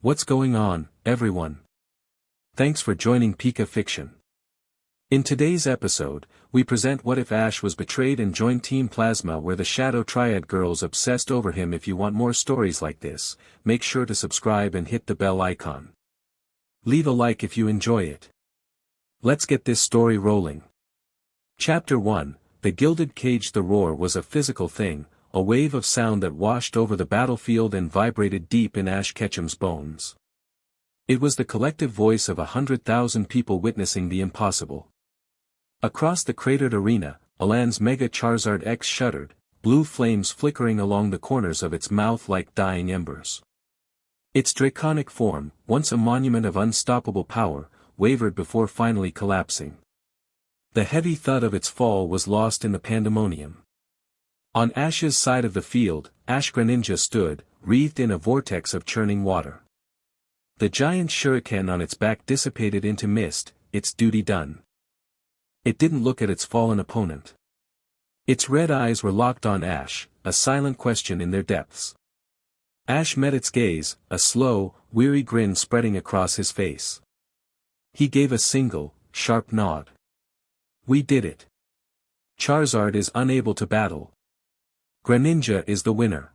What's going on, everyone? Thanks for joining Pika Fiction. In today's episode, we present what if Ash was betrayed and joined Team Plasma, where the Shadow Triad girls obsessed over him. If you want more stories like this, make sure to subscribe and hit the bell icon. Leave a like if you enjoy it. Let's get this story rolling. Chapter 1, The Gilded Cage. The roar was a physical thing, a wave of sound that washed over the battlefield and vibrated deep in Ash Ketchum's bones. It was the collective voice of 100,000 people witnessing the impossible. Across the cratered arena, Alan's Mega Charizard X shuddered, blue flames flickering along the corners of its mouth like dying embers. Its draconic form, once a monument of unstoppable power, wavered before finally collapsing. The heavy thud of its fall was lost in the pandemonium. On Ash's side of the field, Ash Greninja stood, wreathed in a vortex of churning water. The giant shuriken on its back dissipated into mist, its duty done. It didn't look at its fallen opponent. Its red eyes were locked on Ash, a silent question in their depths. Ash met its gaze, a slow, weary grin spreading across his face. He gave a single, sharp nod. We did it. Charizard is unable to battle. Greninja is the winner.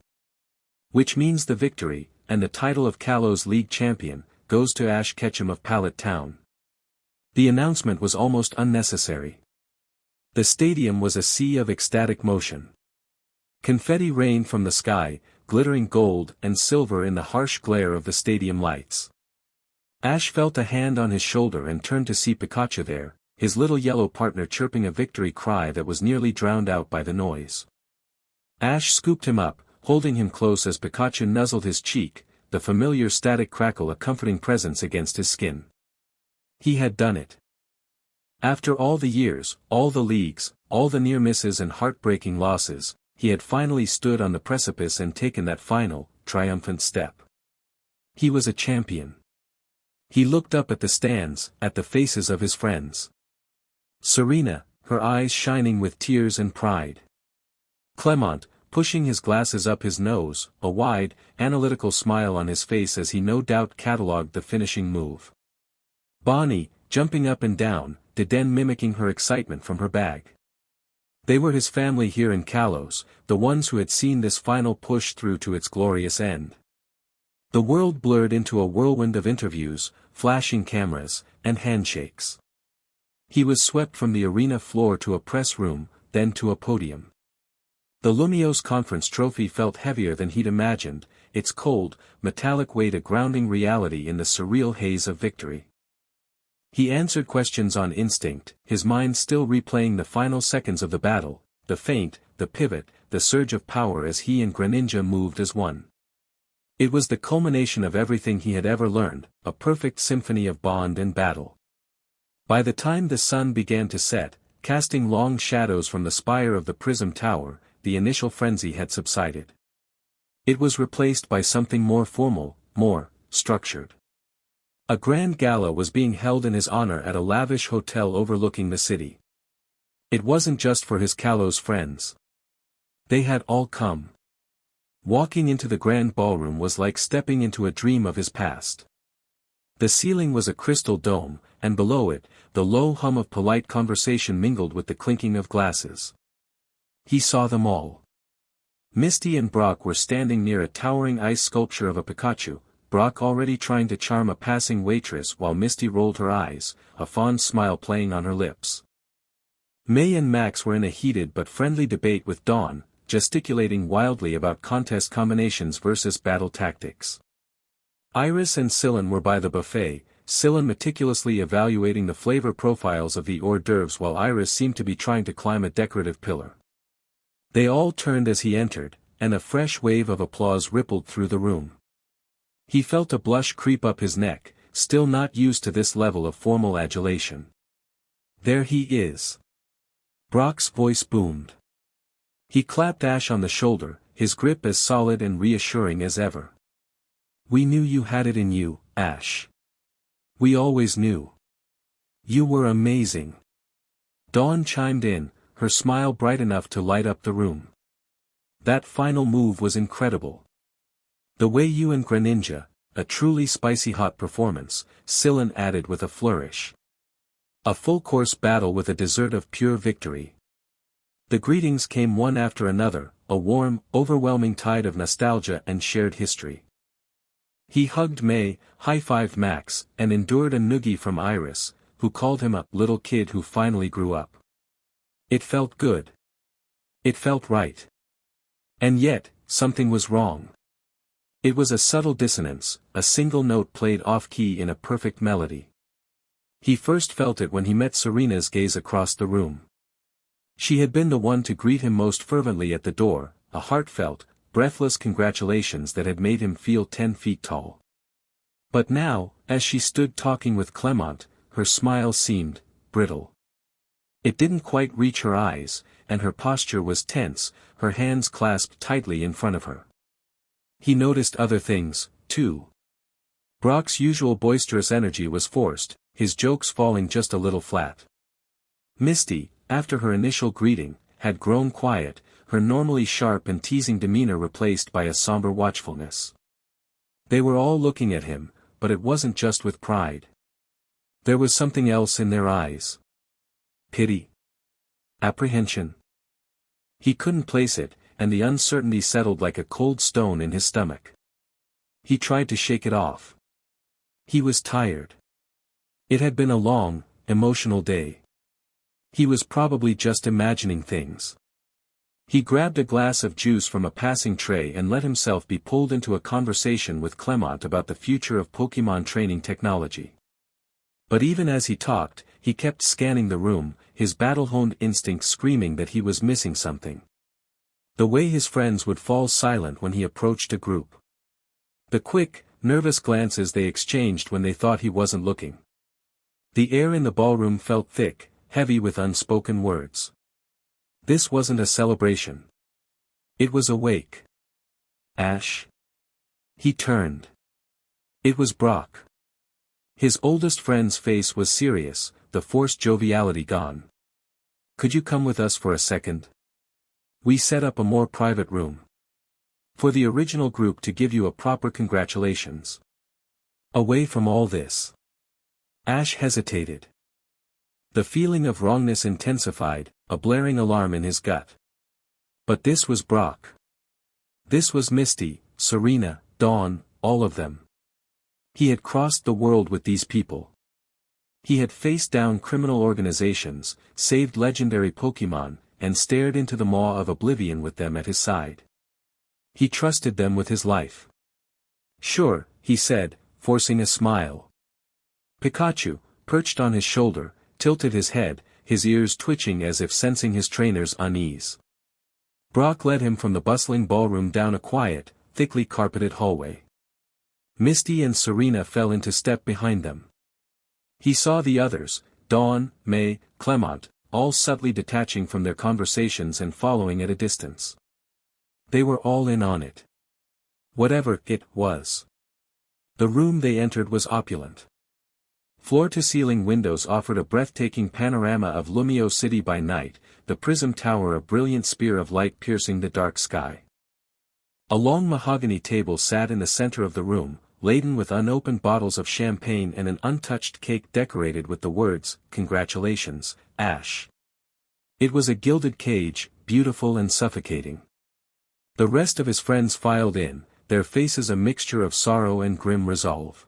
Which means the victory, and the title of Kalos League champion, goes to Ash Ketchum of Pallet Town. The announcement was almost unnecessary. The stadium was a sea of ecstatic motion. Confetti rained from the sky, glittering gold and silver in the harsh glare of the stadium lights. Ash felt a hand on his shoulder and turned to see Pikachu there, his little yellow partner chirping a victory cry that was nearly drowned out by the noise. Ash scooped him up, holding him close as Pikachu nuzzled his cheek, the familiar static crackle a comforting presence against his skin. He had done it. After all the years, all the leagues, all the near misses and heartbreaking losses, he had finally stood on the precipice and taken that final, triumphant step. He was a champion. He looked up at the stands, at the faces of his friends. Serena, her eyes shining with tears and pride. Clement, pushing his glasses up his nose, a wide, analytical smile on his face as he no doubt catalogued the finishing move. Bonnie, jumping up and down, Deden mimicking her excitement from her bag. They were his family here in Kalos, the ones who had seen this final push through to its glorious end. The world blurred into a whirlwind of interviews, flashing cameras, and handshakes. He was swept from the arena floor to a press room, then to a podium. The Lumiose Conference trophy felt heavier than he'd imagined, its cold, metallic weight a grounding reality in the surreal haze of victory. He answered questions on instinct, his mind still replaying the final seconds of the battle, the feint, the pivot, the surge of power as he and Greninja moved as one. It was the culmination of everything he had ever learned, a perfect symphony of bond and battle. By the time the sun began to set, casting long shadows from the spire of the Prism Tower, the initial frenzy had subsided. It was replaced by something more formal, more structured. A grand gala was being held in his honor at a lavish hotel overlooking the city. It wasn't just for his Kalos friends. They had all come. Walking into the grand ballroom was like stepping into a dream of his past. The ceiling was a crystal dome, and below it, the low hum of polite conversation mingled with the clinking of glasses. He saw them all. Misty and Brock were standing near a towering ice sculpture of a Pikachu, Brock already trying to charm a passing waitress while Misty rolled her eyes, a fond smile playing on her lips. May and Max were in a heated but friendly debate with Dawn, gesticulating wildly about contest combinations versus battle tactics. Iris and Sylvan were by the buffet, Sylvan meticulously evaluating the flavor profiles of the hors d'oeuvres while Iris seemed to be trying to climb a decorative pillar. They all turned as he entered, and a fresh wave of applause rippled through the room. He felt a blush creep up his neck, still not used to this level of formal adulation. There he is. Brock's voice boomed. He clapped Ash on the shoulder, his grip as solid and reassuring as ever. We knew you had it in you, Ash. We always knew. You were amazing. Dawn chimed in, her smile bright enough to light up the room. That final move was incredible. The way you and Greninja, a truly spicy hot performance, Scylla added with a flourish. A full-course battle with a dessert of pure victory. The greetings came one after another, a warm, overwhelming tide of nostalgia and shared history. He hugged May, high-fived Max, and endured a noogie from Iris, who called him a little kid who finally grew up. It felt good. It felt right. And yet, something was wrong. It was a subtle dissonance, a single note played off-key in a perfect melody. He first felt it when he met Serena's gaze across the room. She had been the one to greet him most fervently at the door, a heartfelt, breathless congratulations that had made him feel 10 feet tall. But now, as she stood talking with Clement, her smile seemed brittle. It didn't quite reach her eyes, and her posture was tense, her hands clasped tightly in front of her. He noticed other things, too. Brock's usual boisterous energy was forced, his jokes falling just a little flat. Misty, after her initial greeting, had grown quiet, her normally sharp and teasing demeanor replaced by a somber watchfulness. They were all looking at him, but it wasn't just with pride. There was something else in their eyes. Pity. Apprehension. He couldn't place it, and the uncertainty settled like a cold stone in his stomach. He tried to shake it off. He was tired. It had been a long, emotional day. He was probably just imagining things. He grabbed a glass of juice from a passing tray and let himself be pulled into a conversation with Clement about the future of Pokémon training technology. But even as he talked, he kept scanning the room, his battle-honed instinct screaming that he was missing something. The way his friends would fall silent when he approached a group. The quick, nervous glances they exchanged when they thought he wasn't looking. The air in the ballroom felt thick, heavy with unspoken words. This wasn't a celebration. It was a wake. Ash? He turned. It was Brock. His oldest friend's face was serious, the forced joviality gone. Could you come with us for a second? We set up a more private room. For the original group to give you a proper congratulations. Away from all this. Ash hesitated. The feeling of wrongness intensified, a blaring alarm in his gut. But this was Brock. This was Misty, Serena, Dawn, all of them. He had crossed the world with these people. He had faced down criminal organizations, saved legendary Pokémon, and stared into the maw of oblivion with them at his side. He trusted them with his life. Sure, he said, forcing a smile. Pikachu, perched on his shoulder, tilted his head, his ears twitching as if sensing his trainer's unease. Brock led him from the bustling ballroom down a quiet, thickly carpeted hallway. Misty and Serena fell into step behind them. He saw the others, Dawn, May, Clement, all subtly detaching from their conversations and following at a distance. They were all in on it. Whatever it was. The room they entered was opulent. Floor-to-ceiling windows offered a breathtaking panorama of Lumio City by night, the prism tower a brilliant spear of light piercing the dark sky. A long mahogany table sat in the center of the room, laden with unopened bottles of champagne and an untouched cake decorated with the words, "Congratulations, Ash." It was a gilded cage, beautiful and suffocating. The rest of his friends filed in, their faces a mixture of sorrow and grim resolve.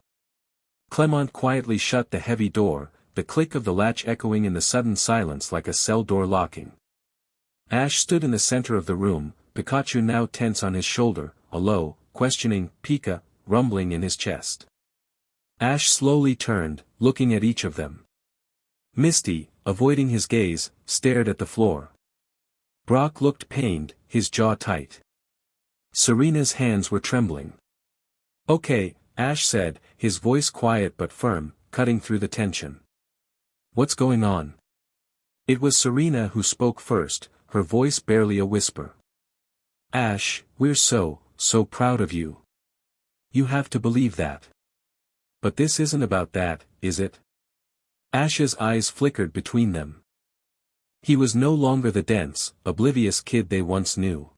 Clement quietly shut the heavy door, the click of the latch echoing in the sudden silence like a cell door locking. Ash stood in the center of the room, Pikachu now tense on his shoulder, a low, questioning "Pika" rumbling in his chest. Ash slowly turned, looking at each of them. Misty, avoiding his gaze, stared at the floor. Brock looked pained, his jaw tight. Serena's hands were trembling. "Okay," Ash said, his voice quiet but firm, cutting through the tension. "What's going on?" It was Serena who spoke first, her voice barely a whisper. "Ash, we're so proud of you. You have to believe that. But this isn't about that, is it?" Ash's eyes flickered between them. He was no longer the dense, oblivious kid they once knew.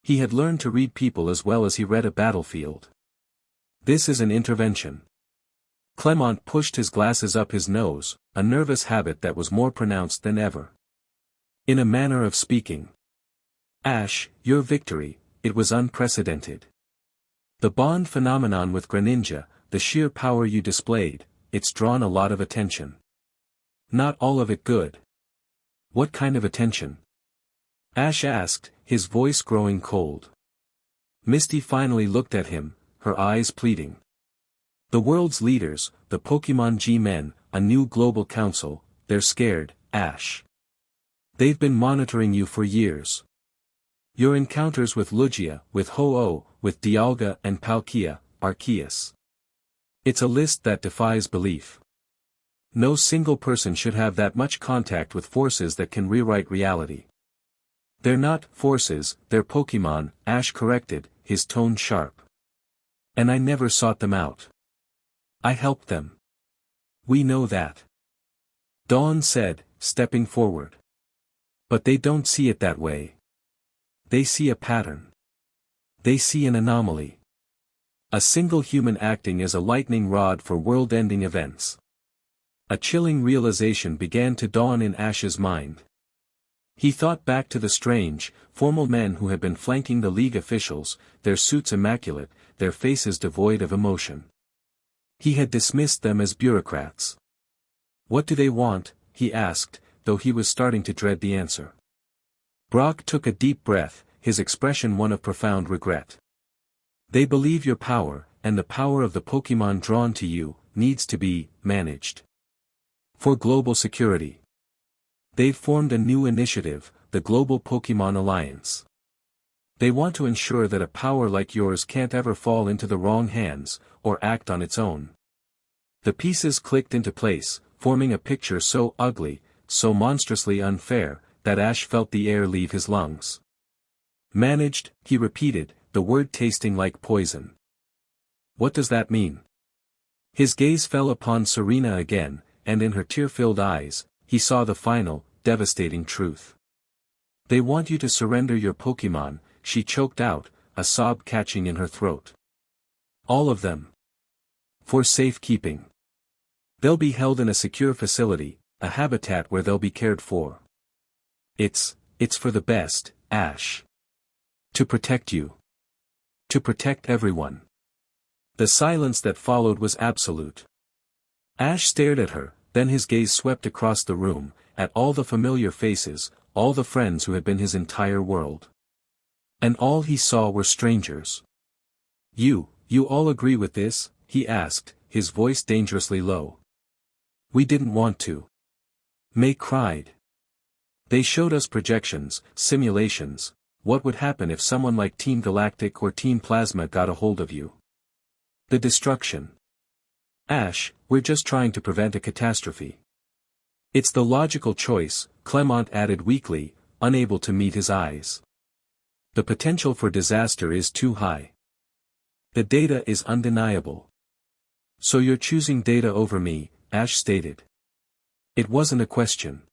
He had learned to read people as well as he read a battlefield. This is an intervention. Clement pushed his glasses up his nose, a nervous habit that was more pronounced than ever. In a manner of speaking. Ash, your victory, it was unprecedented. The bond phenomenon with Greninja, the sheer power you displayed, it's drawn a lot of attention. Not all of it good. What kind of attention? Ash asked, his voice growing cold. Misty finally looked at him, her eyes pleading. The world's leaders, the Pokémon G-Men, a new global council, they're scared, Ash. They've been monitoring you for years. Your encounters with Lugia, with Ho-Oh, with Dialga and Palkia, Arceus. It's a list that defies belief. No single person should have that much contact with forces that can rewrite reality. They're not forces, they're Pokémon, Ash corrected, his tone sharp. And I never sought them out. I helped them. We know that. Dawn said, stepping forward. But they don't see it that way. They see a pattern. They see an anomaly. A single human acting as a lightning rod for world-ending events. A chilling realization began to dawn in Ash's mind. He thought back to the strange, formal men who had been flanking the League officials, their suits immaculate, their faces devoid of emotion. He had dismissed them as bureaucrats. What do they want? He asked, though he was starting to dread the answer. Brock took a deep breath, his expression one of profound regret. They believe your power, and the power of the Pokémon drawn to you, needs to be managed. For global security. They've formed a new initiative, the Global Pokémon Alliance. They want to ensure that a power like yours can't ever fall into the wrong hands, or act on its own. The pieces clicked into place, forming a picture so ugly, so monstrously unfair, that Ash felt the air leave his lungs. Managed, he repeated, the word tasting like poison. What does that mean? His gaze fell upon Serena again, and in her tear-filled eyes, he saw the final, devastating truth. They want you to surrender your Pokémon, she choked out, a sob catching in her throat. All of them. For safekeeping. They'll be held in a secure facility, a habitat where they'll be cared for. It's for the best, Ash. To protect you. To protect everyone. The silence that followed was absolute. Ash stared at her, then his gaze swept across the room, at all the familiar faces, all the friends who had been his entire world. And all he saw were strangers. You all agree with this? He asked, his voice dangerously low. We didn't want to. May cried. They showed us projections, simulations. What would happen if someone like Team Galactic or Team Plasma got a hold of you? The destruction. Ash, we're just trying to prevent a catastrophe. It's the logical choice, Clement added weakly, unable to meet his eyes. The potential for disaster is too high. The data is undeniable. So you're choosing data over me, Ash stated. It wasn't a question.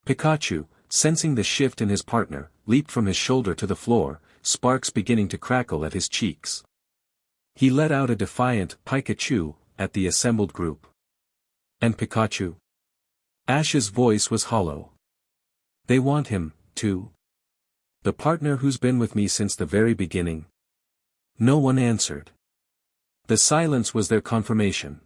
Pikachu, sensing the shift in his partner, leaped from his shoulder to the floor, sparks beginning to crackle at his cheeks. He let out a defiant Pikachu at the assembled group. And Pikachu? Ash's voice was hollow. They want him, too. The partner who's been with me since the very beginning. No one answered. The silence was their confirmation.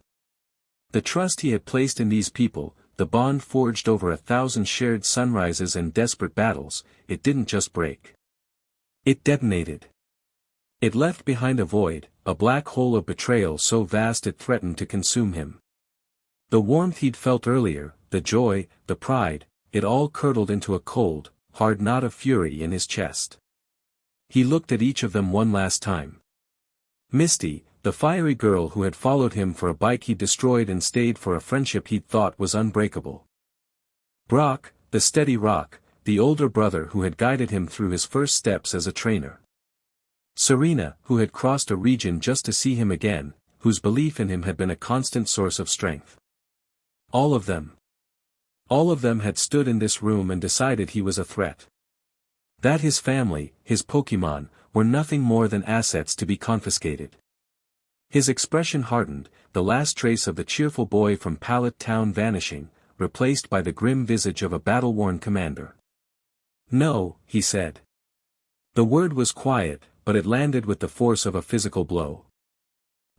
The trust he had placed in these people, the bond forged over 1,000 shared sunrises and desperate battles, it didn't just break. It detonated. It left behind a void, a black hole of betrayal so vast it threatened to consume him. The warmth he'd felt earlier, the joy, the pride, it all curdled into a cold, hard knot of fury in his chest. He looked at each of them one last time. Misty, the fiery girl who had followed him for a bike he'd destroyed and stayed for a friendship he'd thought was unbreakable. Brock, the steady rock, the older brother who had guided him through his first steps as a trainer. Serena, who had crossed a region just to see him again, whose belief in him had been a constant source of strength. All of them. All of them had stood in this room and decided he was a threat. That his family, his Pokémon, were nothing more than assets to be confiscated. His expression hardened, the last trace of the cheerful boy from Pallet Town vanishing, replaced by the grim visage of a battle-worn commander. "No," he said. The word was quiet, but it landed with the force of a physical blow.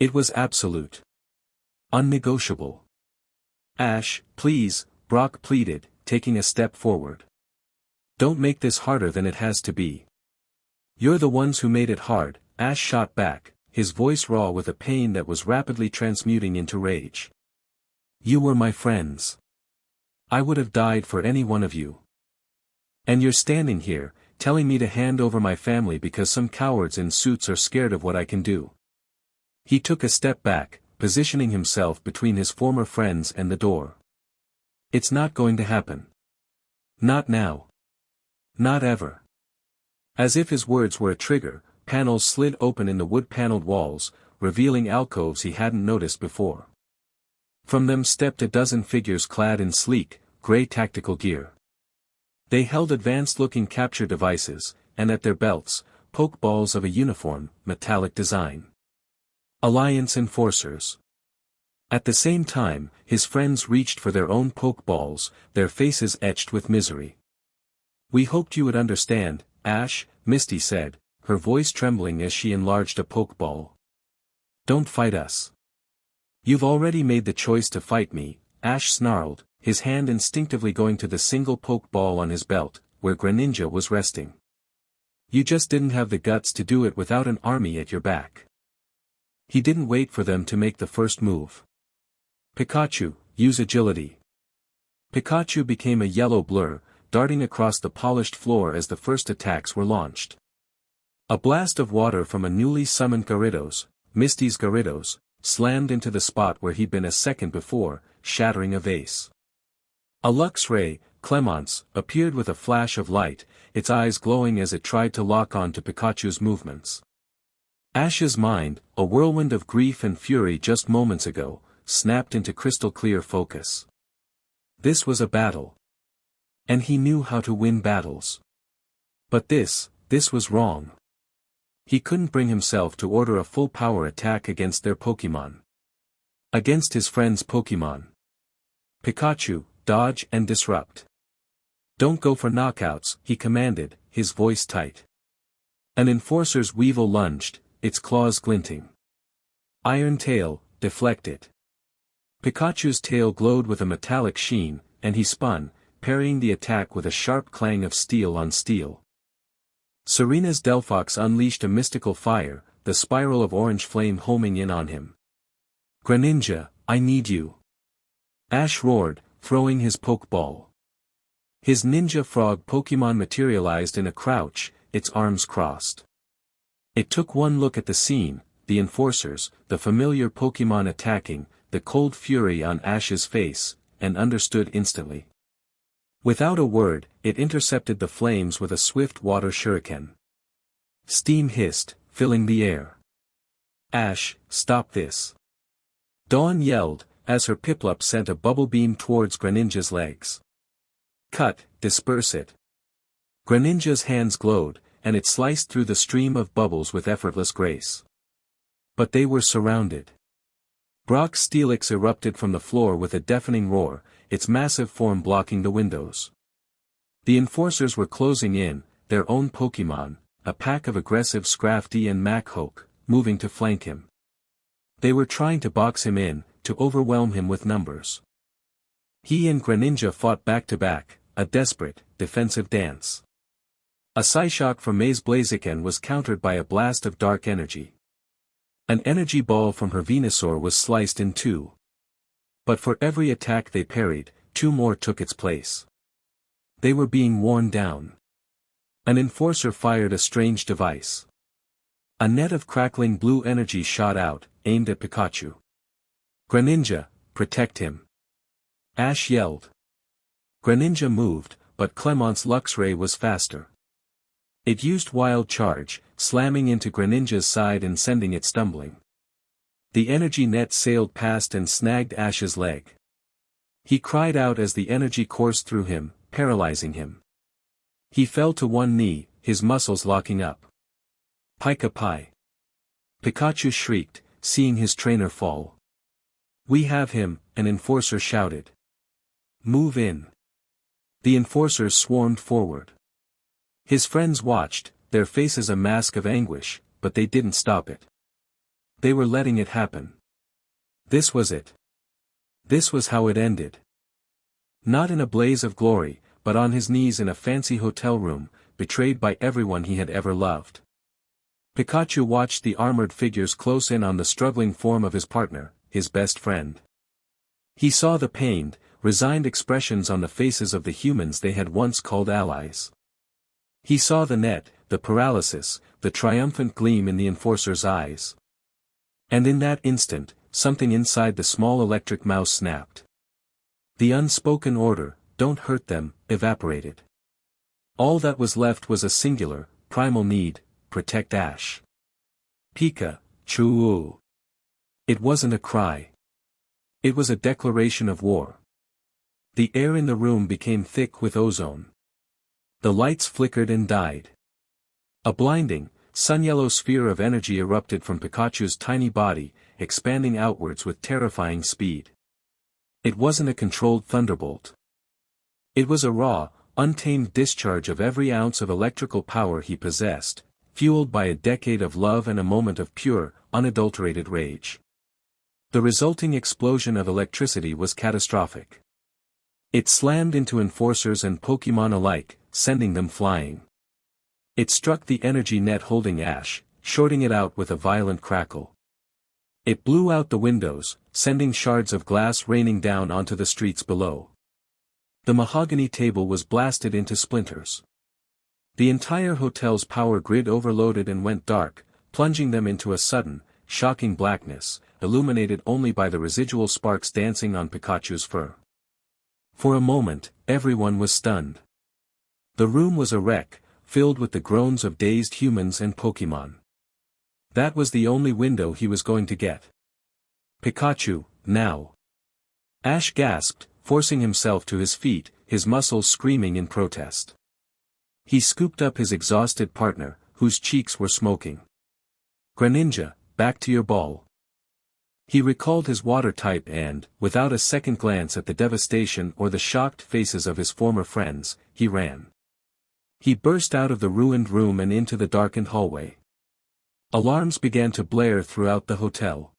It was absolute. Unnegotiable. "Ash, please," Brock pleaded, taking a step forward. "Don't make this harder than it has to be." "You're the ones who made it hard," Ash shot back, his voice raw with a pain that was rapidly transmuting into rage. "You were my friends. I would have died for any one of you. And you're standing here, telling me to hand over my family because some cowards in suits are scared of what I can do." He took a step back, positioning himself between his former friends and the door. "It's not going to happen. Not now. Not ever." As if his words were a trigger, panels slid open in the wood-paneled walls, revealing alcoves he hadn't noticed before. From them stepped a dozen figures clad in sleek, gray tactical gear. They held advanced-looking capture devices, and at their belts, pokeballs of a uniform, metallic design. Alliance enforcers. At the same time, his friends reached for their own pokeballs, their faces etched with misery. "We hoped you would understand, Ash," Misty said, her voice trembling as she enlarged a pokeball. "Don't fight us. You've already made the choice to fight me," Ash snarled, his hand instinctively going to the single pokeball on his belt, where Greninja was resting. "You just didn't have the guts to do it without an army at your back." He didn't wait for them to make the first move. "Pikachu, use agility." Pikachu became a yellow blur, darting across the polished floor as the first attacks were launched. A blast of water from a newly summoned Gyarados, Misty's Gyarados, slammed into the spot where he'd been a second before, shattering a vase. A Luxray, Clemence, appeared with a flash of light, its eyes glowing as it tried to lock on to Pikachu's movements. Ash's mind, a whirlwind of grief and fury just moments ago, snapped into crystal-clear focus. This was a battle. And he knew how to win battles. But this was wrong. He couldn't bring himself to order a full-power attack against their Pokémon. Against his friend's Pokémon. "Pikachu, dodge and disrupt. Don't go for knockouts," he commanded, his voice tight. An enforcer's Weevil lunged, its claws glinting. "Iron Tail, deflect it." Pikachu's tail glowed with a metallic sheen, and he spun, parrying the attack with a sharp clang of steel on steel. Serena's Delphox unleashed a mystical fire, the spiral of orange flame homing in on him. "Greninja, I need you." Ash roared, throwing his Pokeball. His Ninja Frog Pokémon materialized in a crouch, its arms crossed. It took one look at the scene, the enforcers, the familiar Pokémon attacking, the cold fury on Ash's face, and understood instantly. Without a word, it intercepted the flames with a swift water shuriken. Steam hissed, filling the air. "Ash, stop this." Dawn yelled, as her Piplup sent a bubble beam towards Greninja's legs. "Cut, disperse it." Greninja's hands glowed, and it sliced through the stream of bubbles with effortless grace. But they were surrounded. Brock's Steelix erupted from the floor with a deafening roar, its massive form blocking the windows. The enforcers were closing in, their own Pokémon, a pack of aggressive Scrafty and Machop, moving to flank him. They were trying to box him in, to overwhelm him with numbers. He and Greninja fought back-to-back, a desperate, defensive dance. A Psyshock from Maze Blaziken was countered by a blast of dark energy. An energy ball from her Venusaur was sliced in two. But for every attack they parried, two more took its place. They were being worn down. An enforcer fired a strange device. A net of crackling blue energy shot out, aimed at Pikachu. "Greninja, protect him!" Ash yelled. Greninja moved, but Clemence's Luxray was faster. It used Wild Charge, slamming into Greninja's side and sending it stumbling. The energy net sailed past and snagged Ash's leg. He cried out as the energy coursed through him, paralyzing him. He fell to one knee, his muscles locking up. "Pika Pi!" Pikachu shrieked, seeing his trainer fall. "We have him," an enforcer shouted. "Move in." The enforcers swarmed forward. His friends watched, their faces a mask of anguish, but they didn't stop it. They were letting it happen. This was it. This was how it ended. Not in a blaze of glory, but on his knees in a fancy hotel room, betrayed by everyone he had ever loved. Pikachu watched the armored figures close in on the struggling form of his partner, his best friend. He saw the pained, resigned expressions on the faces of the humans they had once called allies. He saw the net, the paralysis, the triumphant gleam in the enforcer's eyes. And in that instant, something inside the small electric mouse snapped. The unspoken order, "Don't hurt them," evaporated. All that was left was a singular, primal need: protect Ash. Pika-Chu. It wasn't a cry. It was a declaration of war. The air in the room became thick with ozone. The lights flickered and died. A blinding, sun-yellow sphere of energy erupted from Pikachu's tiny body, expanding outwards with terrifying speed. It wasn't a controlled thunderbolt. It was a raw, untamed discharge of every ounce of electrical power he possessed, fueled by a decade of love and a moment of pure, unadulterated rage. The resulting explosion of electricity was catastrophic. It slammed into enforcers and Pokémon alike, sending them flying. It struck the energy net holding Ash, shorting it out with a violent crackle. It blew out the windows, sending shards of glass raining down onto the streets below. The mahogany table was blasted into splinters. The entire hotel's power grid overloaded and went dark, plunging them into a sudden, shocking blackness, illuminated only by the residual sparks dancing on Pikachu's fur. For a moment, everyone was stunned. The room was a wreck, filled with the groans of dazed humans and Pokémon. That was the only window he was going to get. "Pikachu, now!" Ash gasped, forcing himself to his feet, his muscles screaming in protest. He scooped up his exhausted partner, whose cheeks were smoking. "Greninja, back to your ball." He recalled his water type and, without a second glance at the devastation or the shocked faces of his former friends, he ran. He burst out of the ruined room and into the darkened hallway. Alarms began to blare throughout the hotel.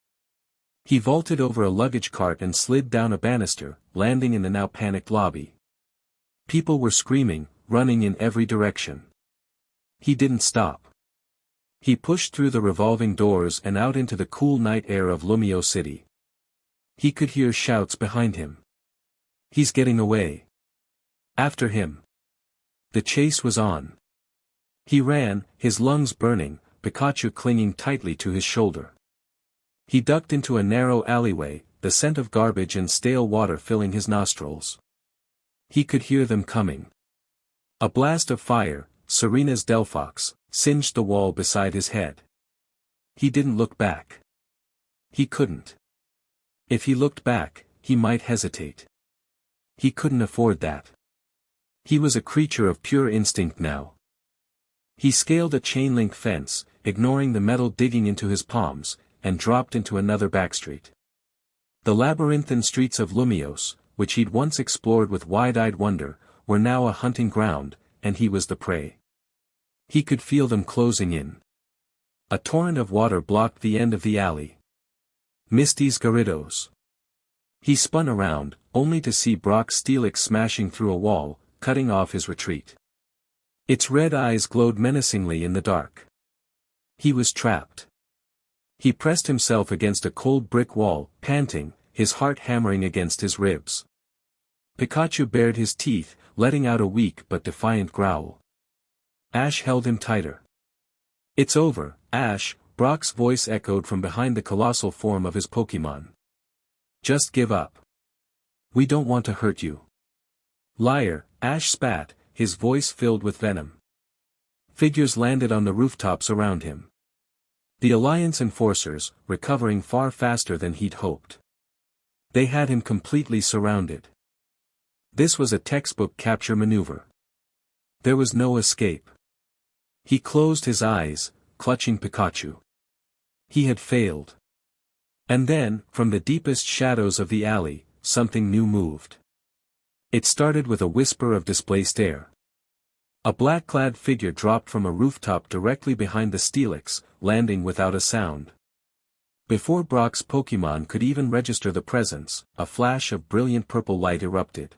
He vaulted over a luggage cart and slid down a banister, landing in the now panicked lobby. People were screaming, running in every direction. He didn't stop. He pushed through the revolving doors and out into the cool night air of Lumio City. He could hear shouts behind him. "He's getting away. After him." The chase was on. He ran, his lungs burning, Pikachu clinging tightly to his shoulder. He ducked into a narrow alleyway, the scent of garbage and stale water filling his nostrils. He could hear them coming. A blast of fire, Serena's Delphox, singed the wall beside his head. He didn't look back. He couldn't. If he looked back, he might hesitate. He couldn't afford that. He was a creature of pure instinct now. He scaled a chain-link fence, ignoring the metal digging into his palms, and dropped into another backstreet. The labyrinthine streets of Lumios, which he'd once explored with wide-eyed wonder, were now a hunting ground, and he was the prey. He could feel them closing in. A torrent of water blocked the end of the alley. Misty's Gyarados. He spun around, only to see Brock Steelix smashing through a wall, cutting off his retreat. Its red eyes glowed menacingly in the dark. He was trapped. He pressed himself against a cold brick wall, panting, his heart hammering against his ribs. Pikachu bared his teeth, letting out a weak but defiant growl. Ash held him tighter. "It's over, Ash," Brock's voice echoed from behind the colossal form of his Pokémon. "Just give up. We don't want to hurt you." "Liar," Ash spat, his voice filled with venom. Figures landed on the rooftops around him. The Alliance enforcers, recovering far faster than he'd hoped. They had him completely surrounded. This was a textbook capture maneuver. There was no escape. He closed his eyes, clutching Pikachu. He had failed. And then, from the deepest shadows of the alley, something new moved. It started with a whisper of displaced air. A black-clad figure dropped from a rooftop directly behind the Steelix, landing without a sound. Before Brock's Pokémon could even register the presence, a flash of brilliant purple light erupted.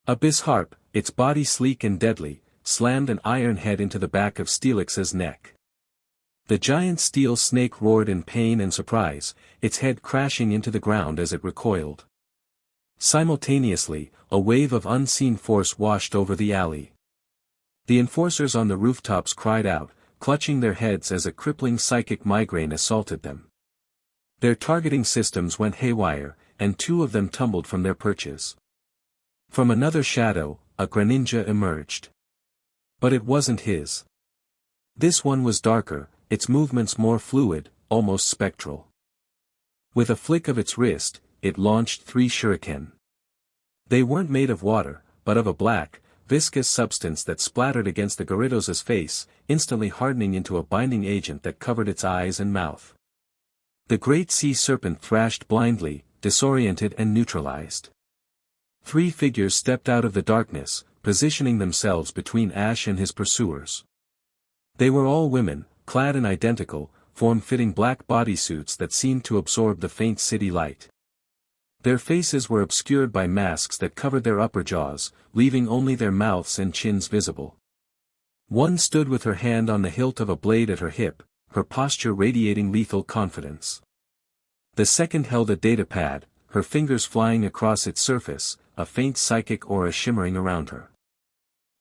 Abyss Harp, its body sleek and deadly, slammed an iron head into the back of Steelix's neck. The giant steel snake roared in pain and surprise, its head crashing into the ground as it recoiled. Simultaneously, a wave of unseen force washed over the alley. The enforcers on the rooftops cried out, clutching their heads as a crippling psychic migraine assaulted them. Their targeting systems went haywire, and two of them tumbled from their perches. From another shadow, a Greninja emerged. But it wasn't his. This one was darker, its movements more fluid, almost spectral. With a flick of its wrist, it launched 3 shuriken. They weren't made of water, but of a black, viscous substance that splattered against the Gyarados' face, instantly hardening into a binding agent that covered its eyes and mouth. The great sea serpent thrashed blindly, disoriented and neutralized. 3 figures stepped out of the darkness, positioning themselves between Ash and his pursuers. They were all women, clad in identical, form-fitting black bodysuits that seemed to absorb the faint city light. Their faces were obscured by masks that covered their upper jaws, leaving only their mouths and chins visible. One stood with her hand on the hilt of a blade at her hip, her posture radiating lethal confidence. The second held a datapad, her fingers flying across its surface, a faint psychic aura shimmering around her.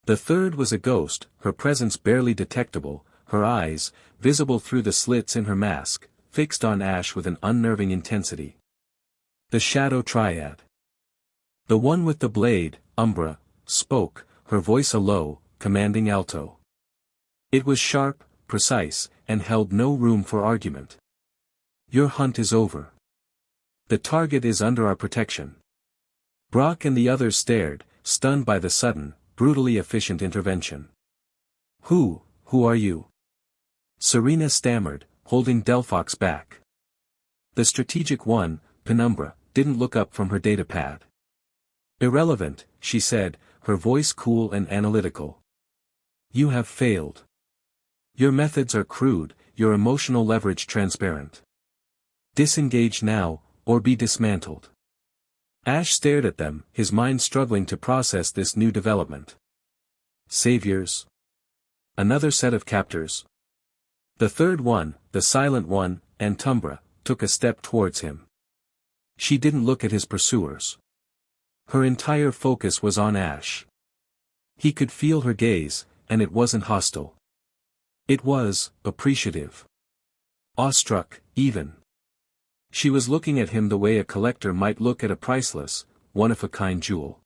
The third was a ghost, her presence barely detectable, her eyes, visible through the slits in her mask, fixed on Ash with an unnerving intensity. The Shadow Triad. The one with the blade, Umbra, spoke, her voice a low, commanding alto. It was sharp, precise, and held no room for argument. Your hunt is over. The target is under our protection. Brock and the others stared, stunned by the sudden, brutally efficient intervention. Who are you? Serena stammered, holding Delphox back. The strategic one, Penumbra, didn't look up from her datapad. Irrelevant, she said, her voice cool and analytical. You have failed. Your methods are crude, your emotional leverage transparent. Disengage now, or be dismantled. Ash stared at them, his mind struggling to process this new development. Saviors. Another set of captors. The third one, the silent one, Antumbra, took a step towards him. She didn't look at his pursuers. Her entire focus was on Ash. He could feel her gaze, and it wasn't hostile. It was appreciative. Awestruck, even. She was looking at him the way a collector might look at a priceless, one-of-a-kind jewel.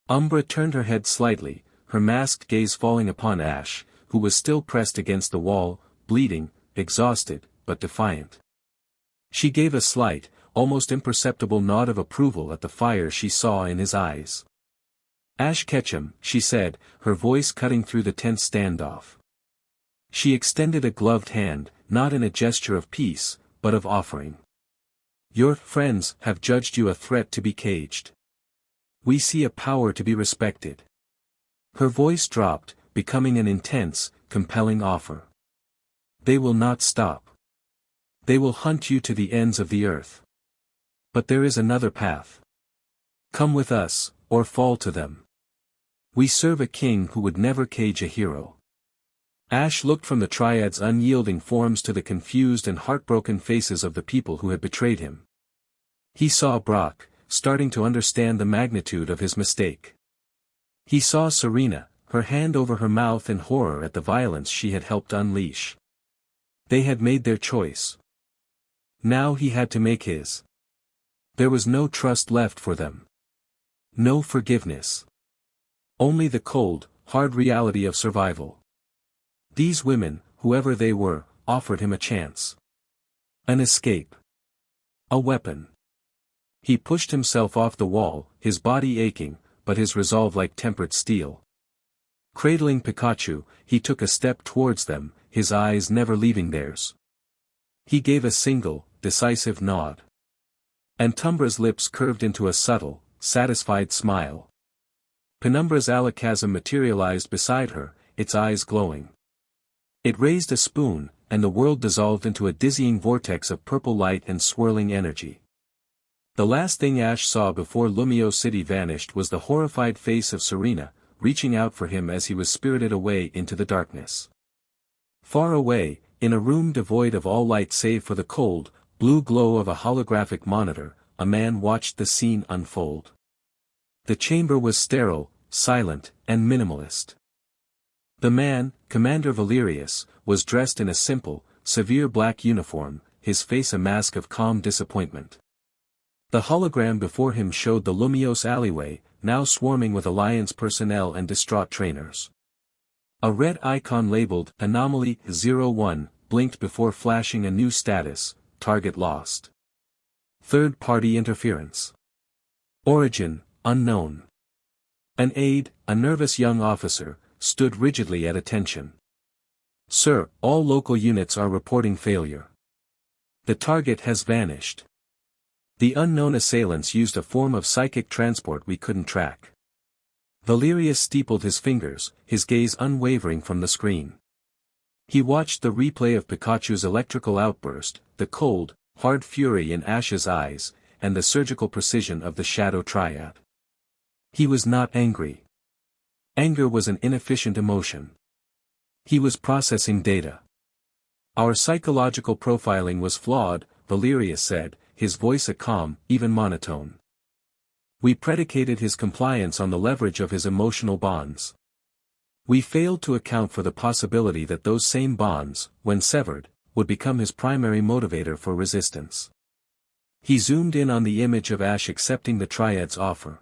Umbra turned her head slightly, her masked gaze falling upon Ash, who was still pressed against the wall, bleeding, exhausted, but defiant. She gave a slight, almost imperceptible nod of approval at the fire she saw in his eyes. Ash Ketchum, she said, her voice cutting through the tense standoff. She extended a gloved hand, not in a gesture of peace, but of offering. Your friends have judged you a threat to be caged. We see a power to be respected. Her voice dropped, becoming an intense, compelling offer. They will not stop. They will hunt you to the ends of the earth. But there is another path. Come with us, or fall to them. We serve a king who would never cage a hero. Ash looked from the Triad's unyielding forms to the confused and heartbroken faces of the people who had betrayed him. He saw Brock, starting to understand the magnitude of his mistake. He saw Serena, her hand over her mouth in horror at the violence she had helped unleash. They had made their choice. Now he had to make his. There was no trust left for them. No forgiveness. Only the cold, hard reality of survival. These women, whoever they were, offered him a chance. An escape. A weapon. He pushed himself off the wall, his body aching, but his resolve like tempered steel. Cradling Pikachu, he took a step towards them, his eyes never leaving theirs. He gave a single, decisive nod. And Tumbra's lips curved into a subtle, satisfied smile. Penumbra's alakazam materialized beside her, its eyes glowing. It raised a spoon, and the world dissolved into a dizzying vortex of purple light and swirling energy. The last thing Ash saw before Lumio City vanished was the horrified face of Serena, reaching out for him as he was spirited away into the darkness. Far away, in a room devoid of all light save for the cold, blue glow of a holographic monitor, a man watched the scene unfold. The chamber was sterile, silent, and minimalist. The man, Commander Valerius, was dressed in a simple, severe black uniform, his face a mask of calm disappointment. The hologram before him showed the Lumiose alleyway, now swarming with Alliance personnel and distraught trainers. A red icon labeled Anomaly 01 blinked before flashing a new status, Target Lost. Third-party interference. Origin, unknown. An aide, a nervous young officer, stood rigidly at attention. Sir, all local units are reporting failure. The target has vanished. The unknown assailants used a form of psychic transport we couldn't track. Valerius steepled his fingers, his gaze unwavering from the screen. He watched the replay of Pikachu's electrical outburst, the cold, hard fury in Ash's eyes, and the surgical precision of the Shadow Triad. He was not angry. Anger was an inefficient emotion. He was processing data. Our psychological profiling was flawed, Valerius said, his voice a calm, even monotone. We predicated his compliance on the leverage of his emotional bonds. We failed to account for the possibility that those same bonds, when severed, would become his primary motivator for resistance. He zoomed in on the image of Ash accepting the Triad's offer.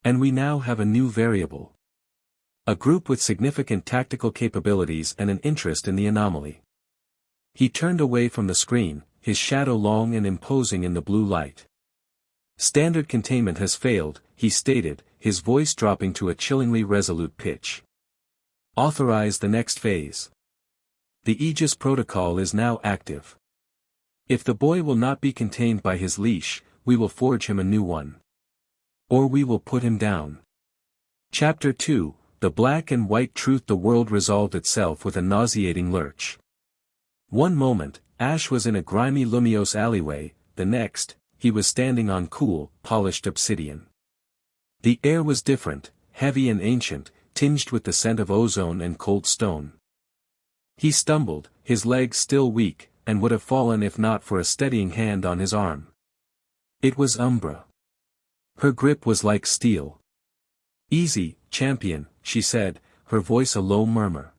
And we now have a new variable. A group with significant tactical capabilities and an interest in the anomaly. He turned away from the screen, his shadow long and imposing in the blue light. Standard containment has failed, he stated, his voice dropping to a chillingly resolute pitch. Authorize the next phase. The Aegis protocol is now active. If the boy will not be contained by his leash, we will forge him a new one. Or we will put him down. Chapter 2, The Black and White Truth. The world resolved itself with a nauseating lurch. One moment, Ash was in a grimy Lumiose alleyway, the next, he was standing on cool, polished obsidian. The air was different, heavy and ancient, tinged with the scent of ozone and cold stone. He stumbled, his legs still weak, and would have fallen if not for a steadying hand on his arm. It was Umbra. Her grip was like steel. Easy, champion, she said, her voice a low murmur.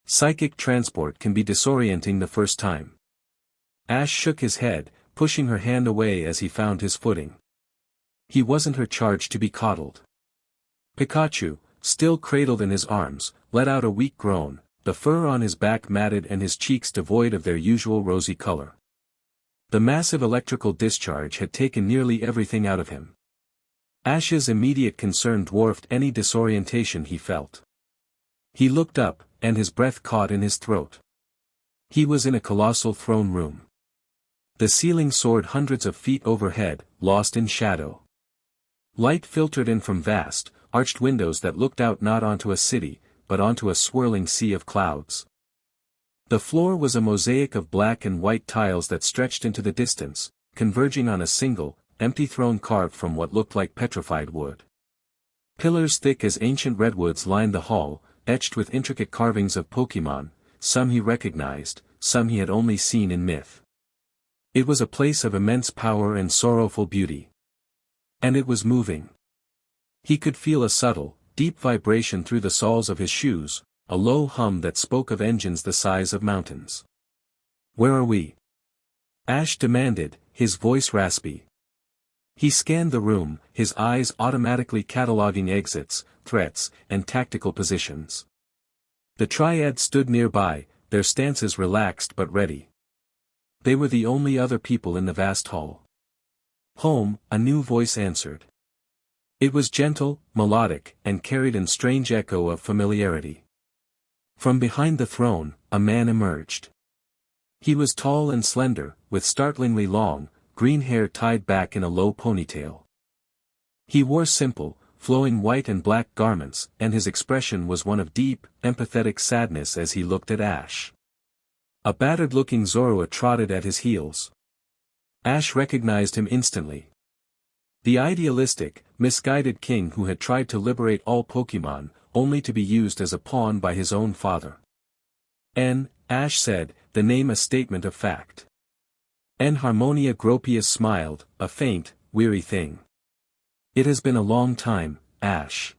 Psychic transport can be disorienting the first time. Ash shook his head, pushing her hand away as he found his footing. He wasn't her charge to be coddled. Pikachu, still cradled in his arms, let out a weak groan, the fur on his back matted and his cheeks devoid of their usual rosy color. The massive electrical discharge had taken nearly everything out of him. Ash's immediate concern dwarfed any disorientation he felt. He looked up, and his breath caught in his throat. He was in a colossal throne room. The ceiling soared hundreds of feet overhead, lost in shadow. Light filtered in from vast, arched windows that looked out not onto a city, but onto a swirling sea of clouds. The floor was a mosaic of black and white tiles that stretched into the distance, converging on a single, empty throne carved from what looked like petrified wood. Pillars thick as ancient redwoods lined the hall, etched with intricate carvings of Pokémon, some he recognized, some he had only seen in myth. It was a place of immense power and sorrowful beauty. And it was moving. He could feel a subtle, deep vibration through the soles of his shoes, a low hum that spoke of engines the size of mountains. "Where are we?" Ash demanded, his voice raspy. He scanned the room, his eyes automatically cataloging exits, threats, and tactical positions. The Triad stood nearby, their stances relaxed but ready. They were the only other people in the vast hall. "Home," a new voice answered. It was gentle, melodic, and carried a strange echo of familiarity. From behind the throne, a man emerged. He was tall and slender, with startlingly long, green hair tied back in a low ponytail. He wore simple, flowing white and black garments, and his expression was one of deep, empathetic sadness as he looked at Ash. A battered-looking Zorua trotted at his heels. Ash recognized him instantly. The idealistic, misguided king who had tried to liberate all Pokémon, only to be used as a pawn by his own father. Ash said, the name a statement of fact. Harmonia Gropius smiled, a faint, weary thing. It has been a long time, Ash.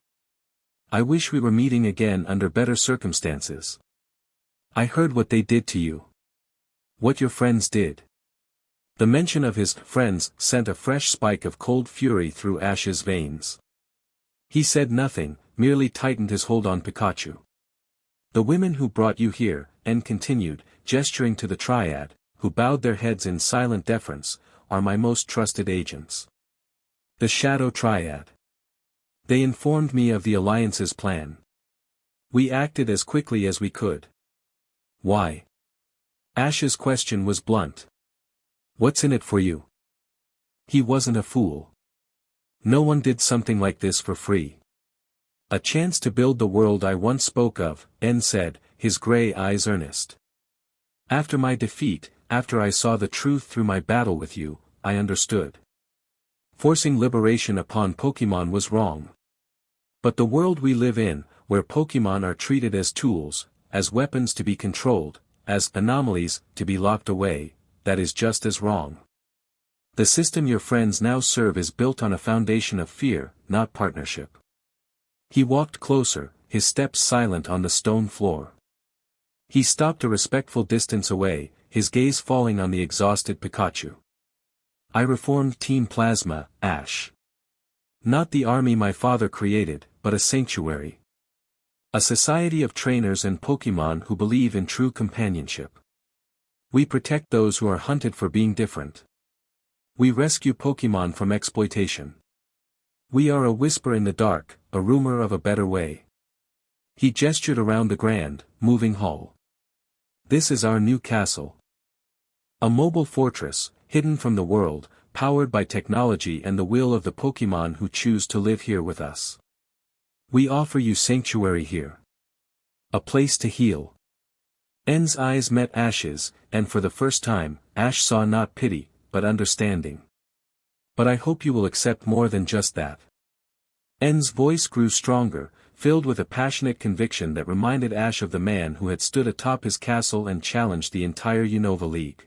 I wish we were meeting again under better circumstances. I heard what they did to you. What your friends did. The mention of his friends sent a fresh spike of cold fury through Ash's veins. He said nothing, merely tightened his hold on Pikachu. The women who brought you here, continued, gesturing to the Triad, who bowed their heads in silent deference, are my most trusted agents. The Shadow Triad. They informed me of the Alliance's plan. We acted as quickly as we could. Why? Ash's question was blunt. What's in it for you? He wasn't a fool. No one did something like this for free. A chance to build the world I once spoke of, said, his gray eyes earnest. After my defeat, after I saw the truth through my battle with you, I understood. Forcing liberation upon Pokémon was wrong. But the world we live in, where Pokémon are treated as tools, as weapons to be controlled, as anomalies to be locked away, that is just as wrong. The system your friends now serve is built on a foundation of fear, not partnership. He walked closer, his steps silent on the stone floor. He stopped a respectful distance away, his gaze falling on the exhausted Pikachu. I reformed Team Plasma, Ash. Not the army my father created, but a sanctuary. A society of trainers and Pokémon who believe in true companionship. We protect those who are hunted for being different. We rescue Pokémon from exploitation. We are a whisper in the dark, a rumor of a better way. He gestured around the grand, moving hall. This is our new castle. A mobile fortress, hidden from the world, powered by technology and the will of the Pokémon who choose to live here with us. We offer you sanctuary here. A place to heal. N's eyes met Ash's, and for the first time, Ash saw not pity, but understanding. But I hope you will accept more than just that. N's voice grew stronger, filled with a passionate conviction that reminded Ash of the man who had stood atop his castle and challenged the entire Unova League.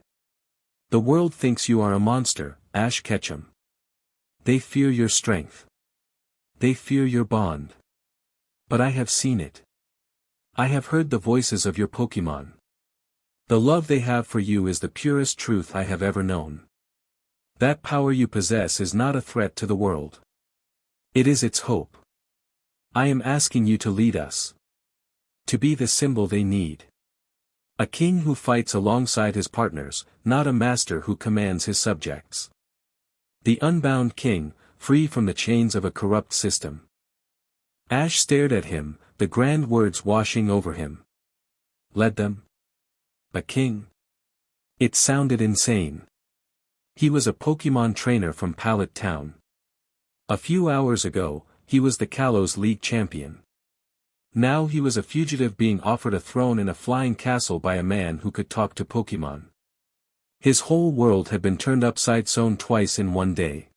The world thinks you are a monster, Ash Ketchum. They fear your strength. They fear your bond. But I have seen it. I have heard the voices of your Pokémon. The love they have for you is the purest truth I have ever known. That power you possess is not a threat to the world. It is its hope. I am asking you to lead us. To be the symbol they need. A king who fights alongside his partners, not a master who commands his subjects. The unbound king, free from the chains of a corrupt system. Ash stared at him, the grand words washing over him. Led them? A king? It sounded insane. He was a Pokémon trainer from Pallet Town. A few hours ago, he was the Kalos League champion. Now he was a fugitive being offered a throne in a flying castle by a man who could talk to Pokémon. His whole world had been turned upside down twice in one day.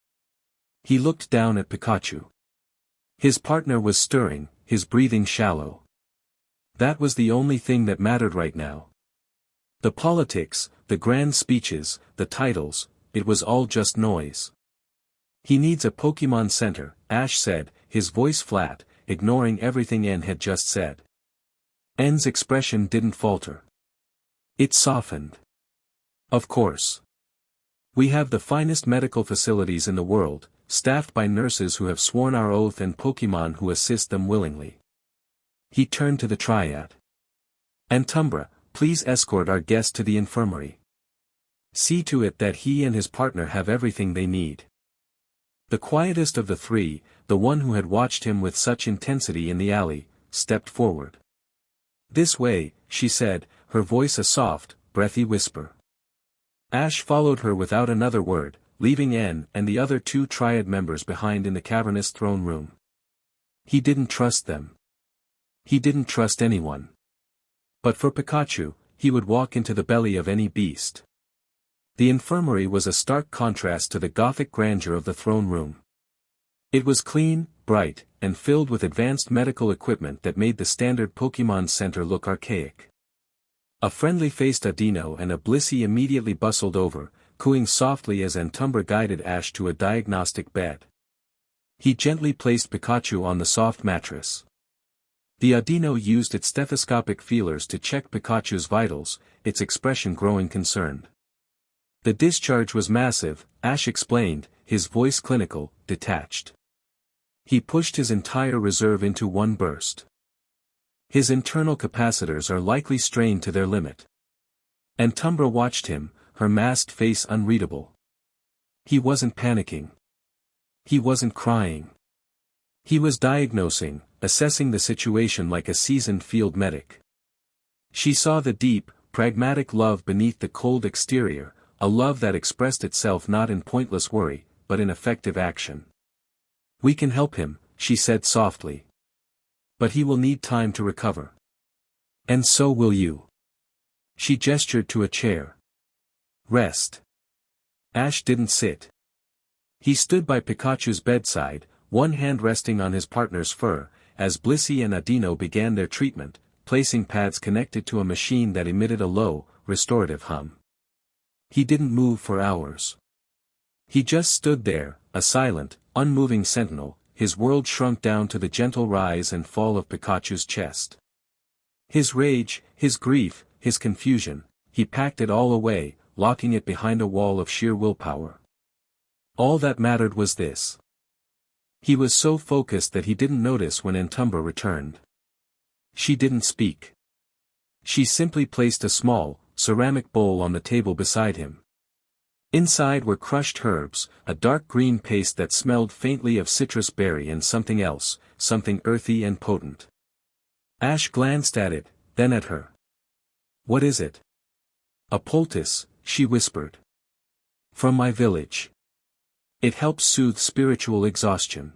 He looked down at Pikachu. His partner was stirring, his breathing shallow. That was the only thing that mattered right now. The politics, the grand speeches, the titles, it was all just noise. He needs a Pokémon Center, Ash said, his voice flat, ignoring everything N had just said. N's expression didn't falter. It softened. Of course. We have the finest medical facilities in the world, staffed by nurses who have sworn our oath and Pokémon who assist them willingly. He turned to the Triad. Antumbra, please escort our guest to the infirmary. See to it that he and his partner have everything they need. The quietest of the three, the one who had watched him with such intensity in the alley, stepped forward. This way, she said, her voice a soft, breathy whisper. Ash followed her without another word, leaving N and the other two Triad members behind in the cavernous throne room. He didn't trust them. He didn't trust anyone. But for Pikachu, he would walk into the belly of any beast. The infirmary was a stark contrast to the gothic grandeur of the throne room. It was clean, bright, and filled with advanced medical equipment that made the standard Pokémon Center look archaic. A friendly-faced Adino and a Blissey immediately bustled over, cooing softly as Antumbra guided Ash to a diagnostic bed. He gently placed Pikachu on the soft mattress. The Adino used its stethoscopic feelers to check Pikachu's vitals, its expression growing concerned. The discharge was massive, Ash explained, his voice clinical, detached. He pushed his entire reserve into one burst. His internal capacitors are likely strained to their limit. Antumbra watched him, her masked face unreadable. He wasn't panicking. He wasn't crying. He was diagnosing, assessing the situation like a seasoned field medic. She saw the deep, pragmatic love beneath the cold exterior, a love that expressed itself not in pointless worry, but in effective action. "We can help him," she said softly. "But he will need time to recover. And so will you." She gestured to a chair. "Rest." Ash didn't sit. He stood by Pikachu's bedside, one hand resting on his partner's fur, as Blissey and Adino began their treatment, placing pads connected to a machine that emitted a low, restorative hum. He didn't move for hours. He just stood there, a silent, unmoving sentinel, his world shrunk down to the gentle rise and fall of Pikachu's chest. His rage, his grief, his confusion, he packed it all away, locking it behind a wall of sheer willpower. All that mattered was this. He was so focused that he didn't notice when Antumbra returned. She didn't speak. She simply placed a small, ceramic bowl on the table beside him. Inside were crushed herbs, a dark green paste that smelled faintly of citrus berry and something else, something earthy and potent. Ash glanced at it, then at her. "What is it?" "A poultice," she whispered. "From my village. It helps soothe spiritual exhaustion.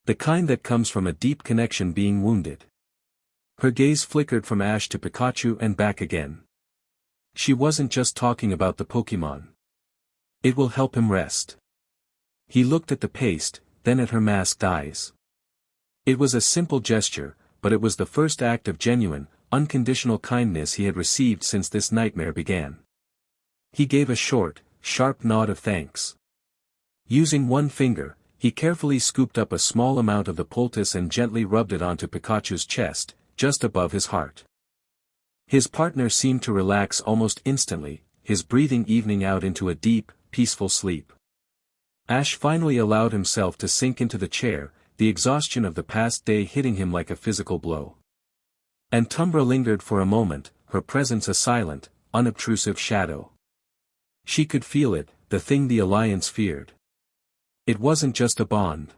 The kind that comes from a deep connection being wounded." Her gaze flickered from Ash to Pikachu and back again. She wasn't just talking about the Pokémon. "It will help him rest." He looked at the paste, then at her masked eyes. It was a simple gesture, but it was the first act of genuine, unconditional kindness he had received since this nightmare began. He gave a short, sharp nod of thanks. Using one finger, he carefully scooped up a small amount of the poultice and gently rubbed it onto Pikachu's chest, just above his heart. His partner seemed to relax almost instantly, his breathing evening out into a deep, peaceful sleep. Ash finally allowed himself to sink into the chair, the exhaustion of the past day hitting him like a physical blow. Antumbra lingered for a moment, her presence a silent, unobtrusive shadow. She could feel it, the thing the Alliance feared. It wasn't just a bond.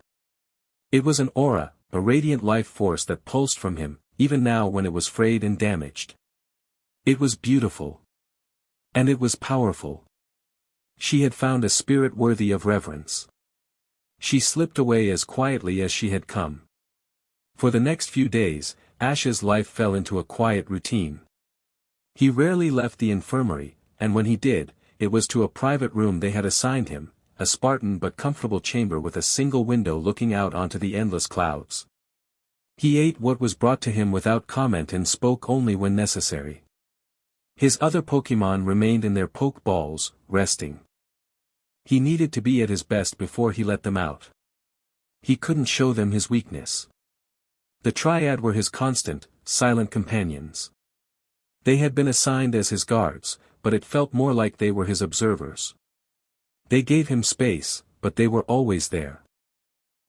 It was an aura, a radiant life force that pulsed from him, even now when it was frayed and damaged. It was beautiful. And it was powerful. She had found a spirit worthy of reverence. She slipped away as quietly as she had come. For the next few days, Ash's life fell into a quiet routine. He rarely left the infirmary, and when he did, it was to a private room they had assigned him, a Spartan but comfortable chamber with a single window looking out onto the endless clouds. He ate what was brought to him without comment and spoke only when necessary. His other Pokémon remained in their Pokeballs, resting. He needed to be at his best before he let them out. He couldn't show them his weakness. The Triad were his constant, silent companions. They had been assigned as his guards, but it felt more like they were his observers. They gave him space, but they were always there.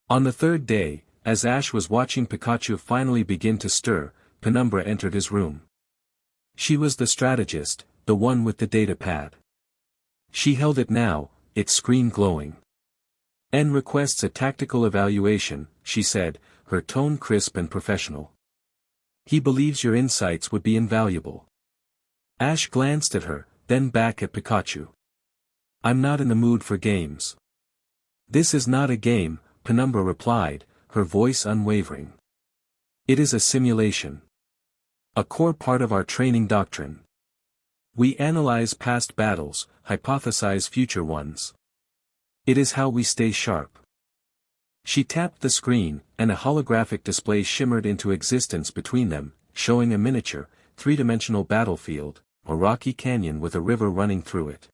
On the third day, as Ash was watching Pikachu finally begin to stir, Penumbra entered his room. She was the strategist, the one with the data pad. She held it now, its screen glowing. "N requests a tactical evaluation," she said, her tone crisp and professional. "He believes your insights would be invaluable." Ash glanced at her, then back at Pikachu. I'm not in the mood for games. This is not a game, Penumbra replied, her voice unwavering. It is a simulation. A core part of our training doctrine. We analyze past battles, hypothesize future ones. It is how we stay sharp. She tapped the screen, and a holographic display shimmered into existence between them, showing a miniature, three-dimensional battlefield, a rocky canyon with a river running through it.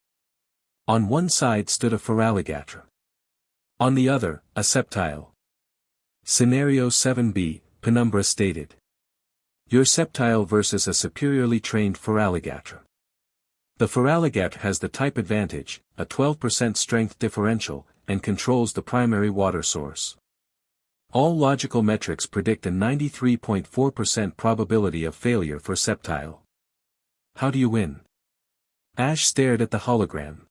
On one side stood a Feraligatr. On the other, a Sceptile. Scenario 7B, Penumbra stated. Your Sceptile versus a superiorly trained Feraligatr. The Feraligatr has the type advantage, a 12% strength differential, and controls the primary water source. All logical metrics predict a 93.4% probability of failure for Sceptile. How do you win? Ash stared at the hologram.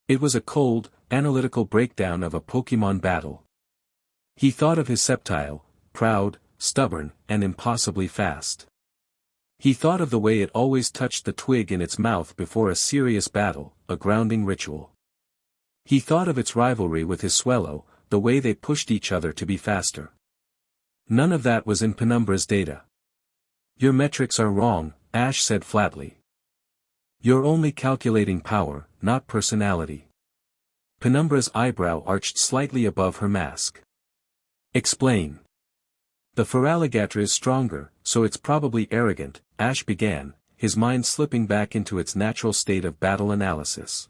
It was a cold, analytical breakdown of a Pokémon battle. He thought of his Sceptile, proud, stubborn, and impossibly fast. He thought of the way it always touched the twig in its mouth before a serious battle, a grounding ritual. He thought of its rivalry with his Swellow, the way they pushed each other to be faster. None of that was in Penumbra's data. Your metrics are wrong, Ash said flatly. You're only calculating power, not personality. Penumbra's eyebrow arched slightly above her mask. Explain. The Feraligatr is stronger, so it's probably arrogant, Ash began, his mind slipping back into its natural state of battle analysis.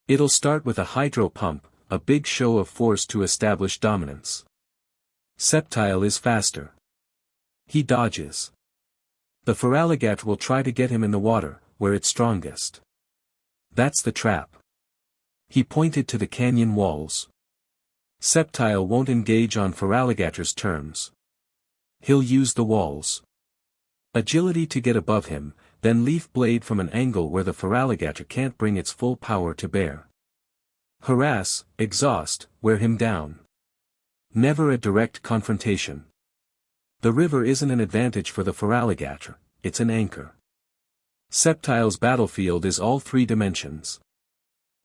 It'll start with a hydro pump, a big show of force to establish dominance. Sceptile is faster. He dodges. The Feraligatr will try to get him in the water, where it's strongest. That's the trap. He pointed to the canyon walls. Sceptile won't engage on Feraligatr's terms. He'll use the walls. Agility to get above him, then Leaf Blade from an angle where the Feraligatr can't bring its full power to bear. Harass, exhaust, wear him down. Never a direct confrontation. The river isn't an advantage for the Feraligatr, it's an anchor. Sceptile's battlefield is all three dimensions.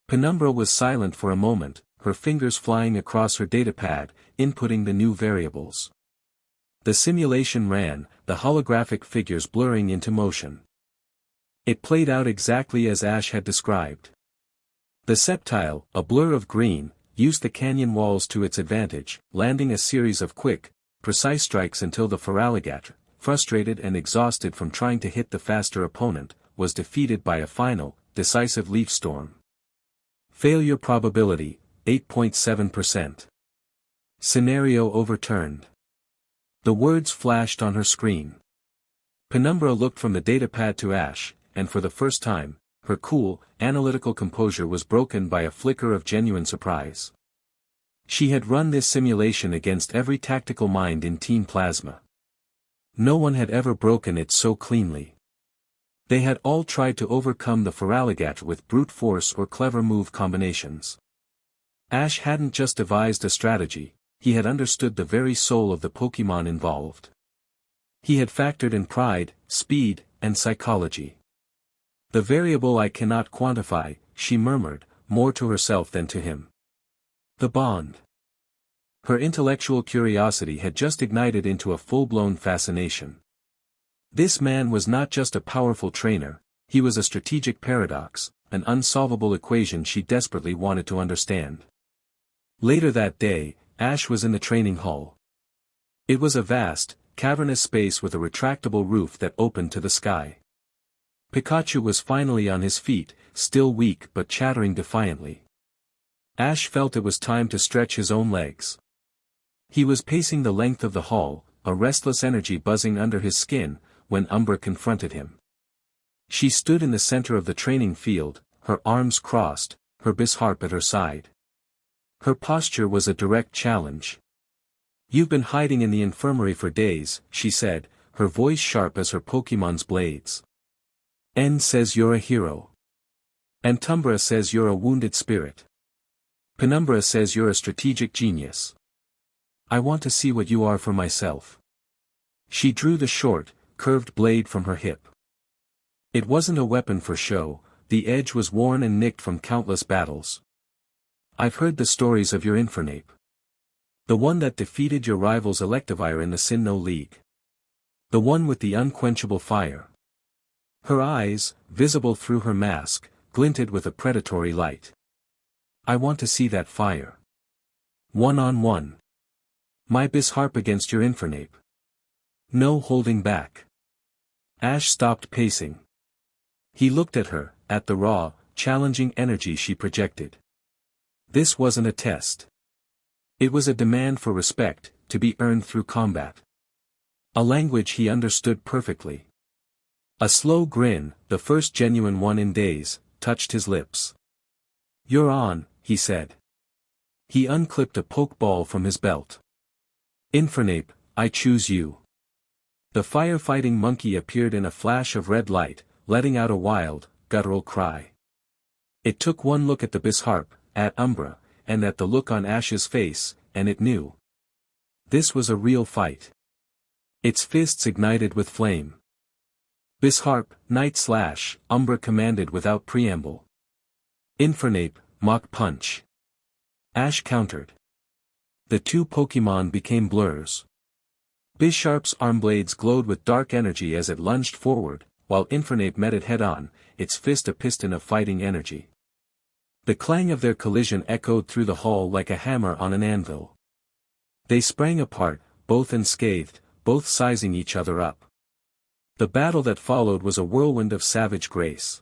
Penumbra was silent for a moment, her fingers flying across her datapad, inputting the new variables. The simulation ran, the holographic figures blurring into motion. It played out exactly as Ash had described. The Sceptile, a blur of green, used the canyon walls to its advantage, landing a series of quick, precise strikes until the Feraligatr, frustrated and exhausted from trying to hit the faster opponent, was defeated by a final, decisive leaf storm. Failure probability, 8.7%. Scenario overturned. The words flashed on her screen. Penumbra looked from the datapad to Ash, and for the first time, her cool, analytical composure was broken by a flicker of genuine surprise. She had run this simulation against every tactical mind in Team Plasma. No one had ever broken it so cleanly. They had all tried to overcome the Feraligatr with brute force or clever move combinations. Ash hadn't just devised a strategy, he had understood the very soul of the Pokémon involved. He had factored in pride, speed, and psychology. The variable I cannot quantify, she murmured, more to herself than to him. The bond. Her intellectual curiosity had just ignited into a full-blown fascination. This man was not just a powerful trainer, he was a strategic paradox, an unsolvable equation she desperately wanted to understand. Later that day, Ash was in the training hall. It was a vast, cavernous space with a retractable roof that opened to the sky. Pikachu was finally on his feet, still weak but chattering defiantly. Ash felt it was time to stretch his own legs. He was pacing the length of the hall, a restless energy buzzing under his skin, when Umbra confronted him. She stood in the center of the training field, her arms crossed, her Bisharp at her side. Her posture was a direct challenge. You've been hiding in the infirmary for days, she said, her voice sharp as her Pokémon's blades. N says you're a hero. And Tumbra says you're a wounded spirit. Penumbra says you're a strategic genius. I want to see what you are for myself. She drew the short, curved blade from her hip. It wasn't a weapon for show, the edge was worn and nicked from countless battles. I've heard the stories of your Infernape. The one that defeated your rivals Electivire in the Sinnoh League. The one with the unquenchable fire. Her eyes, visible through her mask, glinted with a predatory light. I want to see that fire. One-on-one. My Bisharp against your Infernape. No holding back. Ash stopped pacing. He looked at her, at the raw, challenging energy she projected. This wasn't a test. It was a demand for respect, to be earned through combat. A language he understood perfectly. A slow grin, the first genuine one in days, touched his lips. You're on, he said. He unclipped a pokeball from his belt. Infernape, I choose you. The firefighting monkey appeared in a flash of red light, letting out a wild, guttural cry. It took one look at the Bisharp, at Umbra, and at the look on Ash's face, and it knew. This was a real fight. Its fists ignited with flame. Bisharp, Night Slash, Umbra commanded without preamble. Infernape, Mach Punch. Ash countered. The two Pokémon became blurs. Bisharp's arm blades glowed with dark energy as it lunged forward, while Infernape met it head-on, its fist a piston of fighting energy. The clang of their collision echoed through the hall like a hammer on an anvil. They sprang apart, both unscathed, both sizing each other up. The battle that followed was a whirlwind of savage grace.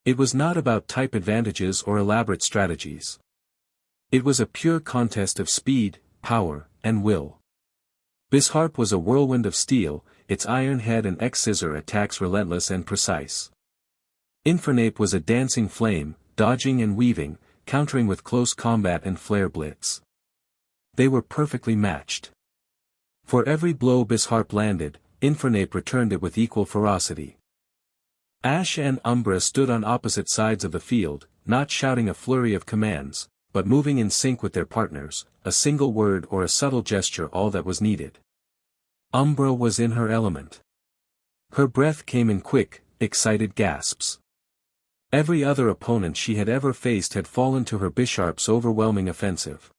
It was not about type advantages or elaborate strategies. It was a pure contest of speed, power, and will. Bisharp was a whirlwind of steel, its iron head and X-scissor attacks relentless and precise. Infernape was a dancing flame, dodging and weaving, countering with close combat and flare blitz. They were perfectly matched. For every blow Bisharp landed, Infernape returned it with equal ferocity. Ash and Umbra stood on opposite sides of the field, not shouting a flurry of commands, but moving in sync with their partners, a single word or a subtle gesture all that was needed. Umbra was in her element. Her breath came in quick, excited gasps. Every other opponent she had ever faced had fallen to her Bisharp's overwhelming offensive.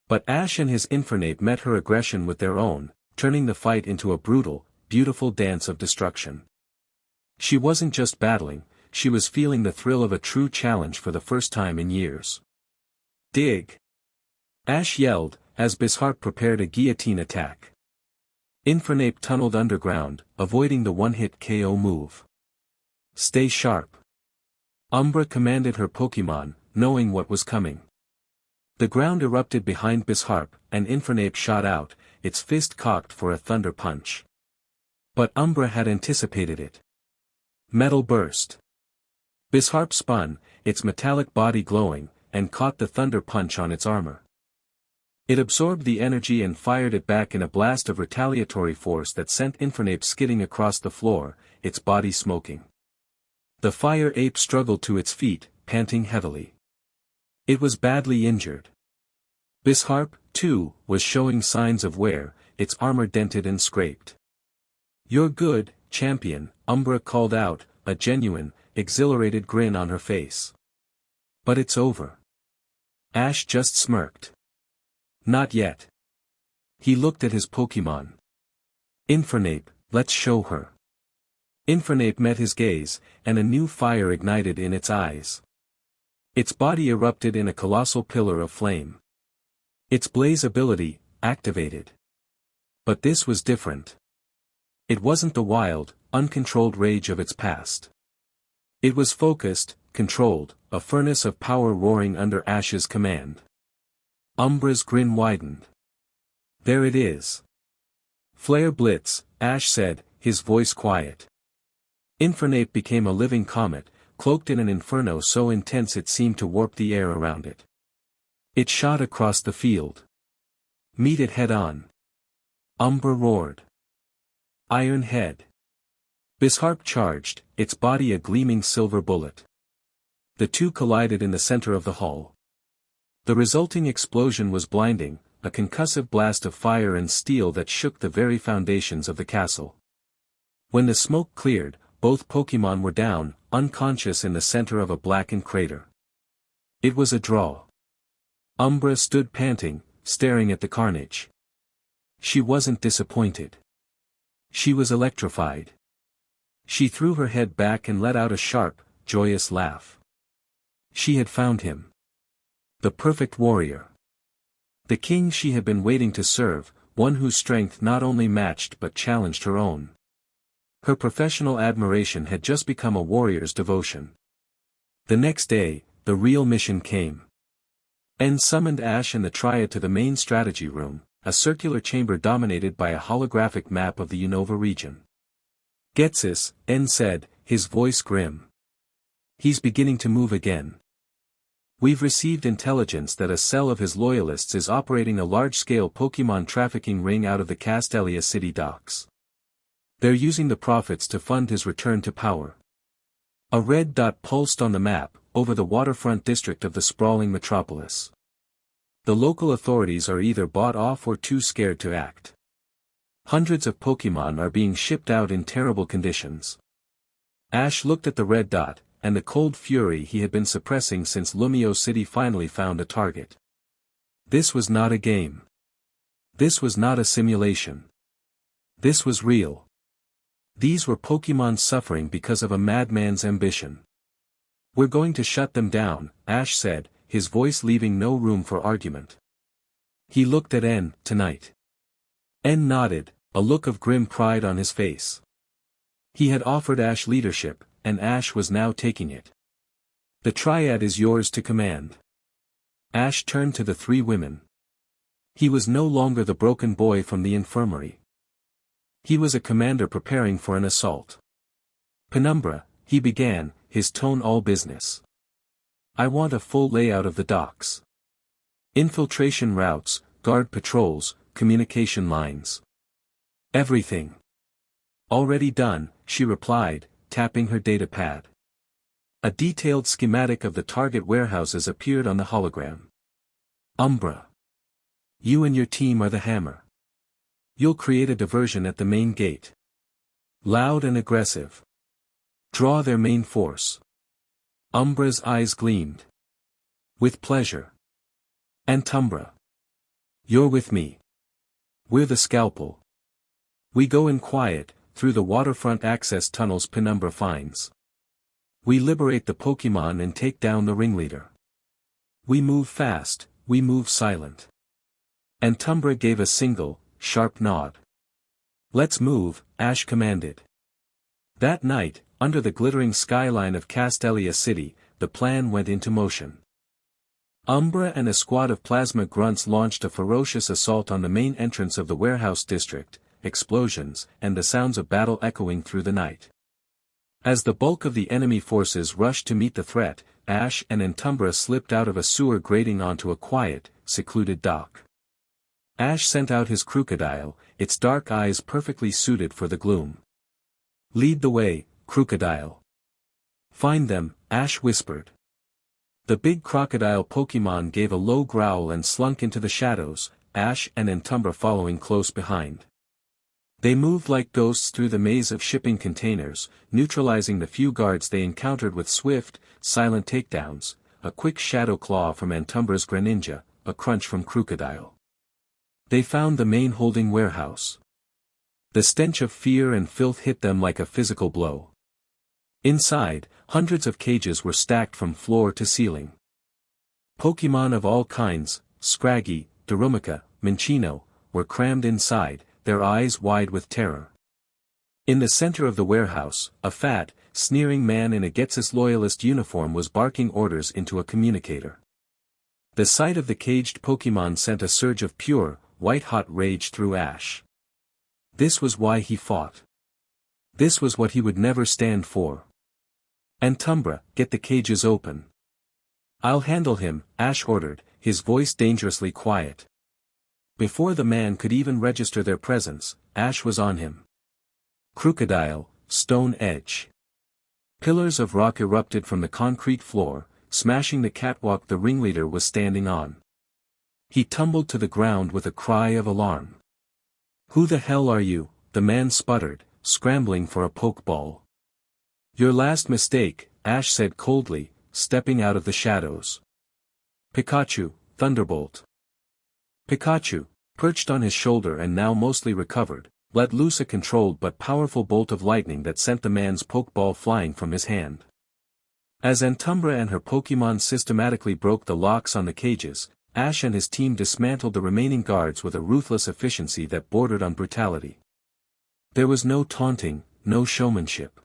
But Ash and his Infernape met her aggression with their own, turning the fight into a brutal, beautiful dance of destruction. She wasn't just battling, she was feeling the thrill of a true challenge for the first time in years. Dig! Ash yelled, as Bisharp prepared a guillotine attack. Infernape tunneled underground, avoiding the one-hit KO move. Stay sharp. Umbra commanded her Pokémon, knowing what was coming. The ground erupted behind Bisharp, and Infernape shot out, its fist cocked for a thunder punch. But Umbra had anticipated it. Metal burst. Bisharp spun, its metallic body glowing, and caught the thunder punch on its armor. It absorbed the energy and fired it back in a blast of retaliatory force that sent Infernape skidding across the floor, its body smoking. The fire ape struggled to its feet, panting heavily. It was badly injured. Bisharp, too, was showing signs of wear, its armor dented and scraped. You're good, champion, Umbra called out, a genuine, exhilarated grin on her face. But it's over. Ash just smirked. Not yet. He looked at his Pokémon. Infernape, let's show her. Infernape met his gaze, and a new fire ignited in its eyes. Its body erupted in a colossal pillar of flame. Its blaze ability, activated. But this was different. It wasn't the wild, uncontrolled rage of its past. It was focused, controlled, a furnace of power roaring under Ash's command. Umbra's grin widened. There it is. Flare Blitz, Ash said, his voice quiet. Infernape became a living comet, cloaked in an inferno so intense it seemed to warp the air around it. It shot across the field. Meet it head-on. Umbra roared. Iron Head. Bisharp charged, its body a gleaming silver bullet. The two collided in the center of the hall. The resulting explosion was blinding, a concussive blast of fire and steel that shook the very foundations of the castle. When the smoke cleared, both Pokémon were down, unconscious in the center of a blackened crater. It was a draw. Umbra stood panting, staring at the carnage. She wasn't disappointed. She was electrified. She threw her head back and let out a sharp, joyous laugh. She had found him. The perfect warrior. The king she had been waiting to serve, one whose strength not only matched but challenged her own. Her professional admiration had just become a warrior's devotion. The next day, the real mission came. N summoned Ash and the Triad to the main strategy room, a circular chamber dominated by a holographic map of the Unova region. "Gets this," N said, his voice grim. "He's beginning to move again. We've received intelligence that a cell of his loyalists is operating a large-scale Pokemon trafficking ring out of the Castelia City docks. They're using the profits to fund his return to power." A red dot pulsed on the map, over the waterfront district of the sprawling metropolis. The local authorities are either bought off or too scared to act. Hundreds of Pokemon are being shipped out in terrible conditions. Ash looked at the red dot, and the cold fury he had been suppressing since Lumio City finally found a target. This was not a game. This was not a simulation. This was real. These were Pokemon suffering because of a madman's ambition. "We're going to shut them down," Ash said, his voice leaving no room for argument. He looked at N, "Tonight." N nodded, a look of grim pride on his face. He had offered Ash leadership, and Ash was now taking it. "The Triad is yours to command." Ash turned to the three women. He was no longer the broken boy from the infirmary. He was a commander preparing for an assault. "Penumbra," he began, his tone all business. "I want a full layout of the docks. Infiltration routes, guard patrols, communication lines. Everything." "Already done," she replied, tapping her datapad. A detailed schematic of the target warehouses appeared on the hologram. "Umbra. You and your team are the hammer. You'll create a diversion at the main gate. Loud and aggressive. Draw their main force." Umbra's eyes gleamed. "With pleasure." "And Tumbra. You're with me. We're the scalpel. We go in quiet, through the waterfront access tunnels Penumbra finds. We liberate the Pokemon and take down the ringleader. We move fast, we move silent." And Tumbra gave a single, sharp nod. "Let's move," Ash commanded. That night, under the glittering skyline of Castelia City, the plan went into motion. Umbra and a squad of plasma grunts launched a ferocious assault on the main entrance of the warehouse district, explosions, and the sounds of battle echoing through the night. As the bulk of the enemy forces rushed to meet the threat, Ash and Entumbra slipped out of a sewer grating onto a quiet, secluded dock. Ash sent out his crocodile, its dark eyes perfectly suited for the gloom. "Lead the way, crocodile." "Find them," Ash whispered. The big crocodile Pokemon gave a low growl and slunk into the shadows, Ash and Entumbra following close behind. They moved like ghosts through the maze of shipping containers, neutralizing the few guards they encountered with swift, silent takedowns, a quick shadow claw from Entumbra's Greninja, a crunch from Crocodile. They found the main holding warehouse. The stench of fear and filth hit them like a physical blow. Inside, hundreds of cages were stacked from floor to ceiling. Pokemon of all kinds, Scraggy, Darumaka, Minccino, were crammed inside, their eyes wide with terror. In the center of the warehouse, a fat, sneering man in a Getsus loyalist uniform was barking orders into a communicator. The sight of the caged Pokemon sent a surge of pure, white-hot rage through Ash. This was why he fought. This was what he would never stand for. "Entumbra, get the cages open." "I'll handle him," Ash ordered, his voice dangerously quiet. Before the man could even register their presence, Ash was on him. Crocodile, stone edge. Pillars of rock erupted from the concrete floor, smashing the catwalk the ringleader was standing on. He tumbled to the ground with a cry of alarm. "Who the hell are you?" the man sputtered, scrambling for a pokeball. Your last mistake, Ash said coldly, stepping out of the shadows. Pikachu, Thunderbolt. Pikachu, perched on his shoulder and now mostly recovered, let loose a controlled but powerful bolt of lightning that sent the man's Pokeball flying from his hand. As Antumbra and her Pokémon systematically broke the locks on the cages, Ash and his team dismantled the remaining guards with a ruthless efficiency that bordered on brutality. There was no taunting, no showmanship.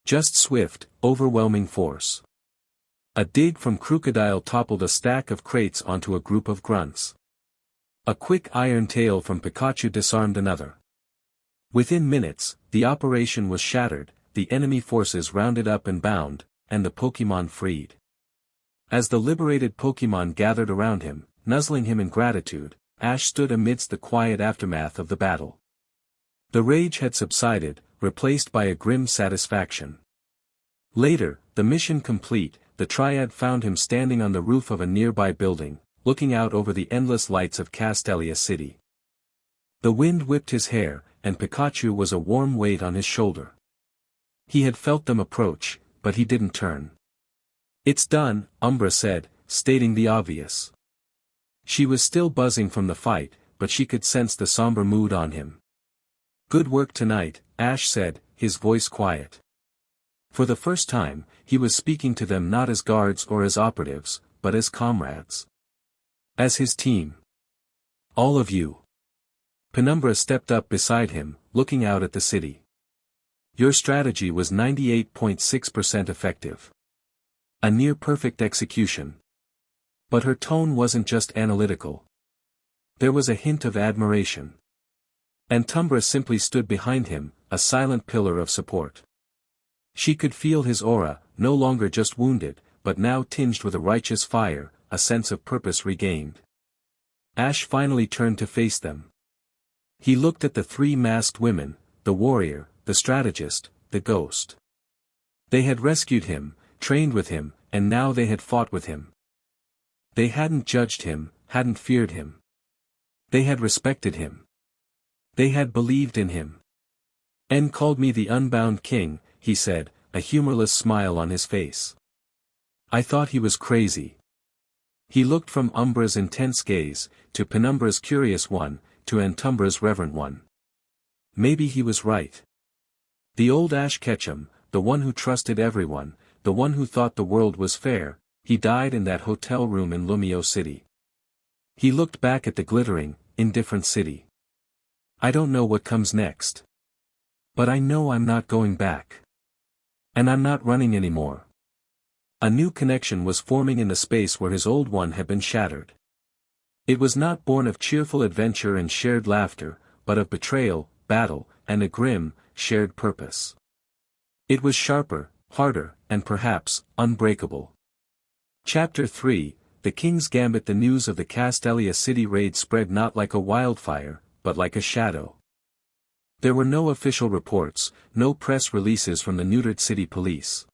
Just swift, overwhelming force. A dig from Crocodile toppled a stack of crates onto a group of grunts. A quick iron tail from Pikachu disarmed another. Within minutes, the operation was shattered, the enemy forces rounded up and bound, and the Pokémon freed. As the liberated Pokémon gathered around him, nuzzling him in gratitude, Ash stood amidst the quiet aftermath of the battle. The rage had subsided, replaced by a grim satisfaction. Later, the mission complete, the Triad found him standing on the roof of a nearby building, looking out over the endless lights of Castelia City. The wind whipped his hair, and Pikachu was a warm weight on his shoulder. He had felt them approach, but he didn't turn. It's done, Umbra said, stating the obvious. She was still buzzing from the fight, but she could sense the somber mood on him. Good work tonight, Ash said, his voice quiet. For the first time, he was speaking to them not as guards or as operatives, but as comrades. As his team. All of you. Penumbra stepped up beside him, looking out at the city. Your strategy was 98.6% effective. A near-perfect execution. But her tone wasn't just analytical. There was a hint of admiration. Antumbra simply stood behind him, a silent pillar of support. She could feel his aura, no longer just wounded, but now tinged with a righteous fire, a sense of purpose regained. Ash finally turned to face them. He looked at the three masked women, the warrior, the strategist, the ghost. They had rescued him, trained with him, and now they had fought with him. They hadn't judged him, hadn't feared him. They had respected him. They had believed in him. "En called me the Unbound King," he said, a humorless smile on his face. "I thought he was crazy." He looked from Umbra's intense gaze, to Penumbra's curious one, to Antumbra's reverent one. Maybe he was right. The old Ash Ketchum, the one who trusted everyone, the one who thought the world was fair, he died in that hotel room in Lumio City. He looked back at the glittering, indifferent city. I don't know what comes next. But I know I'm not going back. And I'm not running anymore. A new connection was forming in the space where his old one had been shattered. It was not born of cheerful adventure and shared laughter, but of betrayal, battle, and a grim, shared purpose. It was sharper, harder, and perhaps, unbreakable. Chapter 3, The King's Gambit. The news of the Castelia City raid spread not like a wildfire, but like a shadow. There were no official reports, no press releases from the neutered city police.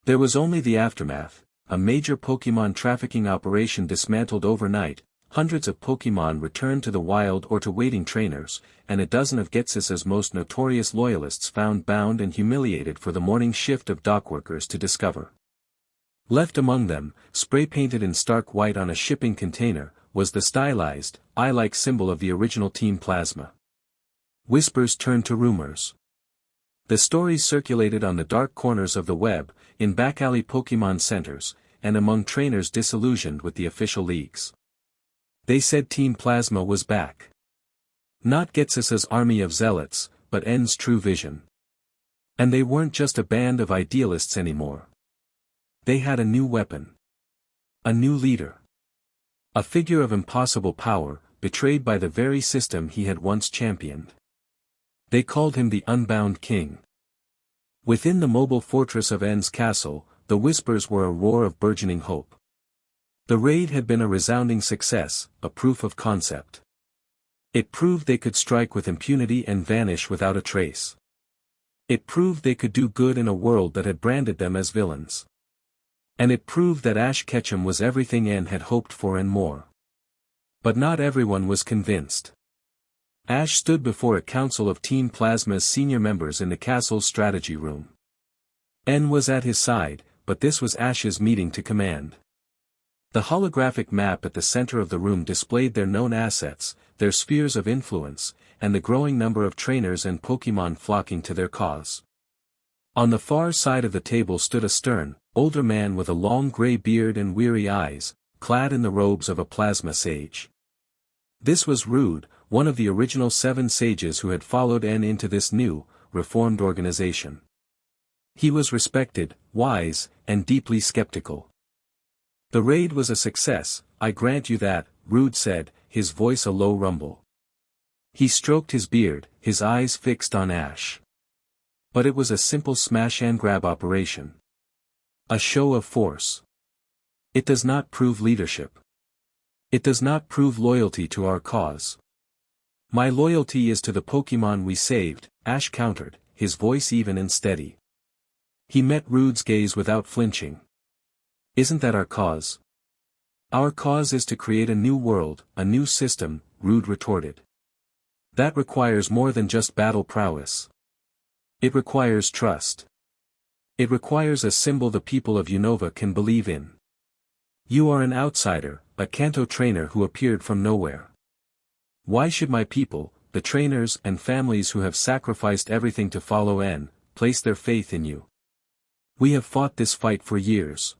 There was only the aftermath, a major Pokémon trafficking operation dismantled overnight, hundreds of Pokémon returned to the wild or to waiting trainers, and a dozen of Ghetsis' most notorious loyalists found bound and humiliated for the morning shift of dockworkers to discover. Left among them, spray-painted in stark white on a shipping container, was the stylized, eye-like symbol of the original Team Plasma. Whispers turned to rumors. The stories circulated on the dark corners of the web, in back-alley Pokémon centers, and among trainers disillusioned with the official leagues. They said Team Plasma was back. Not Ghetsis' army of zealots, but N's true vision. And they weren't just a band of idealists anymore. They had a new weapon. A new leader. A figure of impossible power, betrayed by the very system he had once championed. They called him the Unbound King. Within the mobile fortress of N's castle, the whispers were a roar of burgeoning hope. The raid had been a resounding success, a proof of concept. It proved they could strike with impunity and vanish without a trace. It proved they could do good in a world that had branded them as villains. And it proved that Ash Ketchum was everything N had hoped for and more. But not everyone was convinced. Ash stood before a council of Team Plasma's senior members in the castle's strategy room. N was at his side, but this was Ash's meeting to command. The holographic map at the center of the room displayed their known assets, their spheres of influence, and the growing number of trainers and Pokémon flocking to their cause. On the far side of the table stood a stern, older man with a long gray beard and weary eyes, clad in the robes of a plasma sage. This was Rude, one of the original 7 sages who had followed N into this new, reformed organization. He was respected, wise, and deeply skeptical. The raid was a success, I grant you that, Rude said, his voice a low rumble. He stroked his beard, his eyes fixed on Ash. But it was a simple smash-and-grab operation. A show of force. It does not prove leadership. It does not prove loyalty to our cause. My loyalty is to the Pokémon we saved, Ash countered, his voice even and steady. He met Rude's gaze without flinching. Isn't that our cause? Our cause is to create a new world, a new system, Rude retorted. That requires more than just battle prowess. It requires trust. It requires a symbol the people of Unova can believe in. You are an outsider, a Kanto trainer who appeared from nowhere. Why should my people, the trainers and families who have sacrificed everything to follow N, place their faith in you? We have fought this fight for years.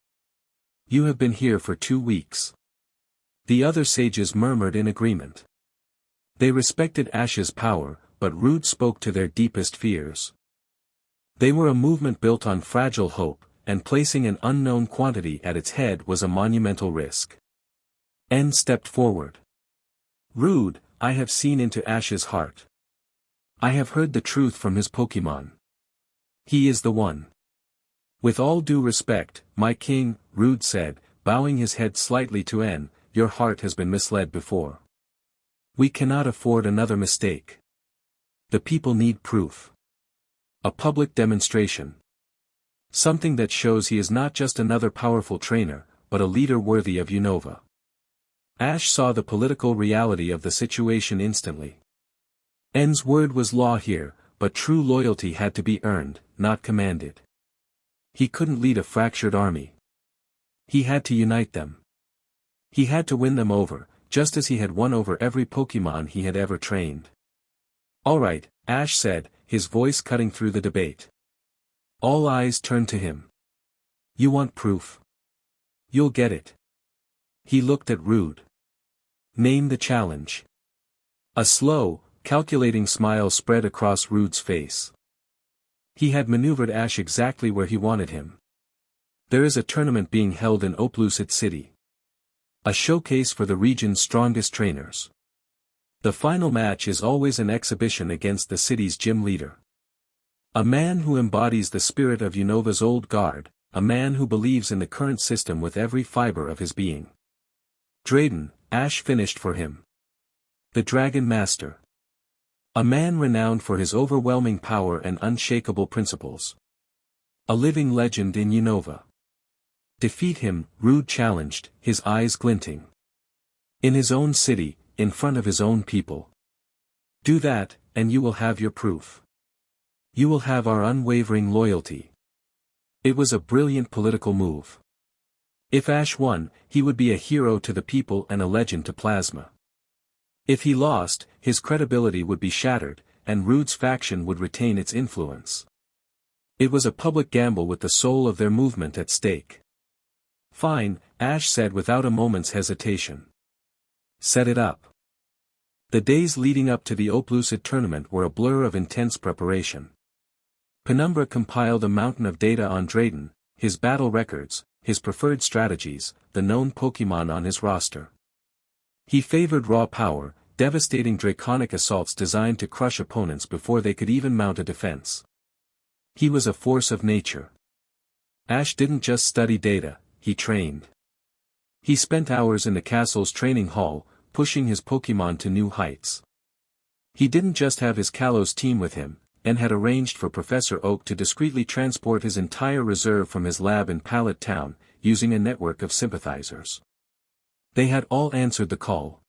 You have been here for 2 weeks. The other sages murmured in agreement. They respected Ash's power, but Rude spoke to their deepest fears. They were a movement built on fragile hope, and placing an unknown quantity at its head was a monumental risk. N stepped forward. Rude, I have seen into Ash's heart. I have heard the truth from his Pokémon. He is the one. With all due respect, my king, Rude said, bowing his head slightly to N, your heart has been misled before. We cannot afford another mistake. The people need proof. A public demonstration. Something that shows he is not just another powerful trainer, but a leader worthy of Unova. Ash saw the political reality of the situation instantly. N's word was law here, but true loyalty had to be earned, not commanded. He couldn't lead a fractured army. He had to unite them. He had to win them over, just as he had won over every Pokémon he had ever trained. All right, Ash said, his voice cutting through the debate. All eyes turned to him. You want proof? You'll get it. He looked at Rude. Name the challenge. A slow, calculating smile spread across Rude's face. He had maneuvered Ash exactly where he wanted him. There is a tournament being held in Oplucid City. A showcase for the region's strongest trainers. The final match is always an exhibition against the city's gym leader. A man who embodies the spirit of Unova's old guard, a man who believes in the current system with every fiber of his being. Drayden, Ash finished for him. The Dragon Master. A man renowned for his overwhelming power and unshakable principles. A living legend in Unova. Defeat him, Rude challenged, his eyes glinting. In his own city, in front of his own people. Do that, and you will have your proof. You will have our unwavering loyalty. It was a brilliant political move. If Ash won, he would be a hero to the people and a legend to Plasma. If he lost, his credibility would be shattered, and Rude's faction would retain its influence. It was a public gamble with the soul of their movement at stake. Fine, Ash said without a moment's hesitation. Set it up. The days leading up to the Oplucid tournament were a blur of intense preparation. Penumbra compiled a mountain of data on Drayden, his battle records, his preferred strategies, the known Pokémon on his roster. He favored raw power, devastating draconic assaults designed to crush opponents before they could even mount a defense. He was a force of nature. Ash didn't just study data, he trained. He spent hours in the castle's training hall, pushing his Pokémon to new heights. He didn't just have his Kalos team with him, and had arranged for Professor Oak to discreetly transport his entire reserve from his lab in Pallet Town, using a network of sympathizers. They had all answered the call.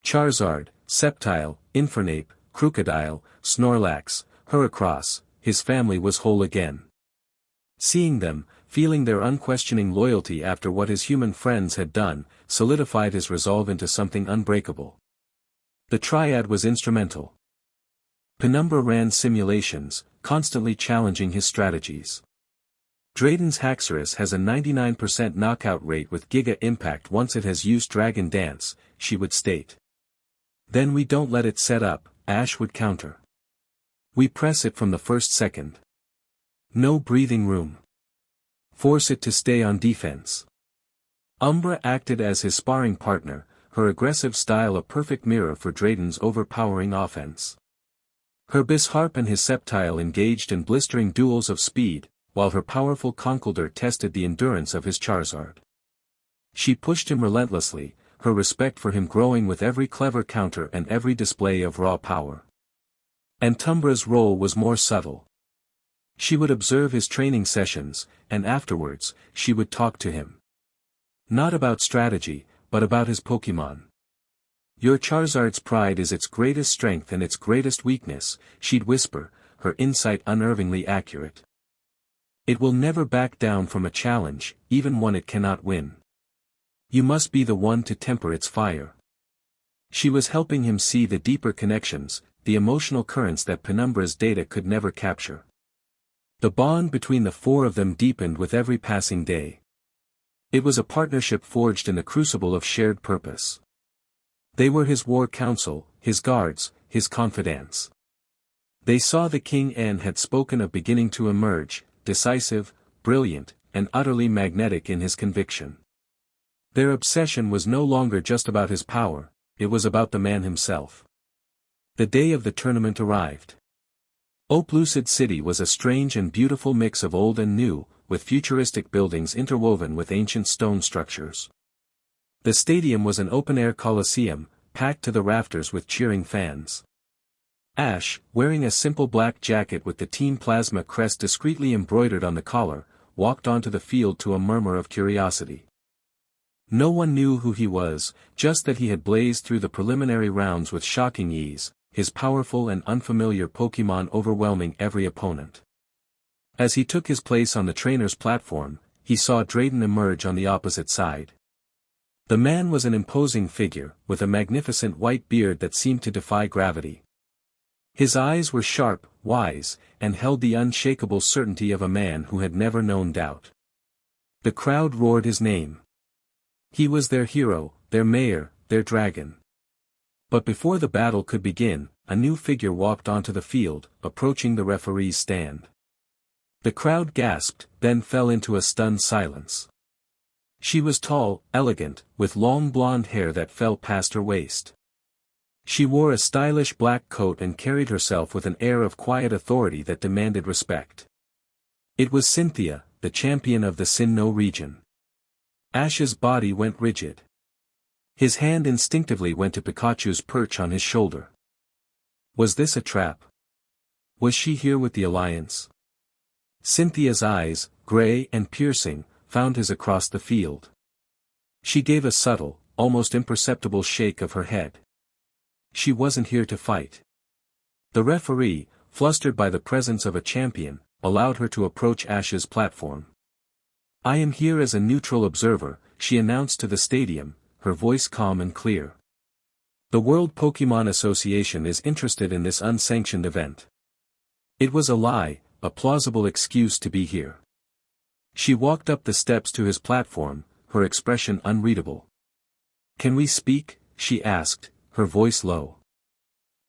Charizard, Sceptile, Infernape, Crocodile, Snorlax, Heracross, his family was whole again. Seeing them, feeling their unquestioning loyalty after what his human friends had done, solidified his resolve into something unbreakable. The Triad was instrumental. Penumbra ran simulations, constantly challenging his strategies. Drayden's Haxorus has a 99% knockout rate with Giga Impact once it has used Dragon Dance, she would state. Then we don't let it set up, Ash would counter. We press it from the first second. No breathing room. Force it to stay on defense. Umbra acted as his sparring partner, her aggressive style a perfect mirror for Drayden's overpowering offense. Her Bisharp and his Sceptile engaged in blistering duels of speed, while her powerful Conkeldurr tested the endurance of his Charizard. She pushed him relentlessly, her respect for him growing with every clever counter and every display of raw power. And Tumbra's role was more subtle. She would observe his training sessions, and afterwards, she would talk to him. Not about strategy, but about his Pokémon. Your Charizard's pride is its greatest strength and its greatest weakness, she'd whisper, her insight unnervingly accurate. It will never back down from a challenge, even one it cannot win. You must be the one to temper its fire. She was helping him see the deeper connections, the emotional currents that Penumbra's data could never capture. The bond between the four of them deepened with every passing day. It was a partnership forged in the crucible of shared purpose. They were his war council, his guards, his confidants. They saw the King N had spoken of beginning to emerge, decisive, brilliant, and utterly magnetic in his conviction. Their obsession was no longer just about his power, it was about the man himself. The day of the tournament arrived. Oplucid City was a strange and beautiful mix of old and new, with futuristic buildings interwoven with ancient stone structures. The stadium was an open-air coliseum, packed to the rafters with cheering fans. Ash, wearing a simple black jacket with the Team Plasma crest discreetly embroidered on the collar, walked onto the field to a murmur of curiosity. No one knew who he was, just that he had blazed through the preliminary rounds with shocking ease, his powerful and unfamiliar Pokémon overwhelming every opponent. As he took his place on the trainer's platform, he saw Drayden emerge on the opposite side. The man was an imposing figure, with a magnificent white beard that seemed to defy gravity. His eyes were sharp, wise, and held the unshakable certainty of a man who had never known doubt. The crowd roared his name. He was their hero, their mayor, their dragon. But before the battle could begin, a new figure walked onto the field, approaching the referee's stand. The crowd gasped, then fell into a stunned silence. She was tall, elegant, with long blonde hair that fell past her waist. She wore a stylish black coat and carried herself with an air of quiet authority that demanded respect. It was Cynthia, the champion of the Sinnoh region. Ash's body went rigid. His hand instinctively went to Pikachu's perch on his shoulder. Was this a trap? Was she here with the Alliance? Cynthia's eyes, gray and piercing, found his across the field. She gave a subtle, almost imperceptible shake of her head. She wasn't here to fight. The referee, flustered by the presence of a champion, allowed her to approach Ash's platform. I am here as a neutral observer, she announced to the stadium, her voice calm and clear. The World Pokémon Association is interested in this unsanctioned event. It was a lie, a plausible excuse to be here. She walked up the steps to his platform, her expression unreadable. Can we speak? She asked, her voice low.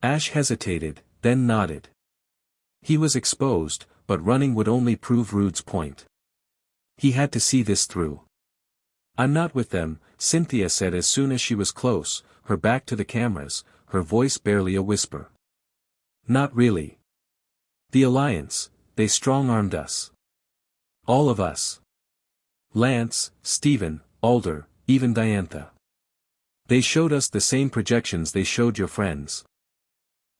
Ash hesitated, then nodded. He was exposed, but running would only prove Rude's point. He had to see this through. I'm not with them, Cynthia said as soon as she was close, her back to the cameras, her voice barely a whisper. Not really. The Alliance, they strong-armed us. All of us. Lance, Steven, Alder, even Diantha. They showed us the same projections they showed your friends.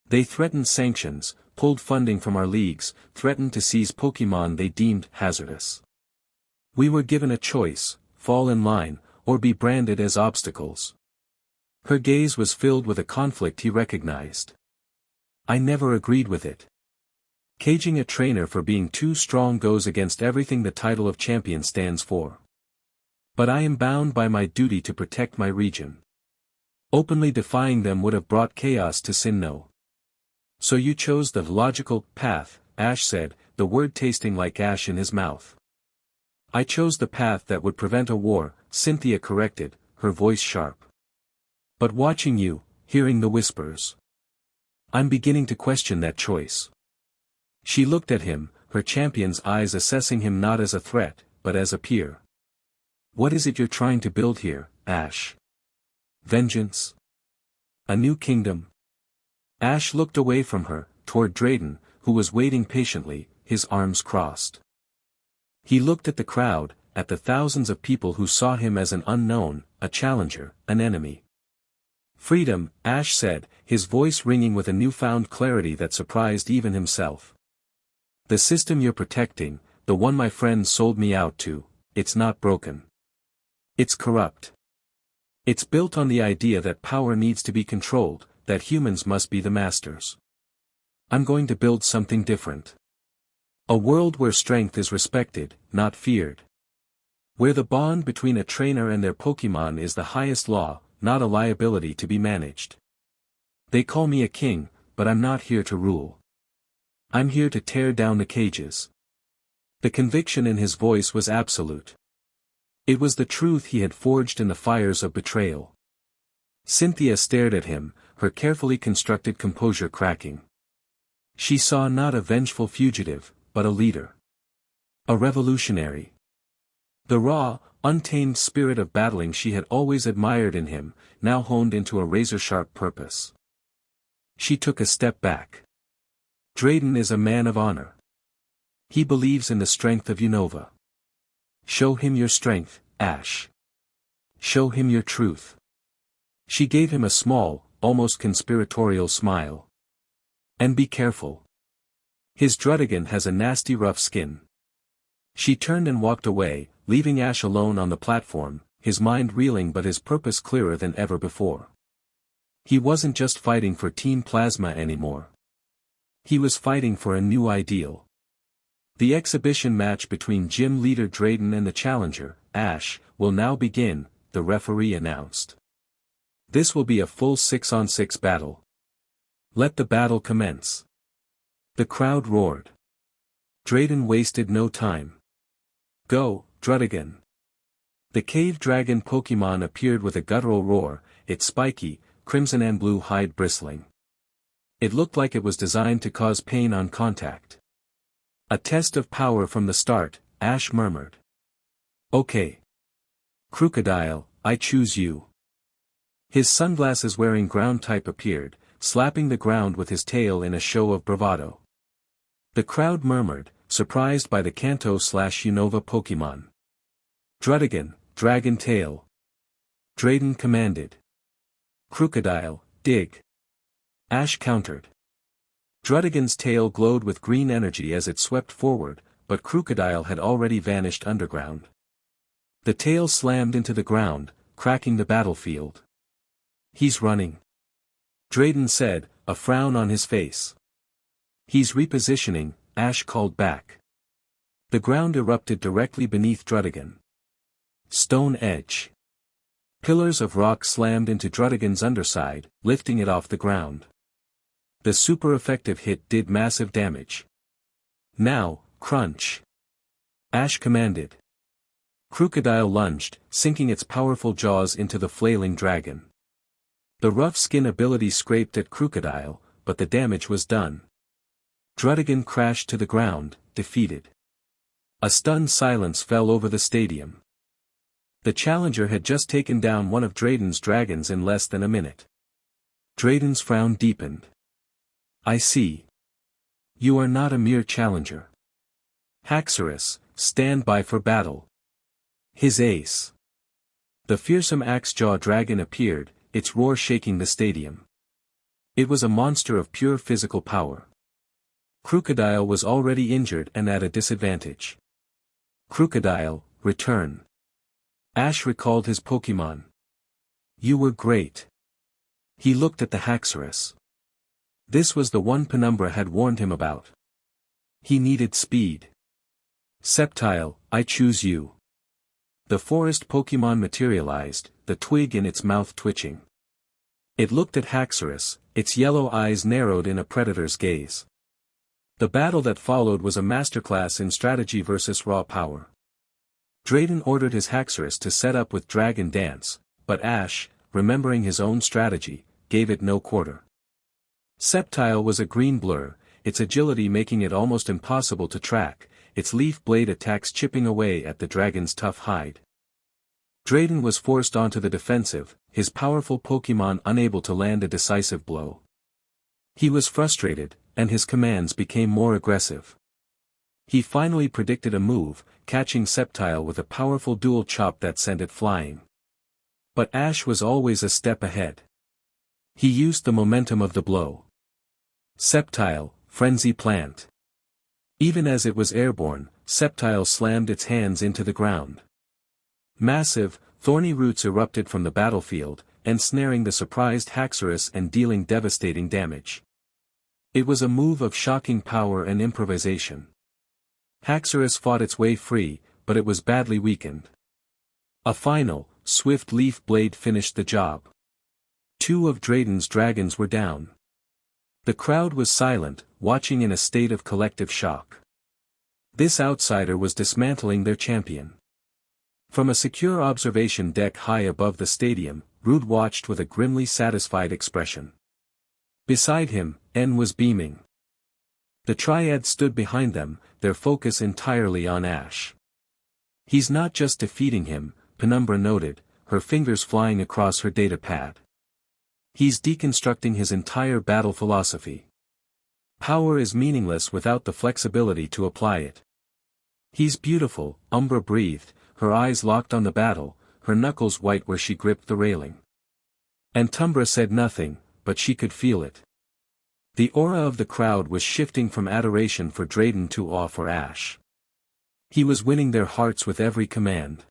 They threatened sanctions, pulled funding from our leagues, threatened to seize Pokémon they deemed hazardous. We were given a choice, fall in line, or be branded as obstacles. Her gaze was filled with a conflict he recognized. I never agreed with it. Caging a trainer for being too strong goes against everything the title of champion stands for. But I am bound by my duty to protect my region. Openly defying them would have brought chaos to Sinnoh. So you chose the logical path, Ash said, the word tasting like ash in his mouth. I chose the path that would prevent a war, Cynthia corrected, her voice sharp. But watching you, hearing the whispers. I'm beginning to question that choice. She looked at him, her champion's eyes assessing him not as a threat, but as a peer. What is it you're trying to build here, Ash? Vengeance? A new kingdom? Ash looked away from her, toward Drayden, who was waiting patiently, his arms crossed. He looked at the crowd, at the thousands of people who saw him as an unknown, a challenger, an enemy. Freedom, Ash said, his voice ringing with a newfound clarity that surprised even himself. The system you're protecting, the one my friends sold me out to, it's not broken. It's corrupt. It's built on the idea that power needs to be controlled, that humans must be the masters. I'm going to build something different. A world where strength is respected, not feared. Where the bond between a trainer and their Pokémon is the highest law, not a liability to be managed. They call me a king, but I'm not here to rule. I'm here to tear down the cages. The conviction in his voice was absolute. It was the truth he had forged in the fires of betrayal. Cynthia stared at him, her carefully constructed composure cracking. She saw not a vengeful fugitive, but a leader. A revolutionary. The raw, untamed spirit of battling she had always admired in him, now honed into a razor-sharp purpose. She took a step back. Drayden is a man of honor. He believes in the strength of Unova. Show him your strength, Ash. Show him your truth. She gave him a small, almost conspiratorial smile. And be careful. His Drudigan has a nasty rough skin. She turned and walked away, leaving Ash alone on the platform, his mind reeling but his purpose clearer than ever before. He wasn't just fighting for Team Plasma anymore. He was fighting for a new ideal. The exhibition match between gym leader Drayden and the challenger, Ash, will now begin, the referee announced. This will be a full 6-on-6 battle. Let the battle commence. The crowd roared. Drayden wasted no time. Go, Drudigan. The cave dragon Pokémon appeared with a guttural roar, its spiky, crimson and blue hide bristling. It looked like it was designed to cause pain on contact. A test of power from the start, Ash murmured. Okay. Crocodile, I choose you. His sunglasses-wearing ground type appeared, slapping the ground with his tail in a show of bravado. The crowd murmured, surprised by the Kanto/Unova Pokémon. Drudigan, Dragon Tail. Drayden commanded. Crocodile, dig. Ash countered. Drudigan's tail glowed with green energy as it swept forward, but Crocodile had already vanished underground. The tail slammed into the ground, cracking the battlefield. He's running. Drayden said, a frown on his face. He's repositioning, Ash called back. The ground erupted directly beneath Drudigan. Stone edge. Pillars of rock slammed into Drudigan's underside, lifting it off the ground. The super-effective hit did massive damage. Now, crunch. Ash commanded. Crocodile lunged, sinking its powerful jaws into the flailing dragon. The rough skin ability scraped at Crocodile, but the damage was done. Drudigan crashed to the ground, defeated. A stunned silence fell over the stadium. The challenger had just taken down one of Drayden's dragons in less than a minute. Drayden's frown deepened. I see. You are not a mere challenger. Haxorus, stand by for battle. His ace. The fearsome axe-jaw dragon appeared, its roar shaking the stadium. It was a monster of pure physical power. Crocodile was already injured and at a disadvantage. Crocodile, return. Ash recalled his Pokémon. You were great. He looked at the Haxorus. This was the one Penumbra had warned him about. He needed speed. Sceptile, I choose you. The forest Pokemon materialized, the twig in its mouth twitching. It looked at Haxorus, its yellow eyes narrowed in a predator's gaze. The battle that followed was a masterclass in strategy versus raw power. Drayden ordered his Haxorus to set up with Dragon Dance, but Ash, remembering his own strategy, gave it no quarter. Sceptile was a green blur, its agility making it almost impossible to track, its leaf blade attacks chipping away at the dragon's tough hide. Drayden was forced onto the defensive, his powerful Pokemon unable to land a decisive blow. He was frustrated, and his commands became more aggressive. He finally predicted a move, catching Sceptile with a powerful dual chop that sent it flying. But Ash was always a step ahead. He used the momentum of the blow. Sceptile, Frenzy Plant. Even as it was airborne, Sceptile slammed its hands into the ground. Massive, thorny roots erupted from the battlefield, ensnaring the surprised Haxorus and dealing devastating damage. It was a move of shocking power and improvisation. Haxorus fought its way free, but it was badly weakened. A final, swift leaf blade finished the job. 2 of Drayden's dragons were down. The crowd was silent, watching in a state of collective shock. This outsider was dismantling their champion. From a secure observation deck high above the stadium, Rude watched with a grimly satisfied expression. Beside him, N was beaming. The Triad stood behind them, their focus entirely on Ash. He's not just defeating him, Penumbra noted, her fingers flying across her datapad. He's deconstructing his entire battle philosophy. Power is meaningless without the flexibility to apply it. He's beautiful, Umbra breathed, her eyes locked on the battle, her knuckles white where she gripped the railing. And Tumbra said nothing, but she could feel it. The aura of the crowd was shifting from adoration for Drayden to awe for Ash. He was winning their hearts with every command.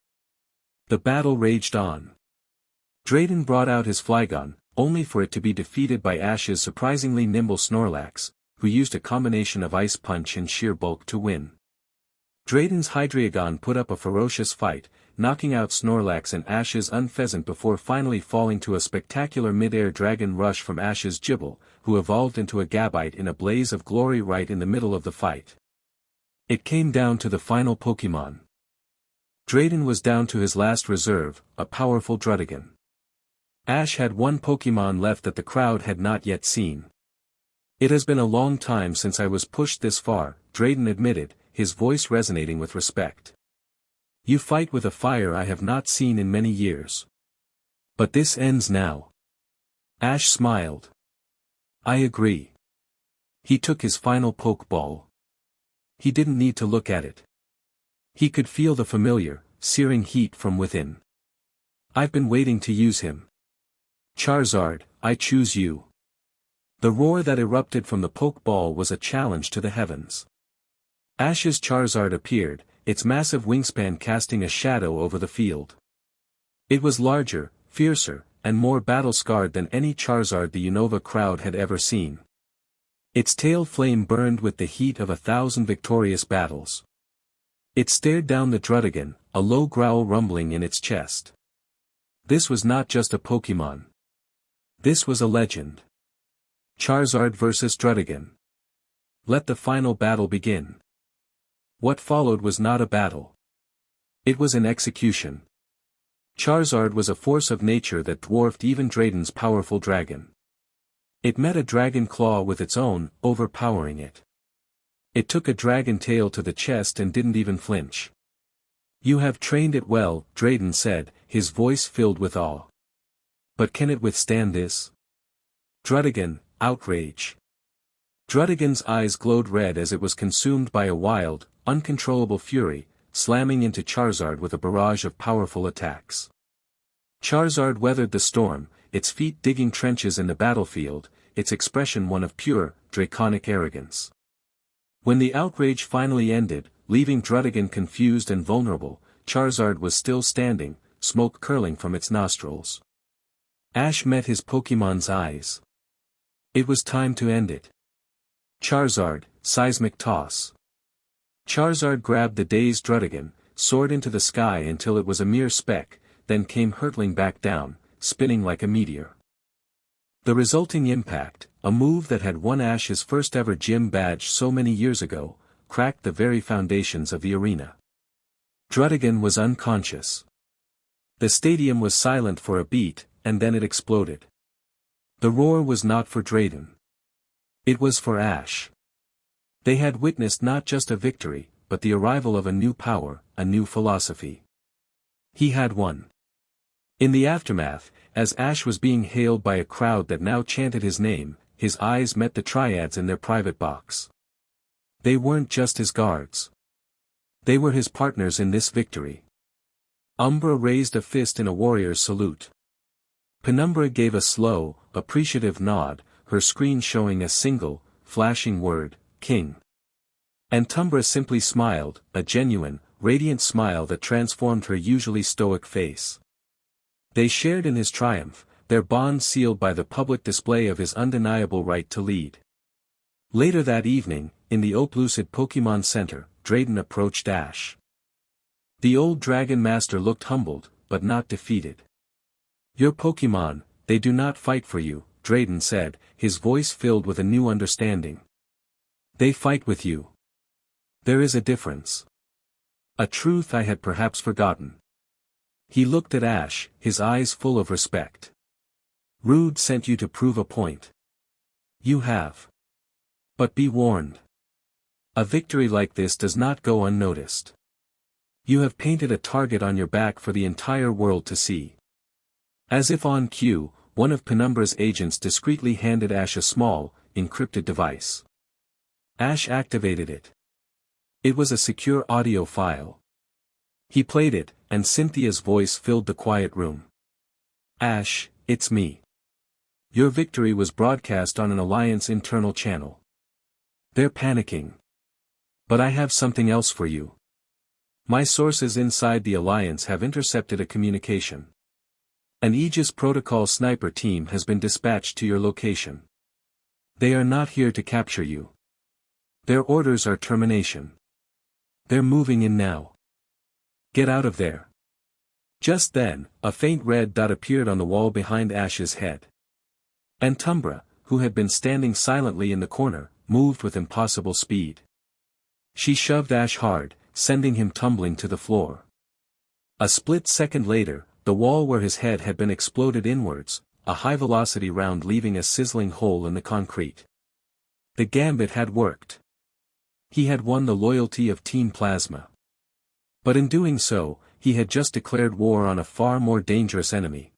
The battle raged on. Drayden brought out his Flygon, only for it to be defeated by Ash's surprisingly nimble Snorlax, who used a combination of Ice Punch and sheer bulk to win. Drayden's Hydreigon put up a ferocious fight, knocking out Snorlax and Ash's Unfezant before finally falling to a spectacular mid-air dragon rush from Ash's Gible, who evolved into a Gabite in a blaze of glory right in the middle of the fight. It came down to the final Pokemon. Drayden was down to his last reserve, a powerful Druddigon. Ash had one Pokemon left that the crowd had not yet seen. It has been a long time since I was pushed this far, Drayden admitted, his voice resonating with respect. You fight with a fire I have not seen in many years. But this ends now. Ash smiled. I agree. He took his final Pokeball. He didn't need to look at it. He could feel the familiar, searing heat from within. I've been waiting to use him. Charizard, I choose you. The roar that erupted from the Pokeball was a challenge to the heavens. Ash's Charizard appeared, its massive wingspan casting a shadow over the field. It was larger, fiercer, and more battle-scarred than any Charizard the Unova crowd had ever seen. Its tail flame burned with the heat of 1,000 victorious battles. It stared down the Druddigon, a low growl rumbling in its chest. This was not just a Pokemon. This was a legend. Charizard versus Druddigon. Let the final battle begin. What followed was not a battle. It was an execution. Charizard was a force of nature that dwarfed even Drayden's powerful dragon. It met a dragon claw with its own, overpowering it. It took a dragon tail to the chest and didn't even flinch. You have trained it well, Drayden said, his voice filled with awe. But can it withstand this? Druddigon, outrage. Druddigon's eyes glowed red as it was consumed by a wild, uncontrollable fury, slamming into Charizard with a barrage of powerful attacks. Charizard weathered the storm, its feet digging trenches in the battlefield, its expression one of pure, draconic arrogance. When the outrage finally ended, leaving Druddigon confused and vulnerable, Charizard was still standing, smoke curling from its nostrils. Ash met his Pokemon's eyes. It was time to end it. Charizard, Seismic Toss. Charizard grabbed the dazed Drudigan, soared into the sky until it was a mere speck, then came hurtling back down, spinning like a meteor. The resulting impact, a move that had won Ash his first ever gym badge so many years ago, cracked the very foundations of the arena. Drudigan was unconscious. The stadium was silent for a beat, and then it exploded. The roar was not for Drayden. It was for Ash. They had witnessed not just a victory, but the arrival of a new power, a new philosophy. He had won. In the aftermath, as Ash was being hailed by a crowd that now chanted his name, his eyes met the Triads in their private box. They weren't just his guards. They were his partners in this victory. Umbra raised a fist in a warrior's salute. Penumbra gave a slow, appreciative nod, her screen showing a single, flashing word, King. And Tumbra simply smiled, a genuine, radiant smile that transformed her usually stoic face. They shared in his triumph, their bond sealed by the public display of his undeniable right to lead. Later that evening, in the Oplucid Pokémon Center, Drayden approached Ash. The old Dragon Master looked humbled, but not defeated. "Your Pokémon, they do not fight for you," Drayden said, his voice filled with a new understanding. "They fight with you. There is a difference. A truth I had perhaps forgotten." He looked at Ash, his eyes full of respect. "Rude sent you to prove a point. You have. But be warned. A victory like this does not go unnoticed. You have painted a target on your back for the entire world to see." As if on cue, one of Penumbra's agents discreetly handed Ash a small, encrypted device. Ash activated it. It was a secure audio file. He played it, and Cynthia's voice filled the quiet room. "Ash, it's me. Your victory was broadcast on an Alliance internal channel. They're panicking. But I have something else for you. My sources inside the Alliance have intercepted a communication. An Aegis Protocol sniper team has been dispatched to your location. They are not here to capture you. Their orders are termination. They're moving in now. Get out of there." Just then, a faint red dot appeared on the wall behind Ash's head. And Tumbra, who had been standing silently in the corner, moved with impossible speed. She shoved Ash hard, sending him tumbling to the floor. A split second later, the wall where his head had been exploded inwards, a high-velocity round leaving a sizzling hole in the concrete. The gambit had worked. He had won the loyalty of Team Plasma. But in doing so, he had just declared war on a far more dangerous enemy.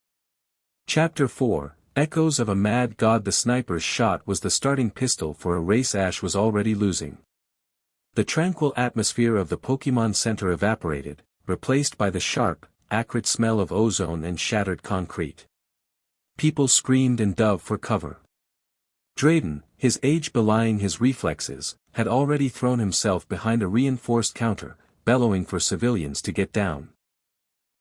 Chapter 4, Echoes of a Mad God. The sniper's shot was the starting pistol for a race Ash was already losing. The tranquil atmosphere of the Pokémon Center evaporated, replaced by the sharp, acrid smell of ozone and shattered concrete. People screamed and dove for cover. Drayden, his age belying his reflexes, had already thrown himself behind a reinforced counter, bellowing for civilians to get down.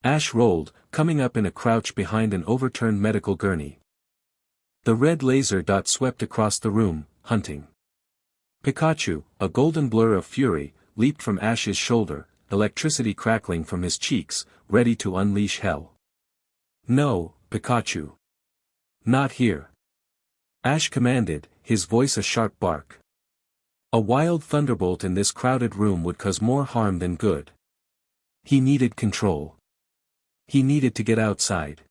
Ash rolled, coming up in a crouch behind an overturned medical gurney. The red laser dot swept across the room, hunting. Pikachu, a golden blur of fury, leaped from Ash's shoulder, electricity crackling from his cheeks, ready to unleash hell. "No, Pikachu. Not here." Ash commanded, his voice a sharp bark. A wild thunderbolt in this crowded room would cause more harm than good. He needed control. He needed to get outside.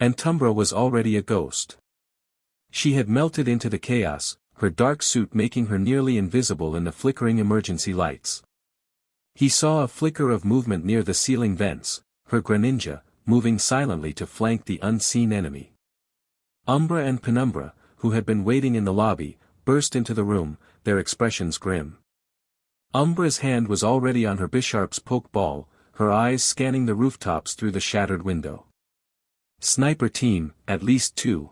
And Tumbra was already a ghost. She had melted into the chaos, her dark suit making her nearly invisible in the flickering emergency lights. He saw a flicker of movement near the ceiling vents, her Greninja, moving silently to flank the unseen enemy. Umbra and Penumbra, who had been waiting in the lobby, burst into the room, their expressions grim. Umbra's hand was already on her Bisharp's pokeball, her eyes scanning the rooftops through the shattered window. "Sniper team, at least 2.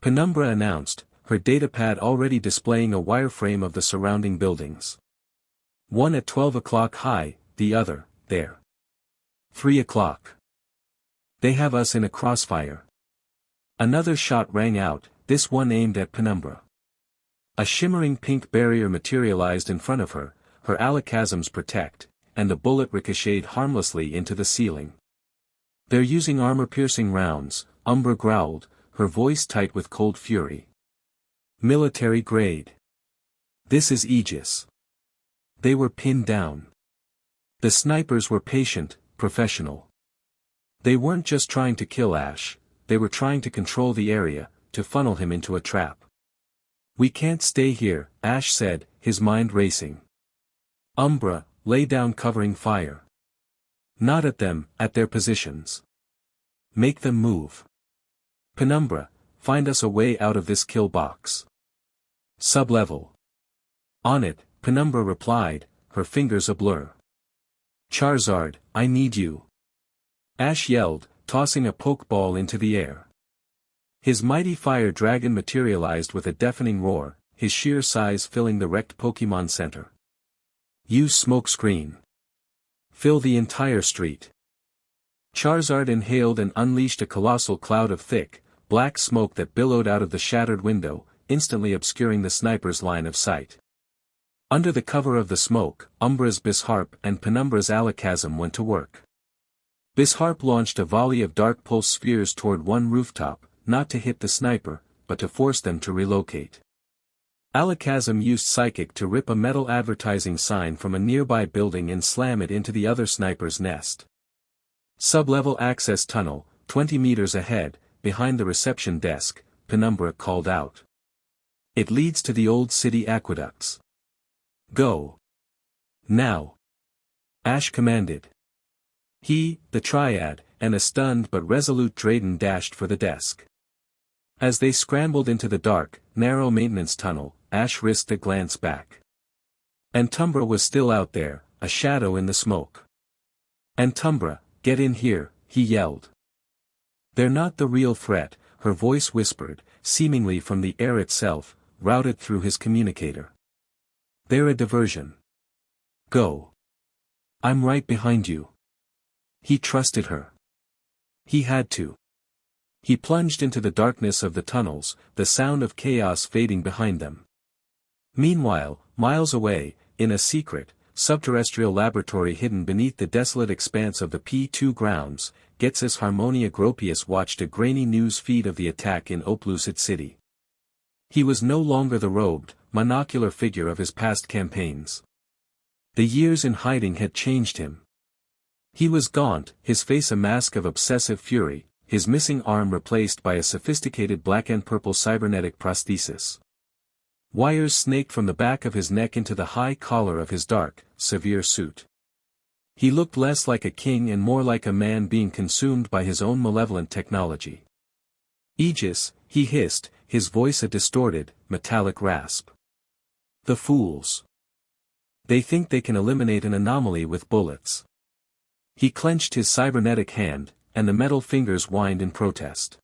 Penumbra announced, her datapad already displaying a wireframe of the surrounding buildings. "One at 12 o'clock high, the other, there. 3 o'clock. They have us in a crossfire." Another shot rang out, this one aimed at Penumbra. A shimmering pink barrier materialized in front of her, her alakazams protect, and a bullet ricocheted harmlessly into the ceiling. "They're using armor-piercing rounds," Umbra growled, her voice tight with cold fury. "Military grade. This is Aegis." They were pinned down. The snipers were patient, professional. They weren't just trying to kill Ash, they were trying to control the area, to funnel him into a trap. "We can't stay here," Ash said, his mind racing. "Umbra, lay down covering fire. Not at them, at their positions. Make them move. Penumbra, find us a way out of this kill box." "Sub-level." "On it," Penumbra replied, her fingers a blur. "Charizard, I need you." Ash yelled, tossing a pokeball into the air. His mighty fire dragon materialized with a deafening roar, his sheer size filling the wrecked Pokémon Center. "Use smoke screen. Fill the entire street." Charizard inhaled and unleashed a colossal cloud of thick, black smoke that billowed out of the shattered window, instantly obscuring the sniper's line of sight. Under the cover of the smoke, Umbra's Bisharp and Penumbra's Alakazam went to work. Bisharp launched a volley of dark pulse spheres toward one rooftop, not to hit the sniper, but to force them to relocate. Alakazam used Psychic to rip a metal advertising sign from a nearby building and slam it into the other sniper's nest. "Sub-level access tunnel, 20 meters ahead, behind the reception desk," Penumbra called out. "It leads to the old city aqueducts. Go. Now." Ash commanded. He, the Triad, and a stunned but resolute Drayden dashed for the desk. As they scrambled into the dark, narrow maintenance tunnel, Ash risked a glance back. Antumbra was still out there, a shadow in the smoke. "Antumbra, get in here," he yelled. "They're not the real threat," her voice whispered, seemingly from the air itself, routed through his communicator. "They're a diversion. Go. I'm right behind you." He trusted her. He had to. He plunged into the darkness of the tunnels, the sound of chaos fading behind them. Meanwhile, miles away, in a secret, subterrestrial laboratory hidden beneath the desolate expanse of the P2 grounds, Ghetsis Harmonia Gropius watched a grainy news feed of the attack in Oplucid City. He was no longer the robed, monocular figure of his past campaigns. The years in hiding had changed him. He was gaunt, his face a mask of obsessive fury, his missing arm replaced by a sophisticated black and purple cybernetic prosthesis. Wires snaked from the back of his neck into the high collar of his dark, severe suit. He looked less like a king and more like a man being consumed by his own malevolent technology. "Aegis," he hissed, his voice a distorted, metallic rasp. "The fools. They think they can eliminate an anomaly with bullets." He clenched his cybernetic hand, and the metal fingers whined in protest.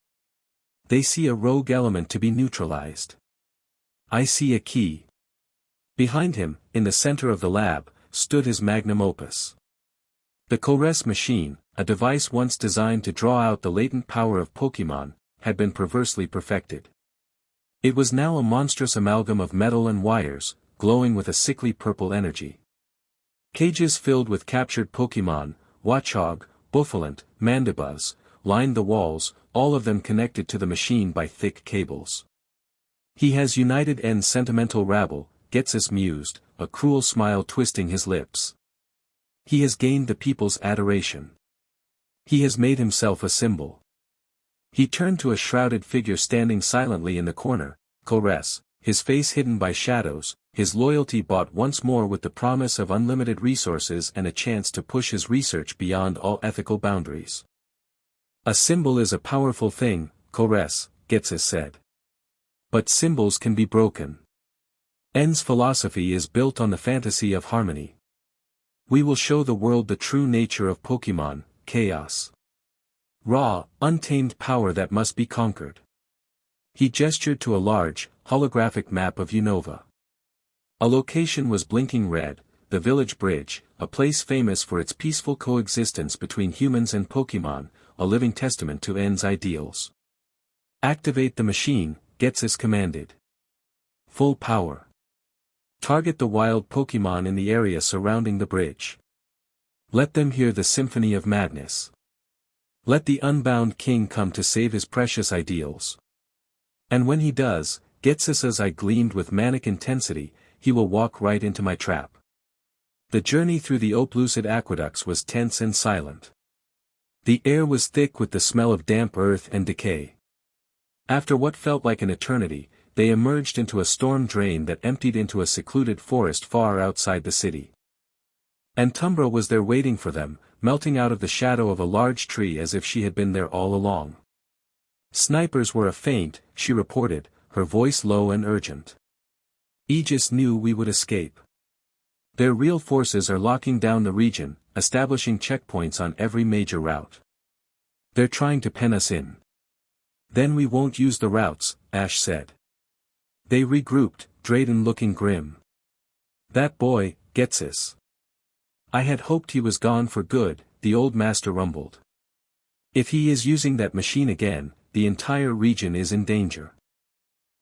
"They see a rogue element to be neutralized. I see a key." Behind him, in the center of the lab, stood his magnum opus. The Kores machine, a device once designed to draw out the latent power of Pokémon, had been perversely perfected. It was now a monstrous amalgam of metal and wires, glowing with a sickly purple energy. Cages filled with captured Pokémon, Watchog, Bouffalant, Mandibuzz, lined the walls, all of them connected to the machine by thick cables. "He has united N's sentimental rabble," Ghetsis mused, a cruel smile twisting his lips. "He has gained the people's adoration. He has made himself a symbol." He turned to a shrouded figure standing silently in the corner, Kores, his face hidden by shadows, his loyalty bought once more with the promise of unlimited resources and a chance to push his research beyond all ethical boundaries. "A symbol is a powerful thing," Kores, Ghetsis said. "But symbols can be broken. N's philosophy is built on the fantasy of harmony. We will show the world the true nature of Pokémon, chaos. Raw, untamed power that must be conquered." He gestured to a large, holographic map of Unova. A location was blinking red, the village bridge, a place famous for its peaceful coexistence between humans and Pokémon, a living testament to N's ideals. "Activate the machine," Ghetsis commanded. "Full power. Target the wild Pokemon in the area surrounding the bridge. Let them hear the symphony of madness. Let the unbound king come to save his precious ideals. And when he does, Getsus's eye gleamed with manic intensity, he will walk right into my trap. The journey through the Oplucid aqueducts was tense and silent. The air was thick with the smell of damp earth and decay. After what felt like an eternity, they emerged into a storm drain that emptied into a secluded forest far outside the city. And Tumbra was there waiting for them, melting out of the shadow of a large tree as if she had been there all along. Snipers were afaint, she reported, her voice low and urgent. Aegis knew we would escape. Their real forces are locking down the region, establishing checkpoints on every major route. They're trying to pen us in. Then we won't use the routes, Ash said. They regrouped, Drayden looking grim. That boy, Getsus. I had hoped he was gone for good, the old master rumbled. If he is using that machine again, the entire region is in danger.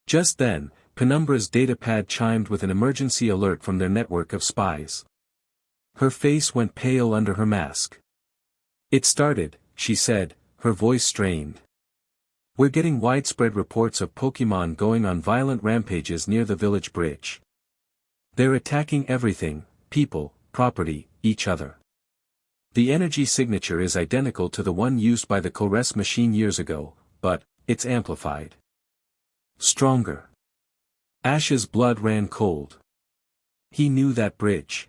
Just then, Penumbra's datapad chimed with an emergency alert from their network of spies. Her face went pale under her mask. It started, she said, her voice strained. We're getting widespread reports of Pokemon going on violent rampages near the village bridge. They're attacking everything, people, property, each other. The energy signature is identical to the one used by the Kores machine years ago, but it's amplified. Stronger. Ash's blood ran cold. He knew that bridge.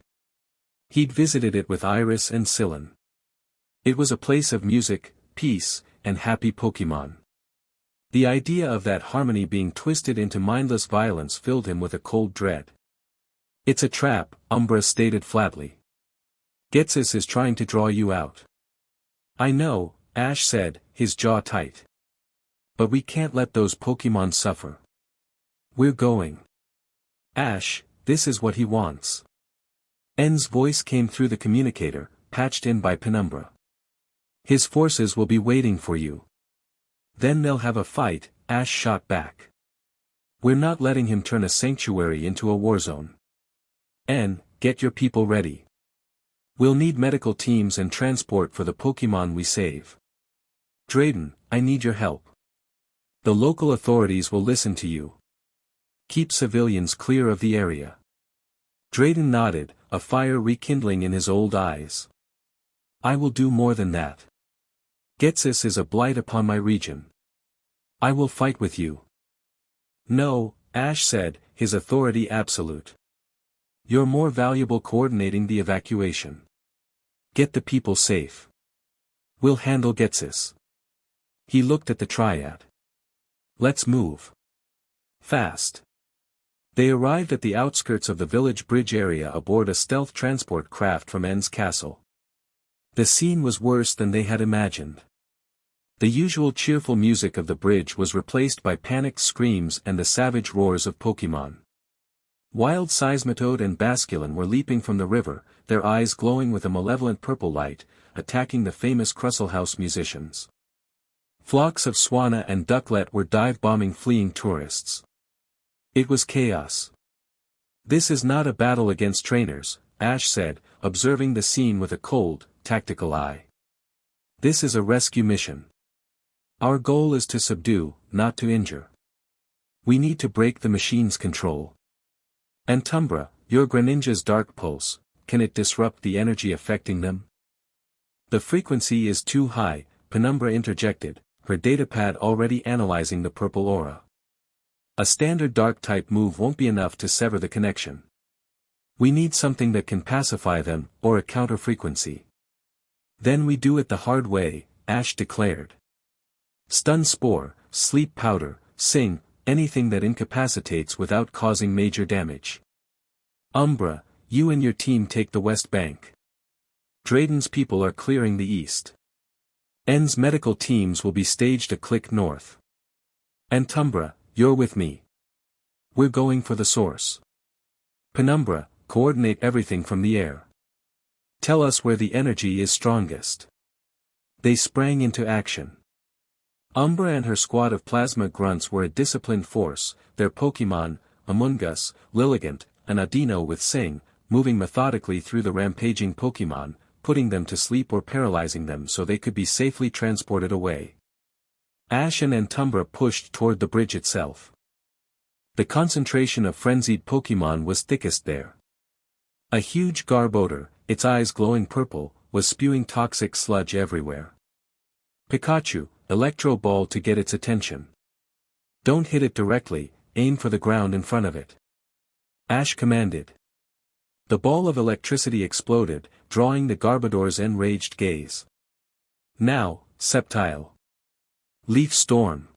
He'd visited it with Iris and Syllan. It was a place of music, peace, and happy Pokemon. The idea of that harmony being twisted into mindless violence filled him with a cold dread. It's a trap, Umbra stated flatly. Getsus is trying to draw you out. I know, Ash said, his jaw tight. But we can't let those Pokemon suffer. We're going. Ash, this is what he wants. N's voice came through the communicator, patched in by Penumbra. His forces will be waiting for you. Then they'll have a fight, Ash shot back. We're not letting him turn a sanctuary into a war zone. N, get your people ready. We'll need medical teams and transport for the Pokemon we save. Drayden, I need your help. The local authorities will listen to you. Keep civilians clear of the area. Drayden nodded, a fire rekindling in his old eyes. I will do more than that. Getsus is a blight upon my region. I will fight with you. No, Ash said, his authority absolute. You're more valuable coordinating the evacuation. Get the people safe. We'll handle Getsus. He looked at the Triad. Let's move. Fast. They arrived at the outskirts of the village bridge area aboard a stealth transport craft from N's castle. The scene was worse than they had imagined. The usual cheerful music of the bridge was replaced by panicked screams and the savage roars of Pokemon. Wild Seismitoad and Basculin were leaping from the river, their eyes glowing with a malevolent purple light, attacking the famous Crusselhouse musicians. Flocks of Swanna and Ducklet were dive-bombing fleeing tourists. It was chaos. This is not a battle against trainers, Ash said, observing the scene with a cold, tactical eye. This is a rescue mission. Our goal is to subdue, not to injure. We need to break the machine's control. And Tumbra, your Greninja's dark pulse, can it disrupt the energy affecting them? The frequency is too high, Penumbra interjected, her datapad already analyzing the purple aura. A standard dark-type move won't be enough to sever the connection. We need something that can pacify them, or a counter-frequency. Then we do it the hard way, Ash declared. Stun Spore, Sleep Powder, Sing, anything that incapacitates without causing major damage. Umbra, you and your team take the west bank. Drayden's people are clearing the east. N's medical teams will be staged a click north. And Tumbra, you're with me. We're going for the source. Penumbra, coordinate everything from the air. Tell us where the energy is strongest. They sprang into action. Umbra and her squad of plasma grunts were a disciplined force, their Pokemon, Amoonguss, Lilligant, an Audino with Sing, moving methodically through the rampaging Pokemon, putting them to sleep or paralyzing them so they could be safely transported away. Ash and Antumbra pushed toward the bridge itself. The concentration of frenzied Pokemon was thickest there. A huge Garbodor, its eyes glowing purple, was spewing toxic sludge everywhere. Pikachu, Electro Ball to get its attention. Don't hit it directly, aim for the ground in front of it. Ash commanded. The ball of electricity exploded, drawing the Garbodor's enraged gaze. Now, Sceptile. Leaf Storm.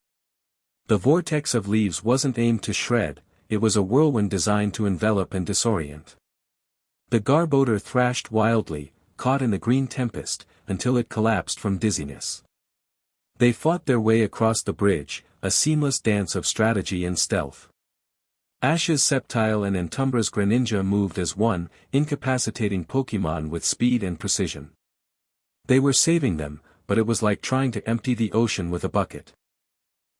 The vortex of leaves wasn't aimed to shred, it was a whirlwind designed to envelop and disorient. The Garbodor thrashed wildly, caught in the green tempest, until it collapsed from dizziness. They fought their way across the bridge, a seamless dance of strategy and stealth. Ash's Sceptile and Antumbra's Greninja moved as one, incapacitating Pokemon with speed and precision. They were saving them, but it was like trying to empty the ocean with a bucket.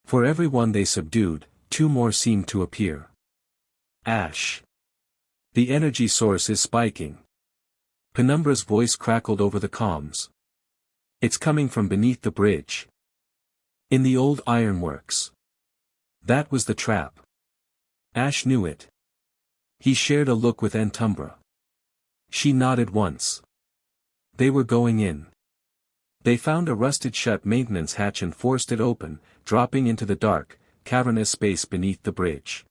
For every one they subdued, two more seemed to appear. Ash. The energy source is spiking. Penumbra's voice crackled over the comms. It's coming from beneath the bridge. In the old ironworks. That was the trap. Ash knew it. He shared a look with Antumbra. She nodded once. They were going in. They found a rusted-shut maintenance hatch and forced it open, dropping into the dark, cavernous space beneath the bridge.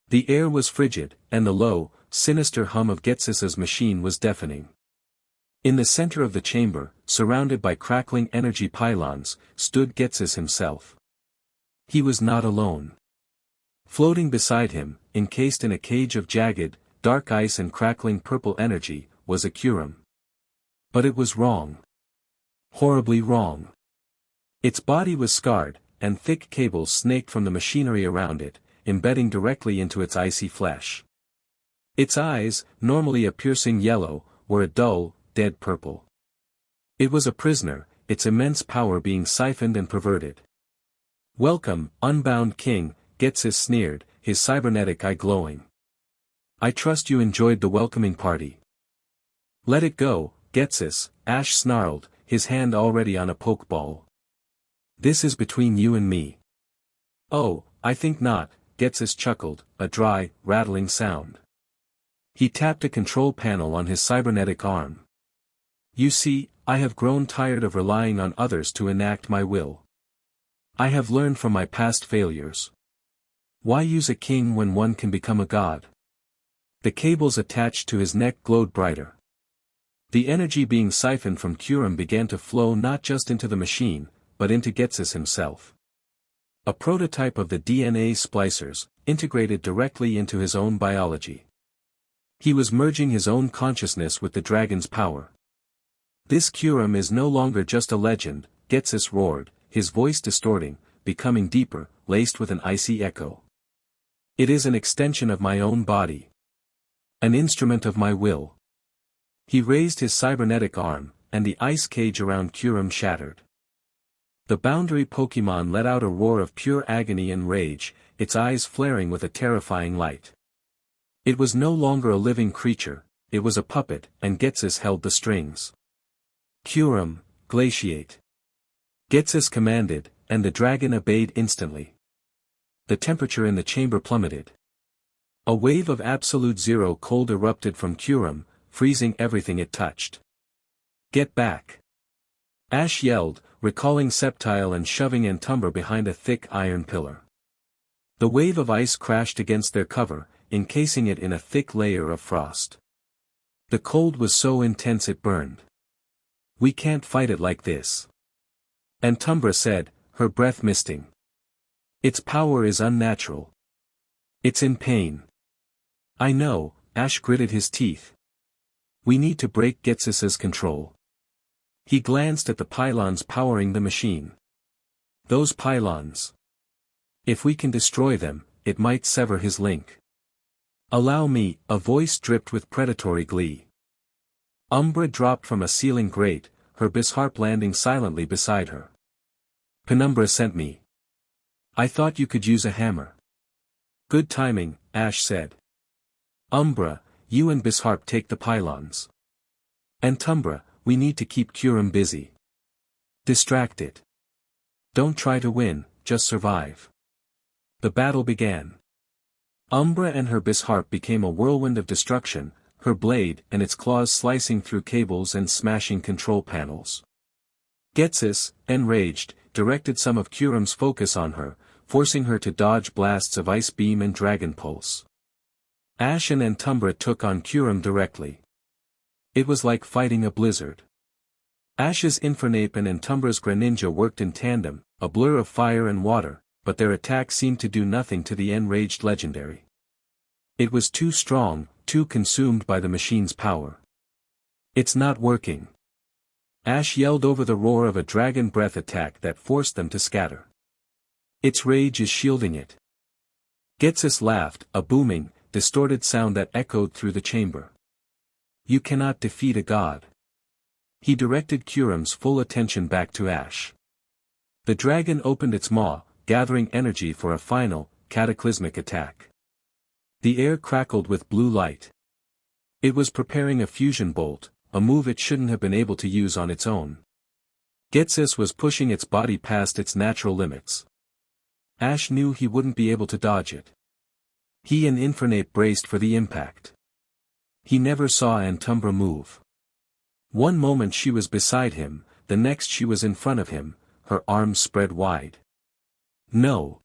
The air was frigid, and the low, sinister hum of Ghetsis' machine was deafening. In the center of the chamber, surrounded by crackling energy pylons, stood Ghetsis himself. He was not alone. Floating beside him, encased in a cage of jagged, dark ice and crackling purple energy, was a Kyurem. But it was wrong. Horribly wrong. Its body was scarred, and thick cables snaked from the machinery around it, embedding directly into its icy flesh. Its eyes, normally a piercing yellow, were a dull, dead purple. It was a prisoner, its immense power being siphoned and perverted. "Welcome, unbound king," Ghetsis sneered, his cybernetic eye glowing. "I trust you enjoyed the welcoming party." "Let it go, Ghetsis," Ash snarled, his hand already on a pokeball. "This is between you and me." "Oh, I think not," Ghetsis chuckled, a dry, rattling sound. He tapped a control panel on his cybernetic arm. "You see, I have grown tired of relying on others to enact my will. I have learned from my past failures. Why use a king when one can become a god?" The cables attached to his neck glowed brighter. The energy being siphoned from Kyurem began to flow not just into the machine, but into Ghetsis himself. A prototype of the DNA splicers, integrated directly into his own biology. He was merging his own consciousness with the dragon's power. "This Kyurem is no longer just a legend," Ghetsis roared, his voice distorting, becoming deeper, laced with an icy echo. "It is an extension of my own body. An instrument of my will." He raised his cybernetic arm, and the ice cage around Kyurem shattered. The boundary Pokemon let out a roar of pure agony and rage, its eyes flaring with a terrifying light. It was no longer a living creature, it was a puppet, and Ghetsis held the strings. "Kyurem, glaciate." Ghetsis commanded, and the dragon obeyed instantly. The temperature in the chamber plummeted. A wave of absolute zero cold erupted from Kyurem, freezing everything it touched. "Get back!" Ash yelled, recalling Sceptile and shoving Antumbra behind a thick iron pillar. The wave of ice crashed against their cover, encasing it in a thick layer of frost. The cold was so intense it burned. "We can't fight it like this," Antumbra said, her breath misting. "Its power is unnatural. It's in pain." "I know," Ash gritted his teeth. "We need to break Ghetsis' control." He glanced at the pylons powering the machine. "Those pylons. If we can destroy them, it might sever his link." "Allow me," a voice dripped with predatory glee. Umbra dropped from a ceiling grate, her Bisharp landing silently beside her. "Penumbra sent me. I thought you could use a hammer." "Good timing," Ash said. Umbra, you and Bisharp take the pylons. And Tumbra, we need to keep Kurum busy. Distract it. Don't try to win, just survive. The battle began. Umbra and her Bisharp became a whirlwind of destruction, her blade and its claws slicing through cables and smashing control panels. Getsis, enraged, directed some of Kurum's focus on her, forcing her to dodge blasts of Ice Beam and Dragon Pulse. Ashen and Tumbra took on Kurum directly. It was like fighting a blizzard. Ash's Infernape and Tumbra's Greninja worked in tandem, a blur of fire and water, but their attack seemed to do nothing to the enraged legendary. It was too strong, too consumed by the machine's power. It's not working. Ash yelled over the roar of a dragon breath attack that forced them to scatter. Its rage is shielding it. Getsis laughed, a booming, distorted sound that echoed through the chamber. You cannot defeat a god. He directed Kurum's full attention back to Ash. The dragon opened its maw, gathering energy for a final, cataclysmic attack. The air crackled with blue light. It was preparing a fusion bolt, a move it shouldn't have been able to use on its own. Getsis was pushing its body past its natural limits. Ash knew he wouldn't be able to dodge it. He and Infernape braced for the impact. He never saw Antumbra move. One moment she was beside him, the next she was in front of him, her arms spread wide. No!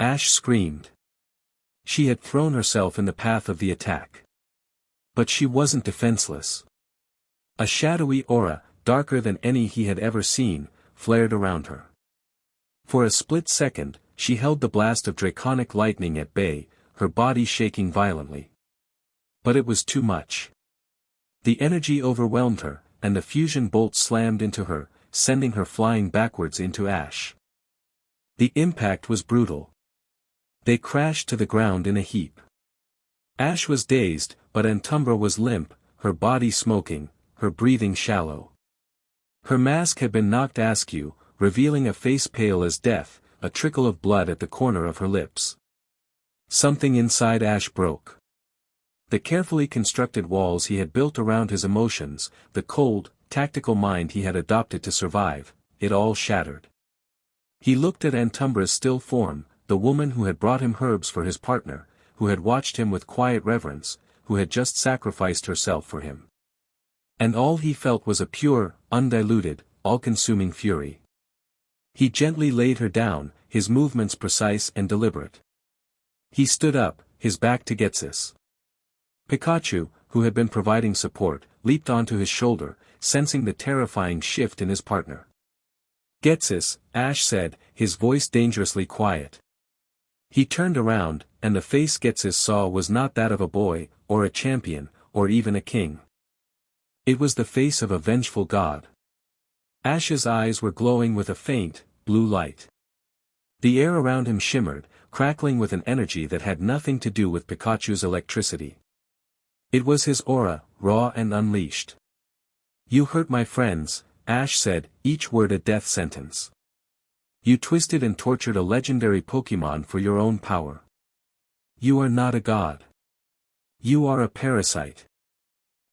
Ash screamed. She had thrown herself in the path of the attack. But she wasn't defenseless. A shadowy aura, darker than any he had ever seen, flared around her. For a split second, she held the blast of draconic lightning at bay, her body shaking violently. But it was too much. The energy overwhelmed her, and the fusion bolt slammed into her, sending her flying backwards into Ash. The impact was brutal. They crashed to the ground in a heap. Ash was dazed, but Antumbra was limp, her body smoking, her breathing shallow. Her mask had been knocked askew, revealing a face pale as death, a trickle of blood at the corner of her lips. Something inside Ash broke. The carefully constructed walls he had built around his emotions, the cold, tactical mind he had adopted to survive, it all shattered. He looked at Antumbra's still form, the woman who had brought him herbs for his partner, who had watched him with quiet reverence, who had just sacrificed herself for him. And all he felt was a pure, undiluted, all-consuming fury. He gently laid her down, his movements precise and deliberate. He stood up, his back to Getsis. Pikachu, who had been providing support, leaped onto his shoulder, sensing the terrifying shift in his partner. Getsis, Ash said, his voice dangerously quiet. He turned around, and the face Getsis saw was not that of a boy, or a champion, or even a king. It was the face of a vengeful god. Ash's eyes were glowing with a faint, blue light. The air around him shimmered, crackling with an energy that had nothing to do with Pikachu's electricity. It was his aura, raw and unleashed. You hurt my friends, Ash said, each word a death sentence. You twisted and tortured a legendary Pokémon for your own power. You are not a god. You are a parasite.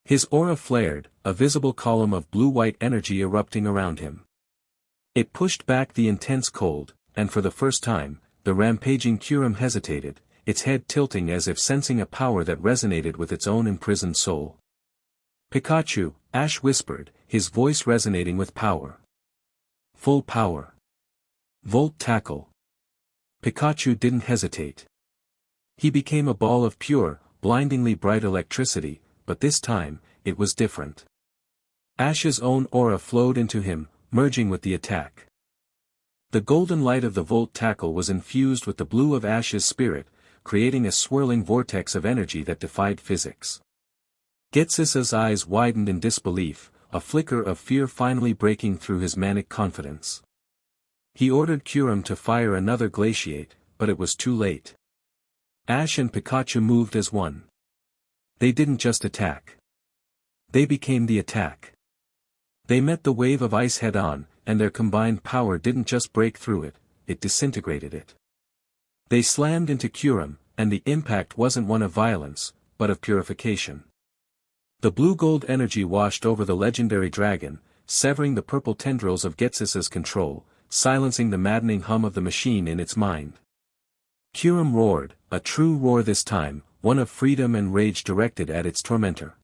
His aura flared, a visible column of blue-white energy erupting around him. It pushed back the intense cold, and for the first time, the rampaging Kurum hesitated, its head tilting as if sensing a power that resonated with its own imprisoned soul. Pikachu, Ash whispered, his voice resonating with power. Full power. Volt tackle. Pikachu didn't hesitate. He became a ball of pure, blindingly bright electricity, but this time, it was different. Ash's own aura flowed into him, merging with the attack. The golden light of the Volt tackle was infused with the blue of Ash's spirit, creating a swirling vortex of energy that defied physics. Getsis's eyes widened in disbelief, a flicker of fear finally breaking through his manic confidence. He ordered Kurum to fire another glaciate, but it was too late. Ash and Pikachu moved as one. They didn't just attack. They became the attack. They met the wave of ice head-on, and their combined power didn't just break through it, it disintegrated it. They slammed into Kurum, and the impact wasn't one of violence, but of purification. The blue-gold energy washed over the legendary dragon, severing the purple tendrils of Ghetsis' control, silencing the maddening hum of the machine in its mind. Kurum roared, a true roar this time, one of freedom and rage directed at its tormentor.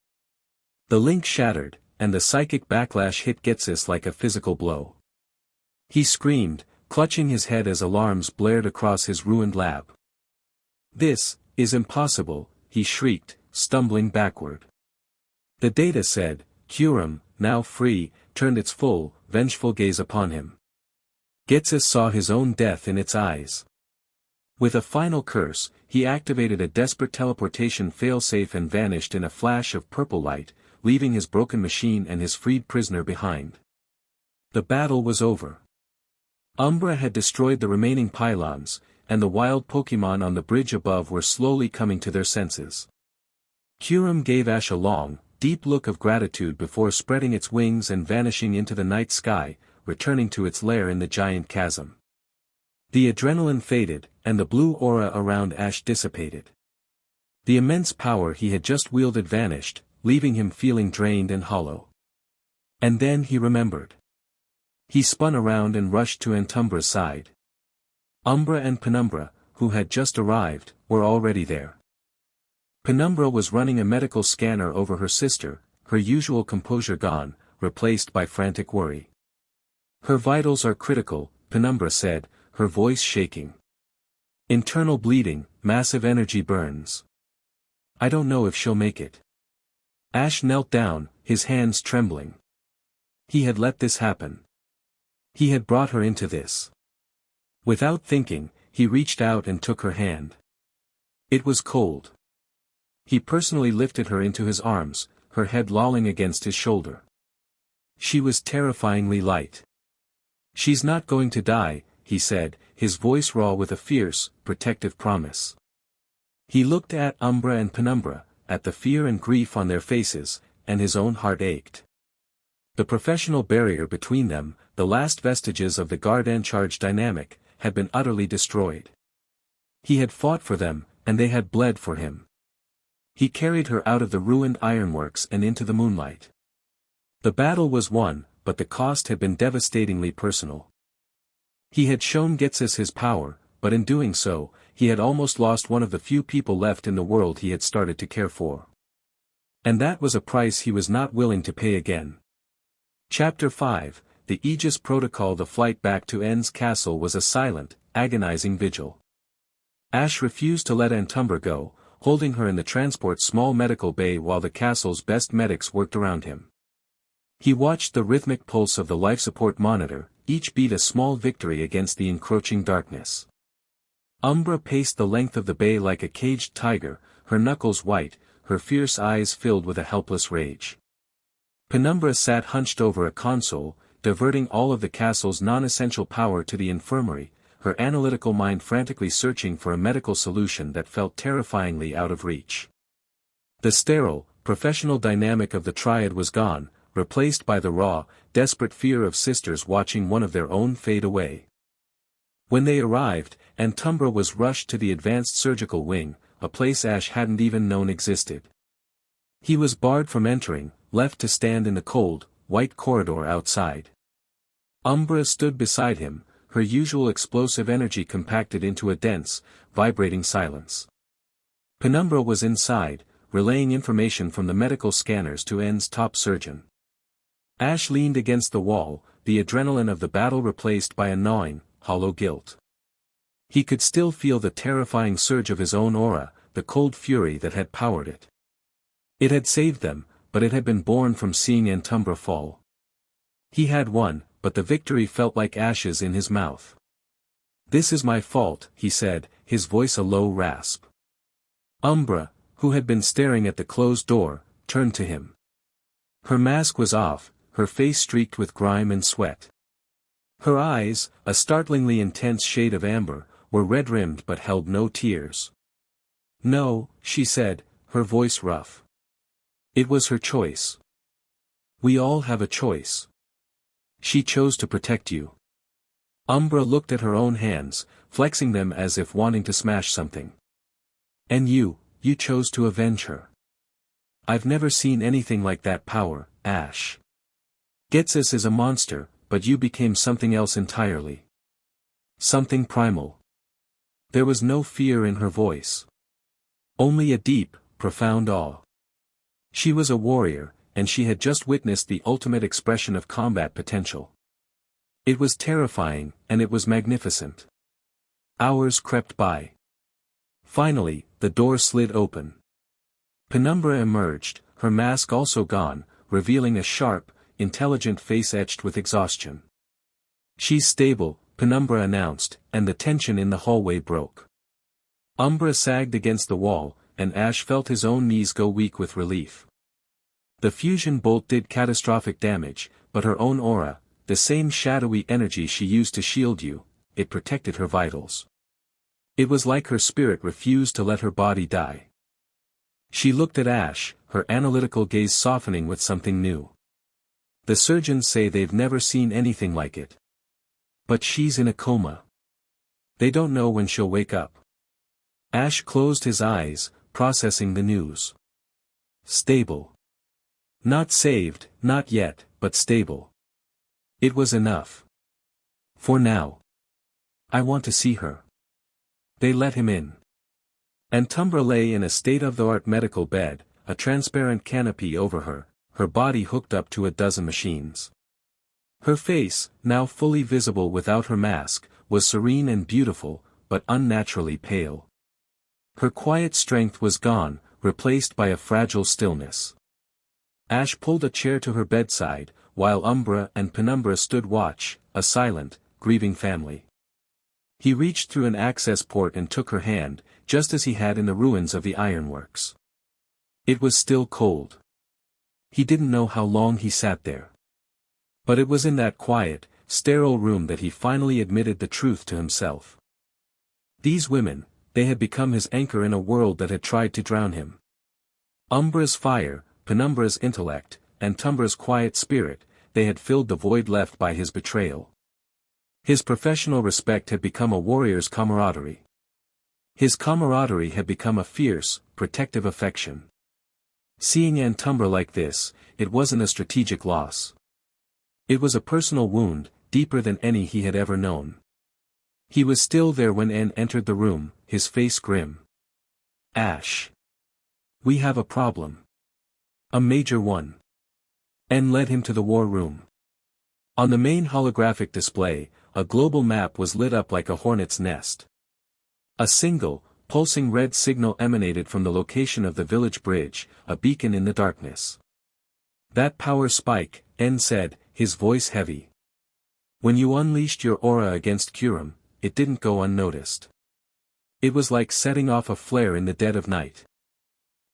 The link shattered, and the psychic backlash hit Ghetsis like a physical blow. He screamed, clutching his head as alarms blared across his ruined lab. "This is impossible," he shrieked, stumbling backward. The data said, Kurum, now free, turned its full, vengeful gaze upon him. Ghetsis saw his own death in its eyes. With a final curse, he activated a desperate teleportation failsafe and vanished in a flash of purple light, leaving his broken machine and his freed prisoner behind. The battle was over. Umbra had destroyed the remaining pylons, and the wild Pokémon on the bridge above were slowly coming to their senses. Kurum gave Ash a long, deep look of gratitude before spreading its wings and vanishing into the night sky, returning to its lair in the giant chasm. The adrenaline faded, and the blue aura around Ash dissipated. The immense power he had just wielded vanished, leaving him feeling drained and hollow. And then he remembered. He spun around and rushed to Antumbra's side. Umbra and Penumbra, who had just arrived, were already there. Penumbra was running a medical scanner over her sister, her usual composure gone, replaced by frantic worry. "Her vitals are critical," Penumbra said, her voice shaking. "Internal bleeding, massive energy burns. I don't know if she'll make it." Ash knelt down, his hands trembling. He had let this happen. He had brought her into this. Without thinking, he reached out and took her hand. It was cold. He personally lifted her into his arms, her head lolling against his shoulder. She was terrifyingly light. "She's not going to die," he said, his voice raw with a fierce, protective promise. He looked at Umbra and Penumbra, at the fear and grief on their faces, and his own heart ached. The professional barrier between them, the last vestiges of the Garden charge dynamic, had been utterly destroyed. He had fought for them, and they had bled for him. He carried her out of the ruined ironworks and into the moonlight. The battle was won, but the cost had been devastatingly personal. He had shown Ghetsis his power, but in doing so, he had almost lost one of the few people left in the world he had started to care for. And that was a price he was not willing to pay again. Chapter 5, The Aegis Protocol. The flight back to N's castle was a silent, agonizing vigil. Ash refused to let Antumbra go, holding her in the transport's small medical bay while the castle's best medics worked around him. He watched the rhythmic pulse of the life support monitor, each beat a small victory against the encroaching darkness. Umbra paced the length of the bay like a caged tiger, her knuckles white, her fierce eyes filled with a helpless rage. Penumbra sat hunched over a console, diverting all of the castle's non-essential power to the infirmary, her analytical mind frantically searching for a medical solution that felt terrifyingly out of reach. The sterile, professional dynamic of the Triad was gone, replaced by the raw, desperate fear of sisters watching one of their own fade away. When they arrived, Antumbra was rushed to the advanced surgical wing, a place Ash hadn't even known existed. He was barred from entering, left to stand in the cold, white corridor outside. Umbra stood beside him, her usual explosive energy compacted into a dense, vibrating silence. Penumbra was inside, relaying information from the medical scanners to N's top surgeon. Ash leaned against the wall, the adrenaline of the battle replaced by a gnawing, hollow guilt. He could still feel the terrifying surge of his own aura, the cold fury that had powered it. It had saved them, but it had been born from seeing Antumbra fall. He had won, but the victory felt like ashes in his mouth. "This is my fault," he said, his voice a low rasp. Umbra, who had been staring at the closed door, turned to him. Her mask was off, her face streaked with grime and sweat. Her eyes, a startlingly intense shade of amber, were red-rimmed but held no tears. "No," she said, her voice rough. "It was her choice. We all have a choice. She chose to protect you." Umbra looked at her own hands, flexing them as if wanting to smash something. "And you, you chose to avenge her. I've never seen anything like that power, Ash. Getsus is a monster, but you became something else entirely. Something primal. There was no fear in her voice. Only a deep, profound awe. She was a warrior, and she had just witnessed the ultimate expression of combat potential. It was terrifying, and it was magnificent. Hours crept by. Finally, the door slid open. Penumbra emerged, her mask also gone, revealing a sharp, intelligent face etched with exhaustion. She's stable, Penumbra announced, and the tension in the hallway broke. Umbra sagged against the wall, and Ash felt his own knees go weak with relief. The fusion bolt did catastrophic damage, but her own aura, the same shadowy energy she used to shield you, it protected her vitals. It was like her spirit refused to let her body die. She looked at Ash, her analytical gaze softening with something new. The surgeons say they've never seen anything like it. But she's in a coma. They don't know when she'll wake up. Ash closed his eyes, processing the news. Stable. Not saved, not yet, but stable. It was enough. For now. I want to see her. They let him in. Antumbra lay in a state-of-the-art medical bed, a transparent canopy over her, her body hooked up to a dozen machines. Her face, now fully visible without her mask, was serene and beautiful, but unnaturally pale. Her quiet strength was gone, replaced by a fragile stillness. Ash pulled a chair to her bedside, while Umbra and Penumbra stood watch, a silent, grieving family. He reached through an access port and took her hand, just as he had in the ruins of the ironworks. It was still cold. He didn't know how long he sat there. But it was in that quiet, sterile room that he finally admitted the truth to himself. These women, they had become his anchor in a world that had tried to drown him. Umbra's fire, Penumbra's intellect, and Tumbra's quiet spirit, they had filled the void left by his betrayal. His professional respect had become a warrior's camaraderie. His camaraderie had become a fierce, protective affection. Seeing Antumbra like this, it wasn't a strategic loss. It was a personal wound, deeper than any he had ever known. He was still there when Anne entered the room, his face grim. Ash. We have a problem. A major one. Anne led him to the war room. On the main holographic display, a global map was lit up like a hornet's nest. A single, pulsing red signal emanated from the location of the village bridge, a beacon in the darkness. That power spike, Anne said, his voice heavy. When you unleashed your aura against Curum, it didn't go unnoticed. It was like setting off a flare in the dead of night.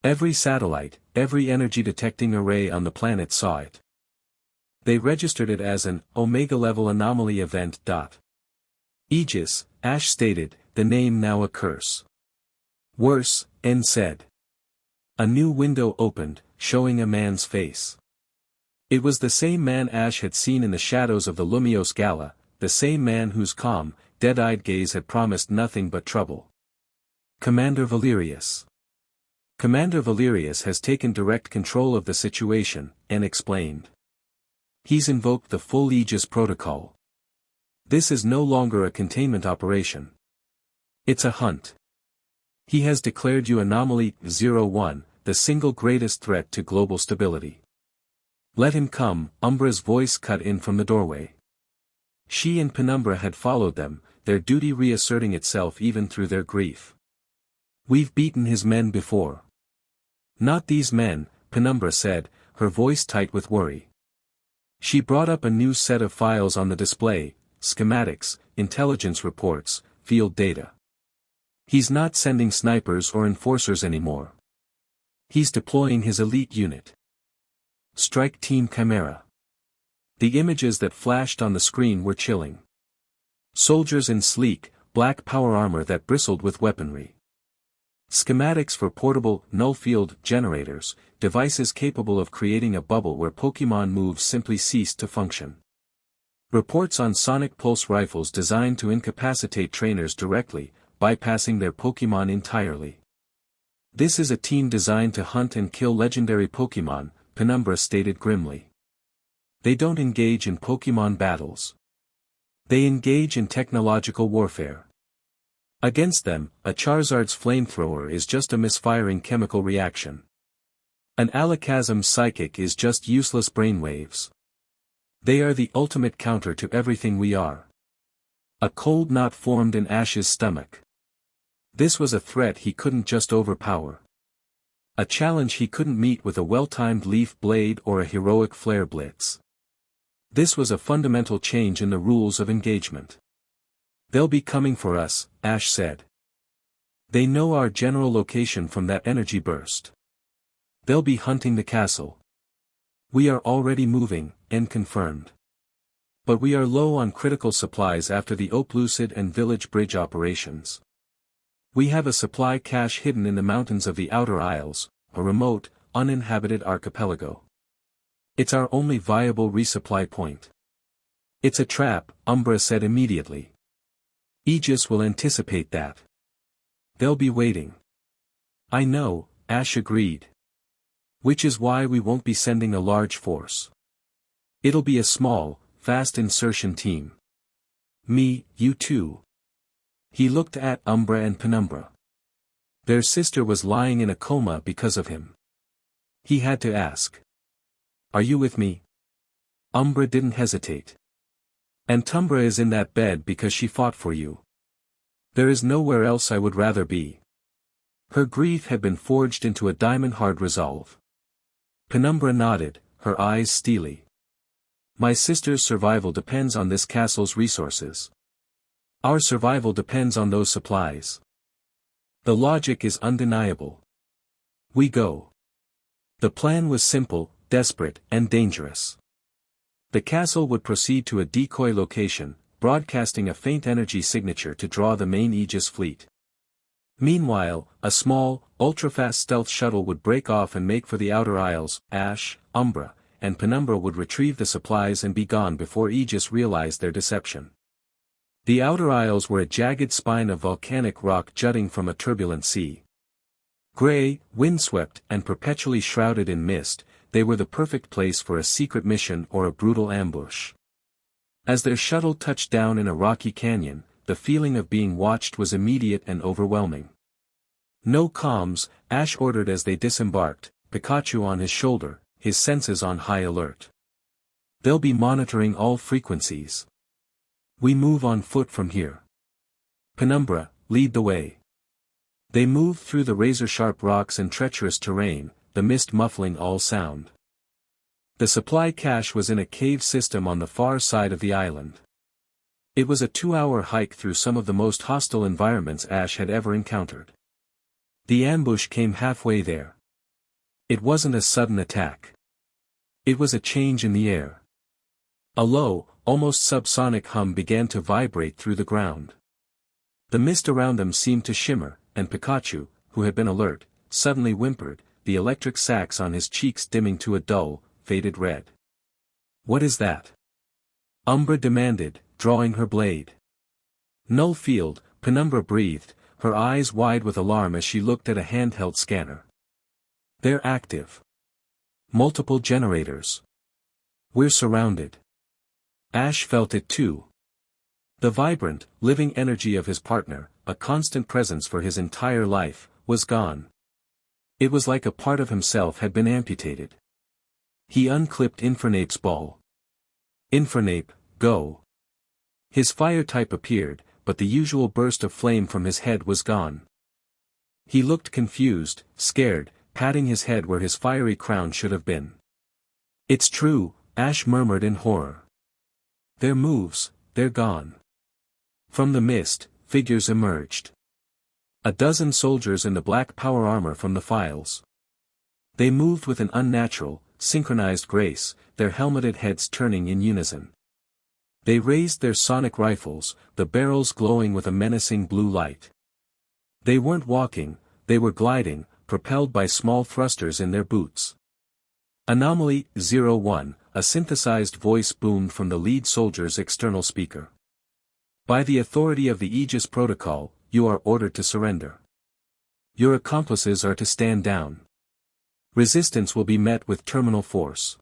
Every satellite, every energy-detecting array on the planet saw it. They registered it as an Omega-level anomaly event. Aegis, Ash stated, the name now a curse. Worse, N said. A new window opened, showing a man's face. It was the same man Ash had seen in the shadows of the Lumiose Gala, the same man whose calm, dead-eyed gaze had promised nothing but trouble. Commander Valerius. Commander Valerius has taken direct control of the situation, N explained. He's invoked the full Aegis protocol. This is no longer a containment operation. It's a hunt. He has declared you Anomaly 01, the single greatest threat to global stability. Let him come, Umbra's voice cut in from the doorway. She and Penumbra had followed them, their duty reasserting itself even through their grief. We've beaten his men before. Not these men, Penumbra said, her voice tight with worry. She brought up a new set of files on the display, schematics, intelligence reports, field data. He's not sending snipers or enforcers anymore. He's deploying his elite unit. Strike Team Chimera. The images that flashed on the screen were chilling. Soldiers in sleek, black power armor that bristled with weaponry. Schematics for portable, null-field generators, devices capable of creating a bubble where Pokémon moves simply ceased to function. Reports on sonic pulse rifles designed to incapacitate trainers directly, bypassing their Pokémon entirely. This is a team designed to hunt and kill legendary Pokémon, Penumbra stated grimly. They don't engage in Pokémon battles. They engage in technological warfare. Against them, a Charizard's flamethrower is just a misfiring chemical reaction. An Alakazam's psychic is just useless brainwaves. They are the ultimate counter to everything we are. A cold knot formed in Ash's stomach. This was a threat he couldn't just overpower. A challenge he couldn't meet with a well-timed leaf blade or a heroic flare blitz. This was a fundamental change in the rules of engagement. They'll be coming for us, Ash said. They know our general location from that energy burst. They'll be hunting the castle. We are already moving, and confirmed. But we are low on critical supplies after the Oplucid and Village Bridge operations. We have a supply cache hidden in the mountains of the Outer Isles, a remote, uninhabited archipelago. It's our only viable resupply point. It's a trap, Umbra said immediately. Aegis will anticipate that. They'll be waiting. I know, Ash agreed. Which is why we won't be sending a large force. It'll be a small, fast insertion team. Me, you too. He looked at Umbra and Penumbra. Their sister was lying in a coma because of him. He had to ask. Are you with me? Umbra didn't hesitate. And Tumbra is in that bed because she fought for you. There is nowhere else I would rather be. Her grief had been forged into a diamond-hard resolve. Penumbra nodded, her eyes steely. My sister's survival depends on this castle's resources. Our survival depends on those supplies. The logic is undeniable. We go. The plan was simple, desperate, and dangerous. The castle would proceed to a decoy location, broadcasting a faint energy signature to draw the main Aegis fleet. Meanwhile, a small, ultra-fast stealth shuttle would break off and make for the Outer Isles. Ash, Umbra, and Penumbra would retrieve the supplies and be gone before Aegis realized their deception. The Outer Isles were a jagged spine of volcanic rock jutting from a turbulent sea. Gray, windswept, and perpetually shrouded in mist, they were the perfect place for a secret mission or a brutal ambush. As their shuttle touched down in a rocky canyon, the feeling of being watched was immediate and overwhelming. No comms, Ash ordered as they disembarked, Pikachu on his shoulder, his senses on high alert. They'll be monitoring all frequencies. We move on foot from here. Penumbra, lead the way. They moved through the razor-sharp rocks and treacherous terrain, the mist muffling all sound. The supply cache was in a cave system on the far side of the island. It was a 2-hour hike through some of the most hostile environments Ash had ever encountered. The ambush came halfway there. It wasn't a sudden attack. It was a change in the air. A low, almost subsonic hum began to vibrate through the ground. The mist around them seemed to shimmer, and Pikachu, who had been alert, suddenly whimpered, the electric sacs on his cheeks dimming to a dull, faded red. What is that? Umbra demanded, drawing her blade. Null field, Penumbra breathed, her eyes wide with alarm as she looked at a handheld scanner. They're active. Multiple generators. We're surrounded. Ash felt it too. The vibrant, living energy of his partner, a constant presence for his entire life, was gone. It was like a part of himself had been amputated. He unclipped Infernape's ball. Infernape, go. His fire type appeared, but the usual burst of flame from his head was gone. He looked confused, scared, patting his head where his fiery crown should have been. It's true, Ash murmured in horror. Their moves, they're gone. From the mist, figures emerged. A dozen soldiers in the black power armor from the files. They moved with an unnatural, synchronized grace, their helmeted heads turning in unison. They raised their sonic rifles, the barrels glowing with a menacing blue light. They weren't walking, they were gliding, propelled by small thrusters in their boots. Anomaly 01, a synthesized voice boomed from the lead soldier's external speaker. By the authority of the Aegis Protocol, you are ordered to surrender. Your accomplices are to stand down. Resistance will be met with terminal force.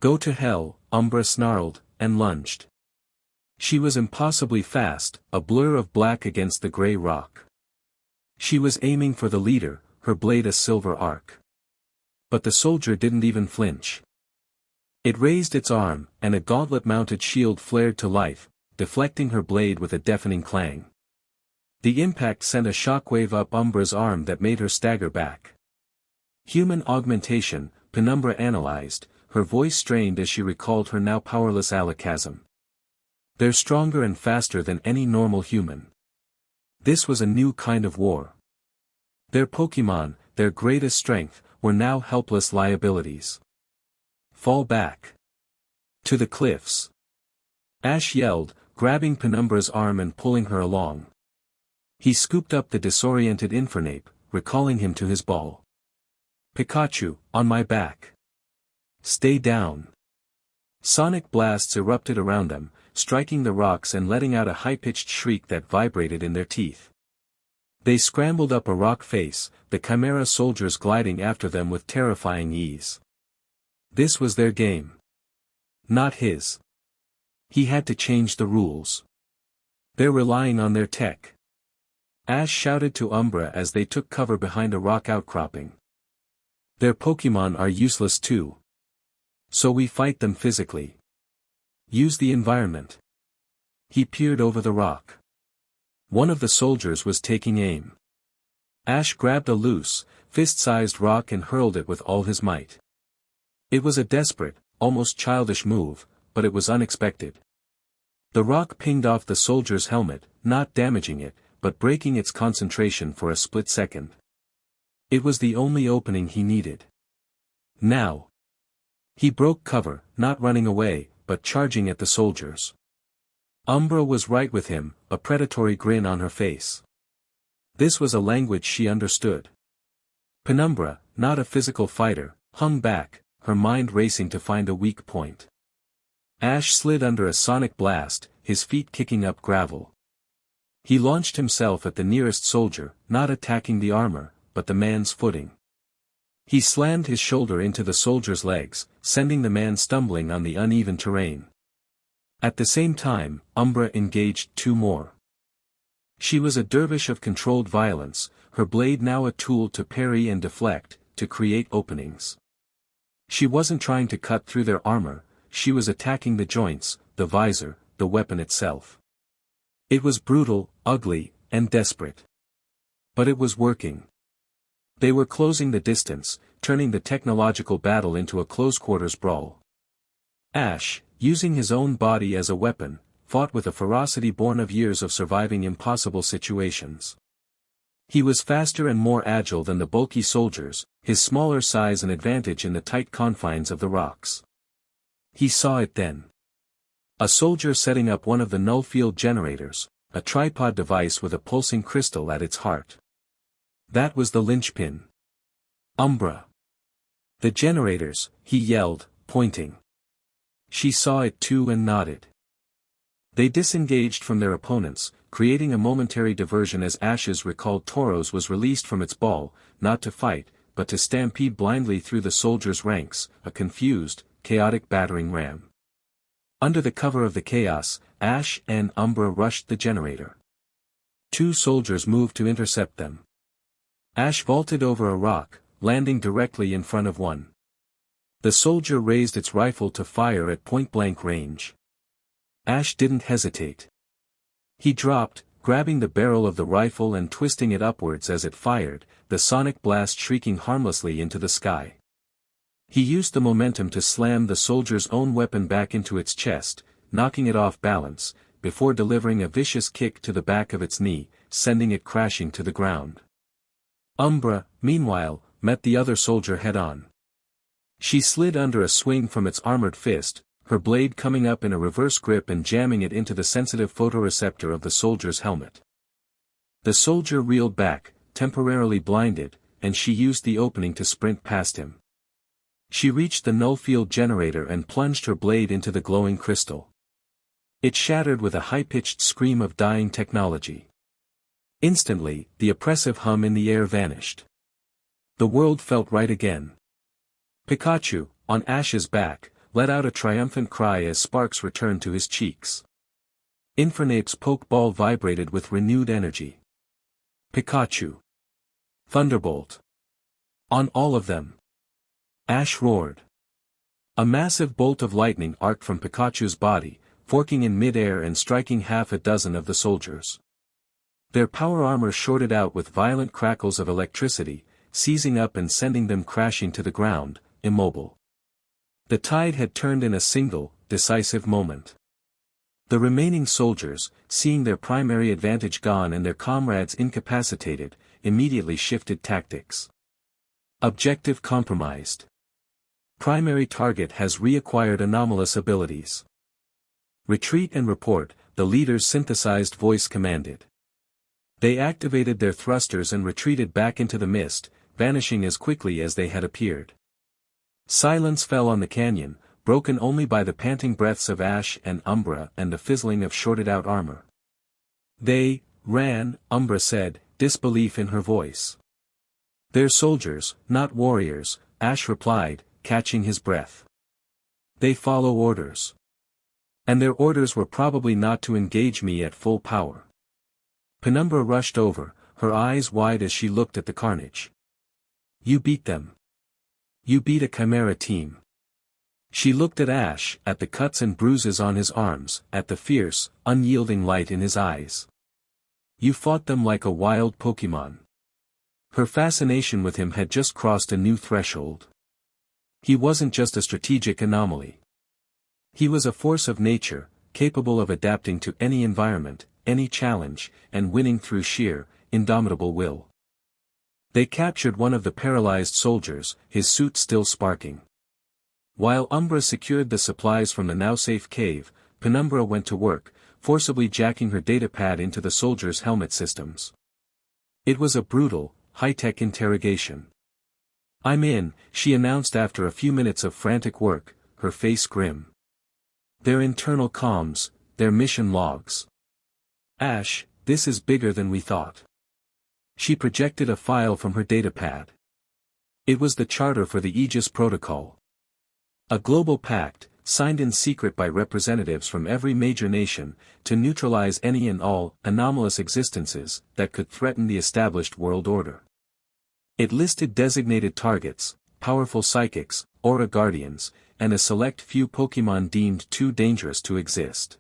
Go to hell, Umbra snarled, and lunged. She was impossibly fast, a blur of black against the gray rock. She was aiming for the leader, her blade a silver arc. But the soldier didn't even flinch. It raised its arm, and a gauntlet-mounted shield flared to life, deflecting her blade with a deafening clang. The impact sent a shockwave up Umbra's arm that made her stagger back. Human augmentation, Penumbra analyzed, her voice strained as she recalled her now powerless alakazam. They're stronger and faster than any normal human. This was a new kind of war. Their Pokémon, their greatest strength, were now helpless liabilities. Fall back. To the cliffs. Ash yelled, grabbing Penumbra's arm and pulling her along. He scooped up the disoriented Infernape, recalling him to his ball. Pikachu, on my back. Stay down. Sonic blasts erupted around them, striking the rocks and letting out a high-pitched shriek that vibrated in their teeth. They scrambled up a rock face, the Chimera soldiers gliding after them with terrifying ease. This was their game. Not his. He had to change the rules. They're relying on their tech. Ash shouted to Umbra as they took cover behind a rock outcropping. Their Pokémon are useless too. So we fight them physically. Use the environment. He peered over the rock. One of the soldiers was taking aim. Ash grabbed a loose, fist-sized rock and hurled it with all his might. It was a desperate, almost childish move, but it was unexpected. The rock pinged off the soldier's helmet, not damaging it, but breaking its concentration for a split second. It was the only opening he needed. Now. He broke cover, not running away, but charging at the soldiers. Umbra was right with him, a predatory grin on her face. This was a language she understood. Penumbra, not a physical fighter, hung back, her mind racing to find a weak point. Ash slid under a sonic blast, his feet kicking up gravel. He launched himself at the nearest soldier, not attacking the armor, but the man's footing. He slammed his shoulder into the soldier's legs, sending the man stumbling on the uneven terrain. At the same time, Umbra engaged two more. She was a dervish of controlled violence, her blade now a tool to parry and deflect, to create openings. She wasn't trying to cut through their armor, she was attacking the joints, the visor, the weapon itself. It was brutal, ugly, and desperate. But it was working. They were closing the distance, turning the technological battle into a close-quarters brawl. Ash, using his own body as a weapon, fought with a ferocity born of years of surviving impossible situations. He was faster and more agile than the bulky soldiers, his smaller size an advantage in the tight confines of the rocks. He saw it then. A soldier setting up one of the null field generators, a tripod device with a pulsing crystal at its heart. That was the linchpin. Umbra. The generators, he yelled, pointing. She saw it too and nodded. They disengaged from their opponents, creating a momentary diversion as Ash's recalled Tauros was released from its ball, not to fight, but to stampede blindly through the soldiers' ranks, a confused, chaotic battering ram. Under the cover of the chaos, Ash and Umbra rushed the generator. Two soldiers moved to intercept them. Ash vaulted over a rock, landing directly in front of one. The soldier raised its rifle to fire at point-blank range. Ash didn't hesitate. He dropped, grabbing the barrel of the rifle and twisting it upwards as it fired, the sonic blast shrieking harmlessly into the sky. He used the momentum to slam the soldier's own weapon back into its chest, knocking it off balance, before delivering a vicious kick to the back of its knee, sending it crashing to the ground. Umbra, meanwhile, met the other soldier head-on. She slid under a swing from its armored fist, her blade coming up in a reverse grip and jamming it into the sensitive photoreceptor of the soldier's helmet. The soldier reeled back, temporarily blinded, and she used the opening to sprint past him. She reached the null field generator and plunged her blade into the glowing crystal. It shattered with a high-pitched scream of dying technology. Instantly, the oppressive hum in the air vanished. The world felt right again. Pikachu, on Ash's back, let out a triumphant cry as sparks returned to his cheeks. Infernape's Pokeball vibrated with renewed energy. Pikachu. Thunderbolt. On all of them. Ash roared. A massive bolt of lightning arced from Pikachu's body, forking in mid-air and striking half a dozen of the soldiers. Their power armor shorted out with violent crackles of electricity, seizing up and sending them crashing to the ground, immobile. The tide had turned in a single, decisive moment. The remaining soldiers, seeing their primary advantage gone and their comrades incapacitated, immediately shifted tactics. Objective compromised. Primary target has reacquired anomalous abilities. Retreat and report, the leader's synthesized voice commanded. They activated their thrusters and retreated back into the mist, vanishing as quickly as they had appeared. Silence fell on the canyon, broken only by the panting breaths of Ash and Umbra and the fizzling of shorted-out armor. They ran, Umbra said, disbelief in her voice. They're soldiers, not warriors, Ash replied, catching his breath. They follow orders. And their orders were probably not to engage me at full power. Penumbra rushed over, her eyes wide as she looked at the carnage. You beat them. You beat a Chimera team. She looked at Ash, at the cuts and bruises on his arms, at the fierce, unyielding light in his eyes. You fought them like a wild Pokémon. Her fascination with him had just crossed a new threshold. He wasn't just a strategic anomaly. He was a force of nature, capable of adapting to any environment, any challenge, and winning through sheer, indomitable will. They captured one of the paralyzed soldiers, his suit still sparking. While Umbra secured the supplies from the now-safe cave, Penumbra went to work, forcibly jacking her datapad into the soldiers' helmet systems. It was a brutal, high-tech interrogation. I'm in, she announced after a few minutes of frantic work, her face grim. Their internal comms, their mission logs. Ash, this is bigger than we thought. She projected a file from her datapad. It was the charter for the Aegis Protocol. A global pact, signed in secret by representatives from every major nation, to neutralize any and all anomalous existences that could threaten the established world order. It listed designated targets, powerful psychics, aura guardians, and a select few Pokémon deemed too dangerous to exist.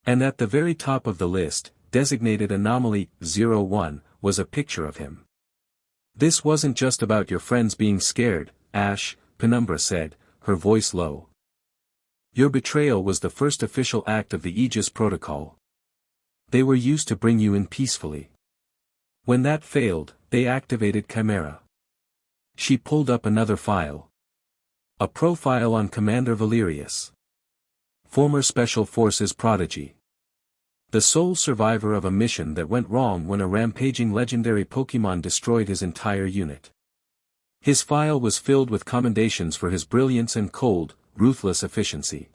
And at the very top of the list, designated Anomaly 01, was a picture of him. This wasn't just about your friends being scared, Ash, Penumbra said, her voice low. Your betrayal was the first official act of the Aegis Protocol. They were used to bring you in peacefully. When that failed, they activated Chimera. She pulled up another file. A profile on Commander Valerius. Former Special Forces prodigy. The sole survivor of a mission that went wrong when a rampaging legendary Pokémon destroyed his entire unit. His file was filled with commendations for his brilliance and cold, ruthless efficiency.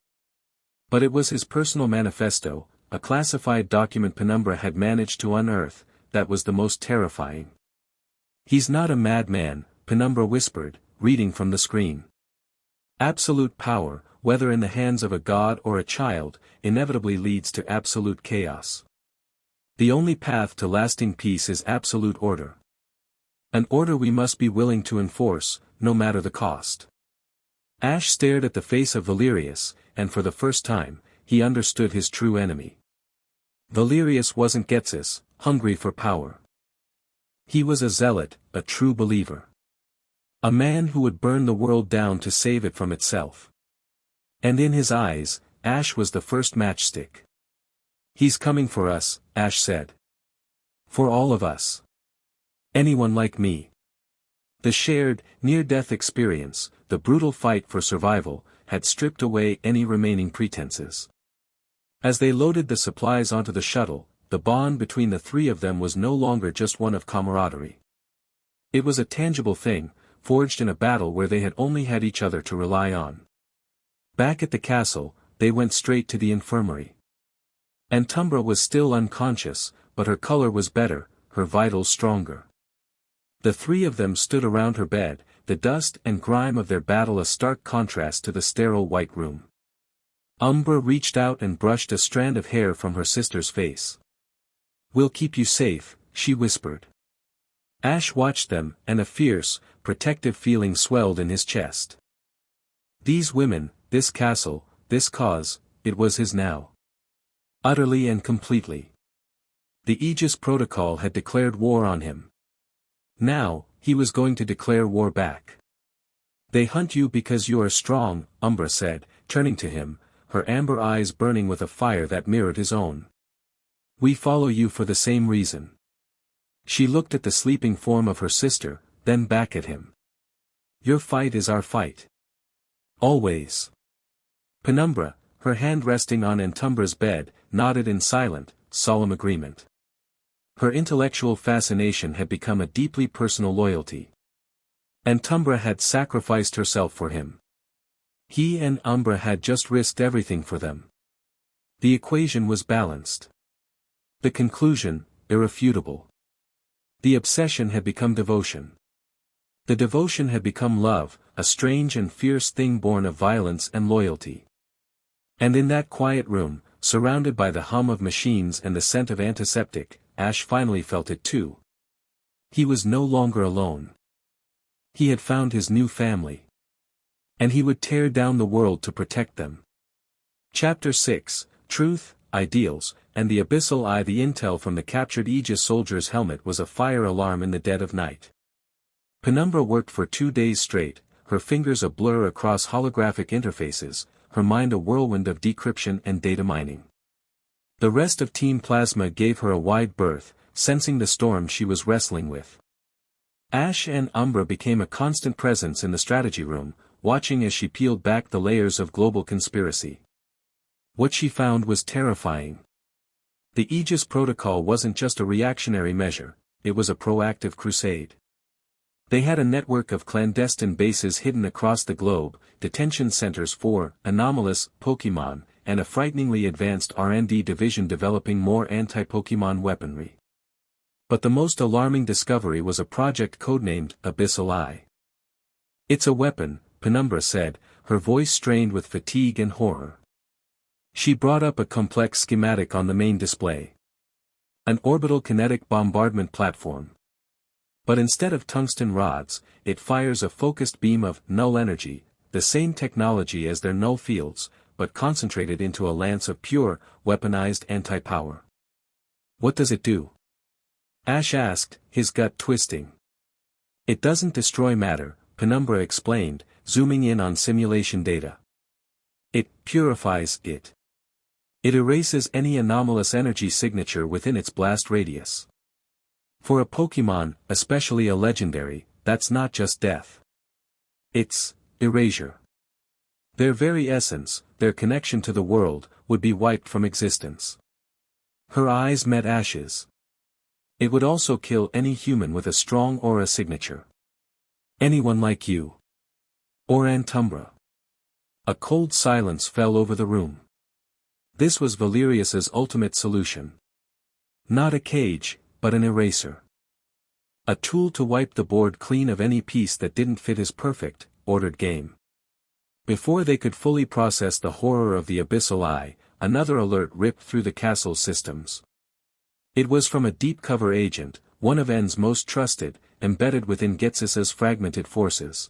But it was his personal manifesto, a classified document Penumbra had managed to unearth, that was the most terrifying. He's not a madman, Penumbra whispered, reading from the screen. Absolute power, whether in the hands of a god or a child, inevitably leads to absolute chaos. The only path to lasting peace is absolute order. An order we must be willing to enforce, no matter the cost. Ash stared at the face of Valerius, and for the first time, he understood his true enemy. Valerius wasn't Getsis, hungry for power. He was a zealot, a true believer. A man who would burn the world down to save it from itself. And in his eyes, Ash was the first matchstick. He's coming for us, Ash said. For all of us. Anyone like me. The shared, near-death experience, the brutal fight for survival, had stripped away any remaining pretenses. As they loaded the supplies onto the shuttle, the bond between the three of them was no longer just one of camaraderie. It was a tangible thing, forged in a battle where they had only had each other to rely on. Back at the castle, they went straight to the infirmary. Antumbra was still unconscious, but her color was better, her vitals stronger. The three of them stood around her bed, the dust and grime of their battle a stark contrast to the sterile white room. Umbra reached out and brushed a strand of hair from her sister's face. "We'll keep you safe," she whispered. Ash watched them, and a fierce, protective feeling swelled in his chest. These women, this castle, this cause, it was his now. Utterly and completely. The Aegis Protocol had declared war on him. Now, he was going to declare war back. "They hunt you because you are strong," Umbra said, turning to him, her amber eyes burning with a fire that mirrored his own. "We follow you for the same reason." She looked at the sleeping form of her sister, then back at him. "Your fight is our fight. Always." Penumbra, her hand resting on Antumbra's bed, nodded in silent, solemn agreement. Her intellectual fascination had become a deeply personal loyalty. Antumbra had sacrificed herself for him. He and Umbra had just risked everything for them. The equation was balanced. The conclusion, irrefutable. The obsession had become devotion. The devotion had become love, a strange and fierce thing born of violence and loyalty. And in that quiet room, surrounded by the hum of machines and the scent of antiseptic, Ash finally felt it too. He was no longer alone. He had found his new family. And he would tear down the world to protect them. Chapter 6, Truth, Ideals, and the Abyssal Eye. The intel from the captured Aegis soldier's helmet was a fire alarm in the dead of night. Penumbra worked for 2 days straight, her fingers a blur across holographic interfaces, her mind a whirlwind of decryption and data mining. The rest of Team Plasma gave her a wide berth, sensing the storm she was wrestling with. Ash and Umbra became a constant presence in the strategy room, watching as she peeled back the layers of global conspiracy. What she found was terrifying. The Aegis Protocol wasn't just a reactionary measure, it was a proactive crusade. They had a network of clandestine bases hidden across the globe, detention centers for anomalous Pokémon, and a frighteningly advanced R&D division developing more anti-Pokémon weaponry. But the most alarming discovery was a project codenamed Abyssal Eye. "It's a weapon," Penumbra said, her voice strained with fatigue and horror. She brought up a complex schematic on the main display. An orbital kinetic bombardment platform. But instead of tungsten rods, it fires a focused beam of null energy, the same technology as their null fields, but concentrated into a lance of pure, weaponized anti-power. "What does it do?" Ash asked, his gut twisting. "It doesn't destroy matter," Penumbra explained, zooming in on simulation data. "It purifies it. It erases any anomalous energy signature within its blast radius. For a Pokémon, especially a legendary, that's not just death. It's erasure. Their very essence, their connection to the world, would be wiped from existence." Her eyes met Ash's. "It would also kill any human with a strong aura signature. Anyone like you. Or Antumbra." A cold silence fell over the room. This was Valerius's ultimate solution. Not a cage, but an eraser. A tool to wipe the board clean of any piece that didn't fit his perfect, ordered game. Before they could fully process the horror of the Abyssal Eye, another alert ripped through the castle's systems. It was from a deep cover agent, one of N's most trusted, embedded within Ghetsis' fragmented forces.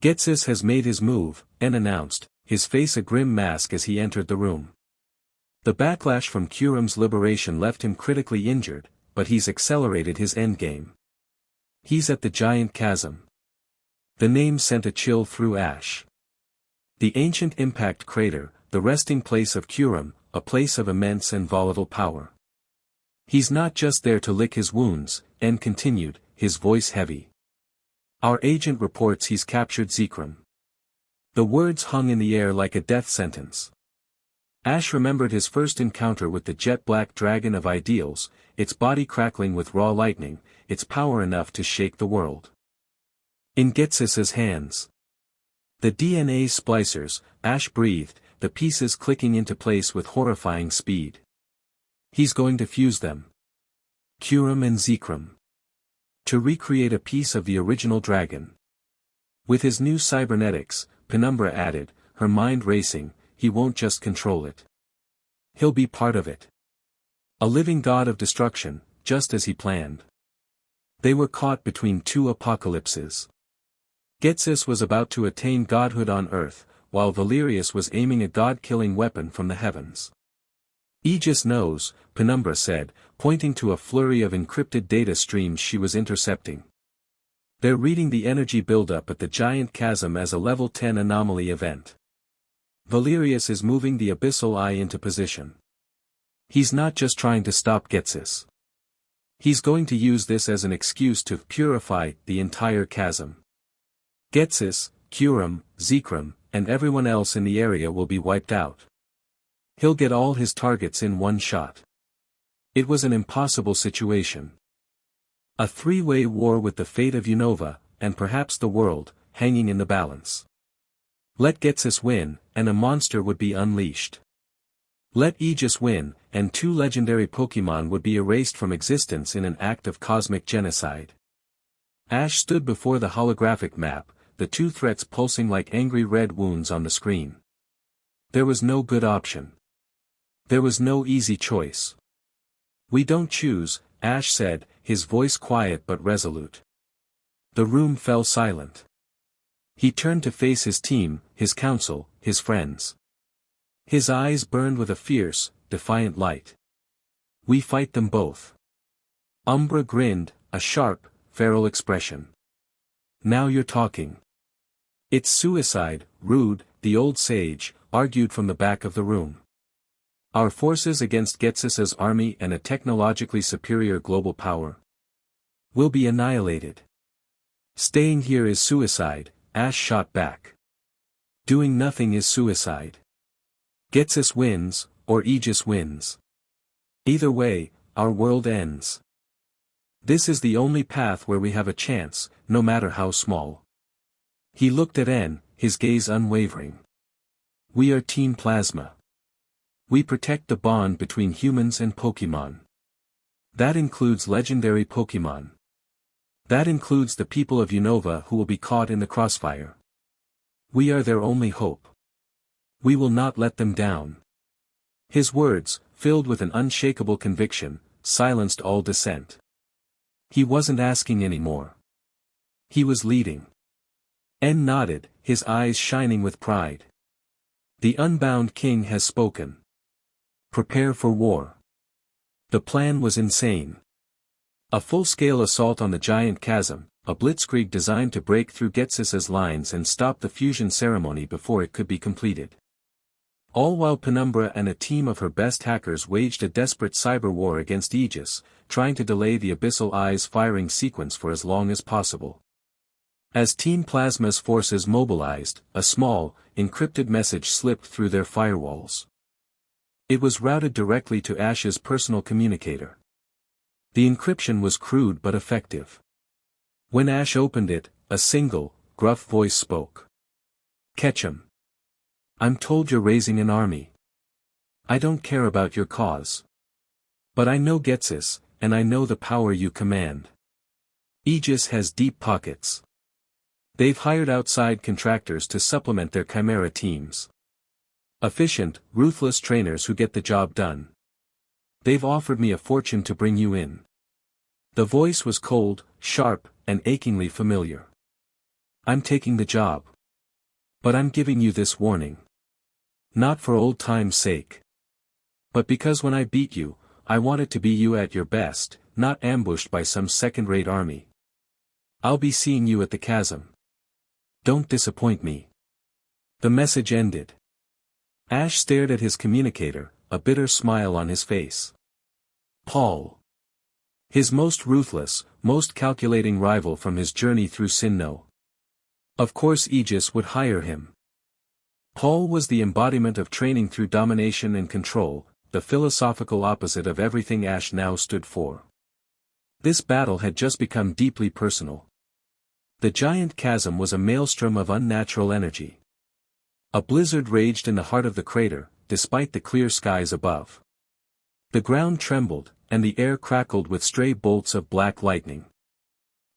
"Ghetsis has made his move," N announced, his face a grim mask as he entered the room. The backlash from Kuram's liberation left him critically injured, but he's accelerated his endgame. He's at the Giant Chasm. The name sent a chill through Ash. The ancient impact crater, the resting place of Kuram, a place of immense and volatile power. "He's not just there to lick his wounds," N continued, his voice heavy. "Our agent reports he's captured Zekrom." The words hung in the air like a death sentence. Ash remembered his first encounter with the jet-black dragon of ideals, its body crackling with raw lightning, its power enough to shake the world. In Ghetsis' hands. The DNA splicers, Ash breathed, the pieces clicking into place with horrifying speed. "He's going to fuse them." Curum and Zekrom. To recreate a piece of the original dragon. With his new cybernetics, Penumbra added, her mind racing, he won't just control it. He'll be part of it. A living god of destruction, just as he planned. They were caught between two apocalypses. Getsis was about to attain godhood on Earth, while Valerius was aiming a god-killing weapon from the heavens. Aegis knows, Penumbra said, pointing to a flurry of encrypted data streams she was intercepting. They're reading the energy buildup at the giant chasm as a level 10 anomaly event. Valerius is moving the abyssal eye into position. He's not just trying to stop Getsis. He's going to use this as an excuse to purify the entire chasm. Getsis, Curum, Zekrom, and everyone else in the area will be wiped out. He'll get all his targets in one shot. It was an impossible situation. A three-way war with the fate of Unova, and perhaps the world, hanging in the balance. Let Getsis win, and a monster would be unleashed. Let Aegis win, and two legendary Pokémon would be erased from existence in an act of cosmic genocide. Ash stood before the holographic map, the two threats pulsing like angry red wounds on the screen. There was no good option. There was no easy choice. We don't choose, Ash said, his voice quiet but resolute. The room fell silent. He turned to face his team, his council, his friends. His eyes burned with a fierce, defiant light. We fight them both. Umbra grinned, a sharp, feral expression. Now you're talking. It's suicide, Rude, the old sage, argued from the back of the room. Our forces against Getsis's army and a technologically superior global power will be annihilated. Staying here is suicide, Ash shot back. Doing nothing is suicide. Getsis wins, or Aegis wins. Either way, our world ends. This is the only path where we have a chance, no matter how small. He looked at N, his gaze unwavering. We are Team Plasma. We protect the bond between humans and Pokémon. That includes legendary Pokémon. That includes the people of Unova who will be caught in the crossfire. We are their only hope. We will not let them down. His words, filled with an unshakable conviction, silenced all dissent. He wasn't asking anymore. He was leading. N nodded, his eyes shining with pride. The Unbound King has spoken. Prepare for war. The plan was insane. A full-scale assault on the giant chasm, a blitzkrieg designed to break through Getsis's lines and stop the fusion ceremony before it could be completed. All while Penumbra and a team of her best hackers waged a desperate cyber war against Aegis, trying to delay the Abyssal Eye's firing sequence for as long as possible. As Team Plasma's forces mobilized, a small, encrypted message slipped through their firewalls. It was routed directly to Ash's personal communicator. The encryption was crude but effective. When Ash opened it, a single, gruff voice spoke. Ketchum. I'm told you're raising an army. I don't care about your cause. But I know Getsis, and I know the power you command. Aegis has deep pockets. They've hired outside contractors to supplement their Chimera teams. Efficient, ruthless trainers who get the job done. They've offered me a fortune to bring you in. The voice was cold, sharp, and achingly familiar. I'm taking the job. But I'm giving you this warning. Not for old time's sake. But because when I beat you, I want it to be you at your best, not ambushed by some second-rate army. I'll be seeing you at the chasm. Don't disappoint me. The message ended. Ash stared at his communicator, a bitter smile on his face. Paul. His most ruthless, most calculating rival from his journey through Sinnoh. Of course Aegis would hire him. Paul was the embodiment of training through domination and control, the philosophical opposite of everything Ash now stood for. This battle had just become deeply personal. The giant chasm was a maelstrom of unnatural energy. A blizzard raged in the heart of the crater, despite the clear skies above. The ground trembled, and the air crackled with stray bolts of black lightning.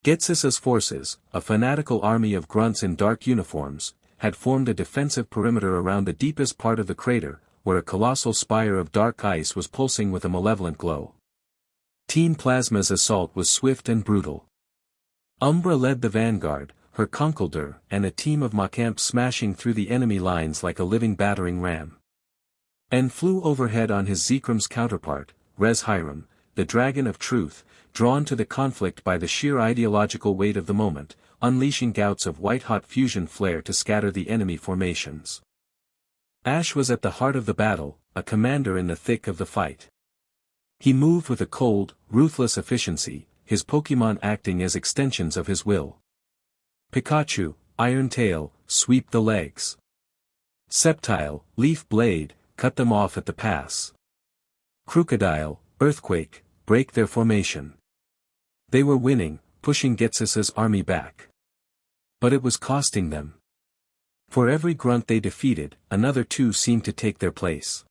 Getsis's forces, a fanatical army of grunts in dark uniforms, had formed a defensive perimeter around the deepest part of the crater, where a colossal spire of dark ice was pulsing with a malevolent glow. Team Plasma's assault was swift and brutal. Umbra led the vanguard, her conkeldurr and a team of Macamps smashing through the enemy lines like a living battering ram. En flew overhead on his Zekram's counterpart, Res Hiram, the Dragon of Truth, drawn to the conflict by the sheer ideological weight of the moment, unleashing gouts of white-hot fusion flare to scatter the enemy formations. Ash was at the heart of the battle, a commander in the thick of the fight. He moved with a cold, ruthless efficiency, his Pokémon acting as extensions of his will. Pikachu, Iron Tail, sweep the legs. Sceptile, Leaf Blade, cut them off at the pass. Crocodile, Earthquake, break their formation. They were winning, pushing Getsis's army back. But it was costing them. For every grunt they defeated, another two seemed to take their place.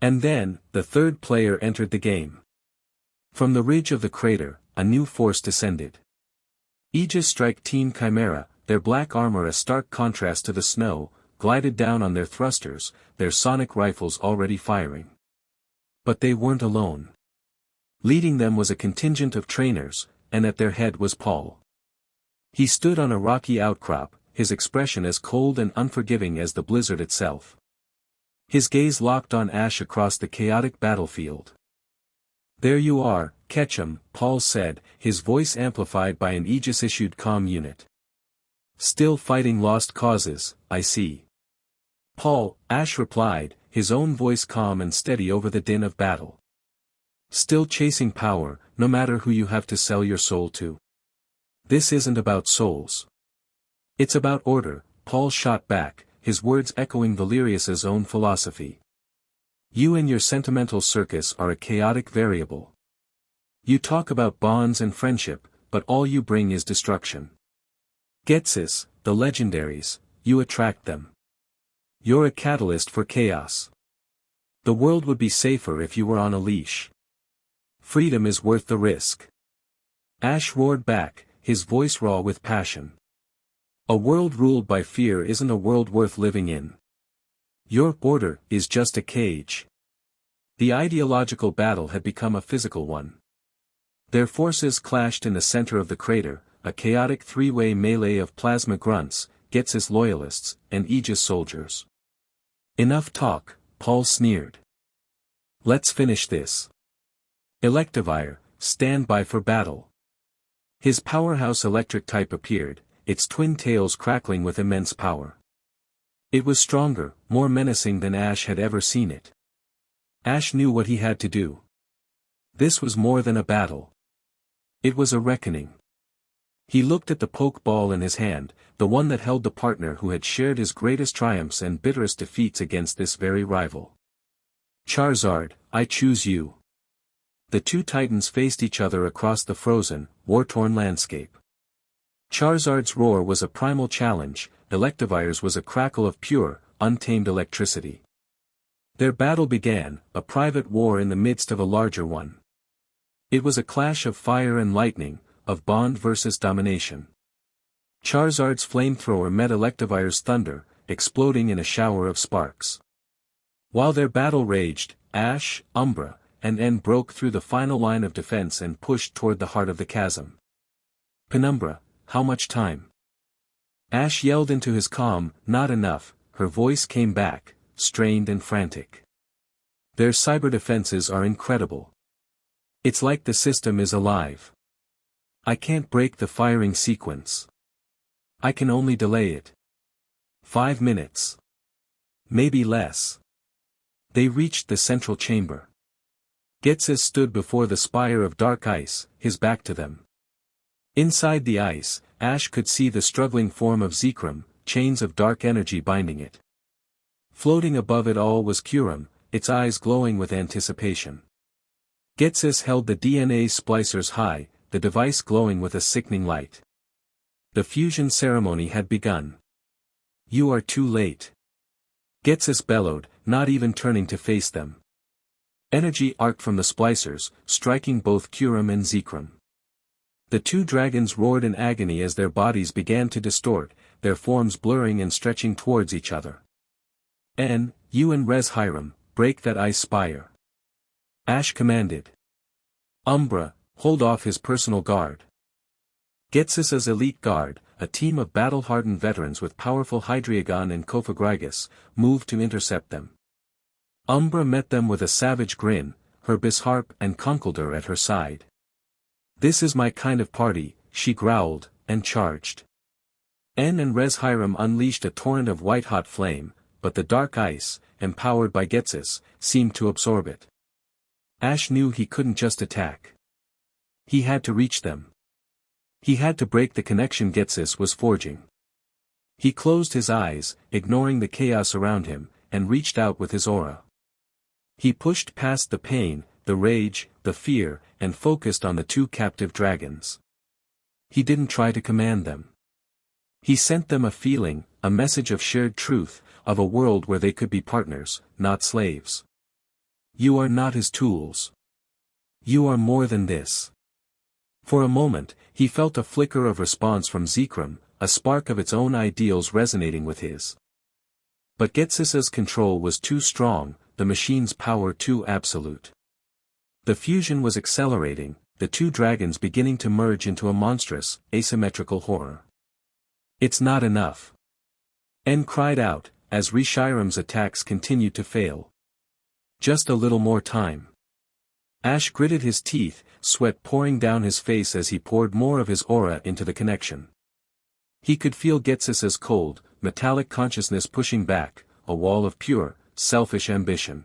And then, the third player entered the game. From the ridge of the crater, a new force descended. Aegis Strike Team Chimera, their black armor a stark contrast to the snow, glided down on their thrusters, their sonic rifles already firing. But they weren't alone. Leading them was a contingent of trainers, and at their head was Paul. He stood on a rocky outcrop, his expression as cold and unforgiving as the blizzard itself. His gaze locked on Ash across the chaotic battlefield. "There you are, Ketchum," Paul said, his voice amplified by an Aegis-issued comm unit. "Still fighting lost causes, I see." "Paul," Ash replied, his own voice calm and steady over the din of battle. "Still chasing power, no matter who you have to sell your soul to." "This isn't about souls. It's about order," Paul shot back, his words echoing Valerius's own philosophy. "You and your sentimental circus are a chaotic variable. You talk about bonds and friendship, but all you bring is destruction. Getsis, the legendaries, you attract them. You're a catalyst for chaos. The world would be safer if you were on a leash. Freedom is worth the risk." Ash roared back, his voice raw with passion. "A world ruled by fear isn't a world worth living in. Your order is just a cage." The ideological battle had become a physical one. Their forces clashed in the center of the crater, a chaotic three-way melee of plasma grunts, Getsis loyalists, and Aegis soldiers. "Enough talk," Paul sneered. "Let's finish this. Electivire, stand by for battle." His powerhouse electric type appeared, its twin tails crackling with immense power. It was stronger, more menacing than Ash had ever seen it. Ash knew what he had to do. This was more than a battle. It was a reckoning. He looked at the poke ball in his hand, the one that held the partner who had shared his greatest triumphs and bitterest defeats against this very rival. "Charizard, I choose you." The two titans faced each other across the frozen, war-torn landscape. Charizard's roar was a primal challenge, Electivire's was a crackle of pure, untamed electricity. Their battle began, a private war in the midst of a larger one. It was a clash of fire and lightning, of bond versus domination. Charizard's flamethrower met Electivire's thunder, exploding in a shower of sparks. While their battle raged, Ash, Umbra, and En broke through the final line of defense and pushed toward the heart of the chasm. "Penumbra, how much time?" Ash yelled into his comm, "Not enough," her voice came back, strained and frantic. "Their cyber defenses are incredible. It's like the system is alive. I can't break the firing sequence. I can only delay it. 5 minutes. Maybe less." They reached the central chamber. Getsis stood before the spire of dark ice, his back to them. Inside the ice, Ash could see the struggling form of Zekrom, chains of dark energy binding it. Floating above it all was Kyurem, its eyes glowing with anticipation. Getsis held the DNA splicers high, the device glowing with a sickening light. The fusion ceremony had begun. "You are too late." Getsis bellowed, not even turning to face them. Energy arced from the splicers, striking both Kurum and Zekrom. The two dragons roared in agony as their bodies began to distort, their forms blurring and stretching towards each other. "En, you and Res Hiram, break that ice spire," Ash commanded. Umbra, hold off his personal guard. Ghetsis' elite guard, a team of battle-hardened veterans with powerful Hydreigon and Kophagrigus, moved to intercept them. Umbra met them with a savage grin, her Bisharp and Conkeldurr at her side. "This is my kind of party," she growled, and charged. En and Res Hiram unleashed a torrent of white-hot flame, but the dark ice, empowered by Ghetsis, seemed to absorb it. Ash knew he couldn't just attack. He had to reach them. He had to break the connection Ghetsis was forging. He closed his eyes, ignoring the chaos around him, and reached out with his aura. He pushed past the pain, the rage, the fear, and focused on the two captive dragons. He didn't try to command them. He sent them a feeling, a message of shared truth, of a world where they could be partners, not slaves. You are not his tools. You are more than this. For a moment, he felt a flicker of response from Zekrom, a spark of its own ideals resonating with his. But Ghetsis' control was too strong, the machine's power too absolute. The fusion was accelerating, the two dragons beginning to merge into a monstrous, asymmetrical horror. "It's not enough." En cried out, as Reshiram's attacks continued to fail. "Just a little more time." Ash gritted his teeth, sweat pouring down his face as he poured more of his aura into the connection. He could feel Ghetsis' cold, metallic consciousness pushing back, a wall of pure, selfish ambition.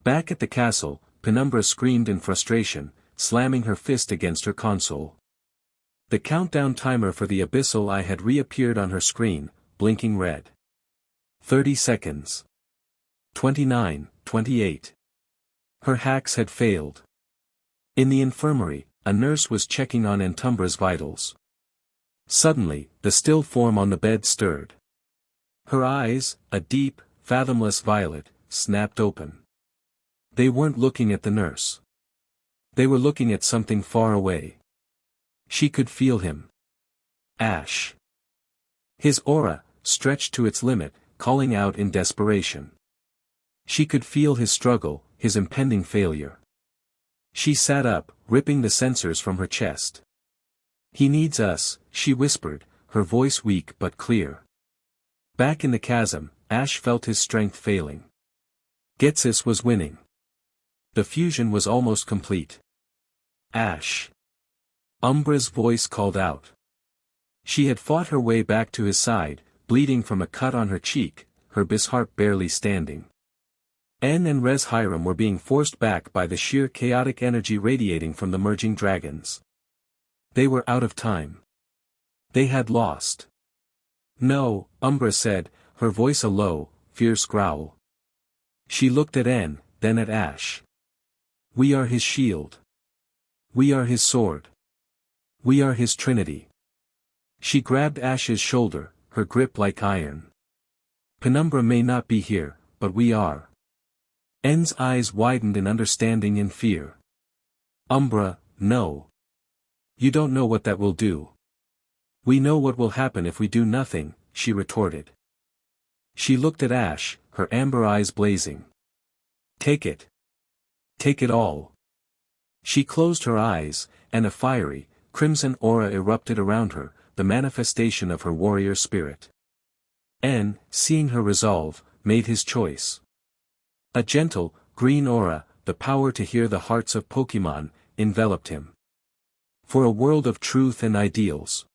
Back at the castle, Penumbra screamed in frustration, slamming her fist against her console. The countdown timer for the Abyssal Eye had reappeared on her screen, blinking red. 30 seconds. 29, 28. Her hacks had failed. In the infirmary, a nurse was checking on Entumbra's vitals. Suddenly, the still form on the bed stirred. Her eyes, a deep, fathomless violet, snapped open. They weren't looking at the nurse. They were looking at something far away. She could feel him. Ash. His aura, stretched to its limit, calling out in desperation. She could feel his struggle, his impending failure. She sat up, ripping the sensors from her chest. "He needs us," she whispered, her voice weak but clear. Back in the chasm, Ash felt his strength failing. Ghetsis was winning. The fusion was almost complete. "Ash." Umbra's voice called out. She had fought her way back to his side, bleeding from a cut on her cheek, her Bisharp barely standing. En and Res Hiram were being forced back by the sheer chaotic energy radiating from the merging dragons. They were out of time. They had lost. "No," Umbra said, her voice a low, fierce growl. She looked at En, then at Ash. "We are his shield. We are his sword. We are his trinity." She grabbed Ash's shoulder, her grip like iron. "Penumbra may not be here, but we are." En's eyes widened in understanding and fear. "Umbra, no. You don't know what that will do." "We know what will happen if we do nothing," she retorted. She looked at Ash, her amber eyes blazing. "Take it. Take it all." She closed her eyes, and a fiery, crimson aura erupted around her, the manifestation of her warrior spirit. En, seeing her resolve, made his choice. A gentle, green aura, the power to hear the hearts of Pokémon, enveloped him. For a world of truth and ideals.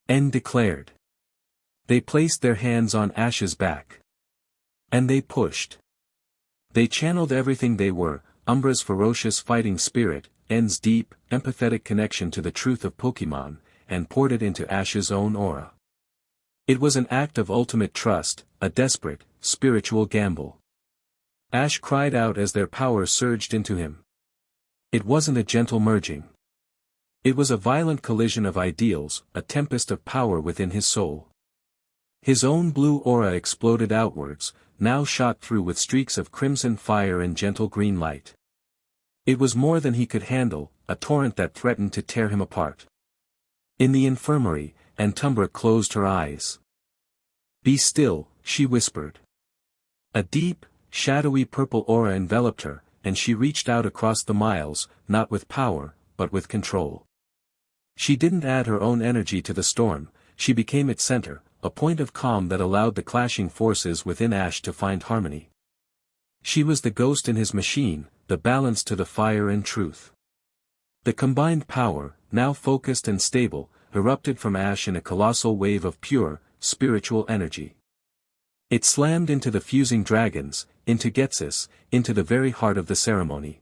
En declared. They placed their hands on Ash's back. And they pushed. They channeled everything they were, Umbra's ferocious fighting spirit, En's deep, empathetic connection to the truth of Pokémon, and poured it into Ash's own aura. It was an act of ultimate trust, a desperate, spiritual gamble. Ash cried out as their power surged into him. It wasn't a gentle merging. It was a violent collision of ideals, a tempest of power within his soul. His own blue aura exploded outwards, now shot through with streaks of crimson fire and gentle green light. It was more than he could handle, a torrent that threatened to tear him apart. In the infirmary, Antumbra closed her eyes. "Be still," she whispered. A deep, shadowy purple aura enveloped her, and she reached out across the miles, not with power, but with control. She didn't add her own energy to the storm, she became its center, a point of calm that allowed the clashing forces within Ash to find harmony. She was the ghost in his machine, the balance to the fire and truth. The combined power, now focused and stable, erupted from Ash in a colossal wave of pure, spiritual energy. It slammed into the fusing dragons, into Getsis, into the very heart of the ceremony.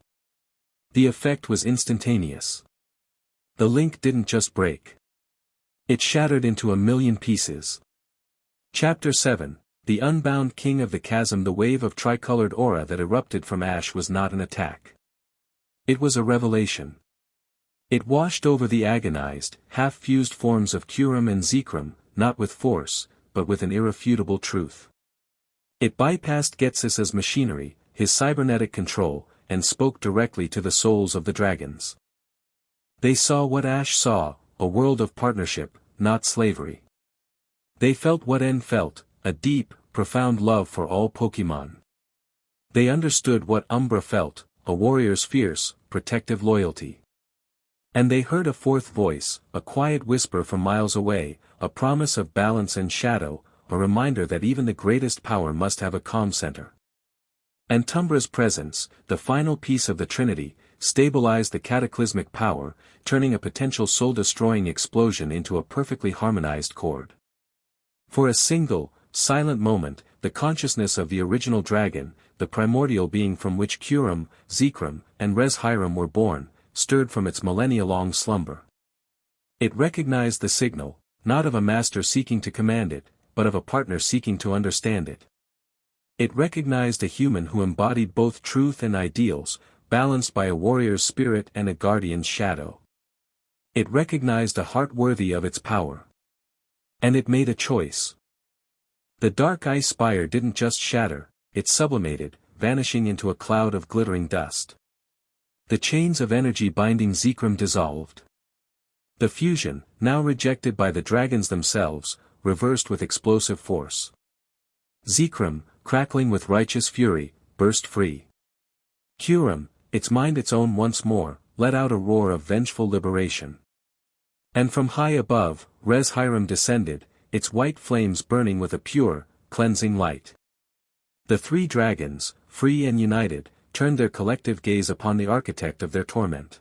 The effect was instantaneous. The link didn't just break. It shattered into a million pieces. Chapter 7, The Unbound King of the Chasm. The wave of tricolored aura that erupted from Ash was not an attack. It was a revelation. It washed over the agonized, half-fused forms of Kurum and Zekrom, not with force, but with an irrefutable truth. It bypassed Getsis's machinery, his cybernetic control, and spoke directly to the souls of the dragons. They saw what Ash saw, a world of partnership, not slavery. They felt what N felt, a deep, profound love for all Pokémon. They understood what Umbra felt, a warrior's fierce, protective loyalty. And they heard a fourth voice, a quiet whisper from miles away, a promise of balance and shadow, a reminder that even the greatest power must have a calm center. Antumbra's presence, the final piece of the Trinity, stabilized the cataclysmic power, turning a potential soul-destroying explosion into a perfectly harmonized chord. For a single, silent moment, the consciousness of the original dragon, the primordial being from which Kurum, Zekrom, and Reshiram were born, stirred from its millennia-long slumber. It recognized the signal, not of a master seeking to command it, but of a partner seeking to understand it. It recognized a human who embodied both truth and ideals, balanced by a warrior's spirit and a guardian's shadow. It recognized a heart worthy of its power. And it made a choice. The dark ice spire didn't just shatter, it sublimated, vanishing into a cloud of glittering dust. The chains of energy binding Zekrom dissolved. The fusion, now rejected by the dragons themselves, reversed with explosive force. Zekrom, crackling with righteous fury, burst free. Kurum, its mind its own once more, let out a roar of vengeful liberation. And from high above, Reshiram descended, its white flames burning with a pure, cleansing light. The three dragons, free and united, turned their collective gaze upon the architect of their torment.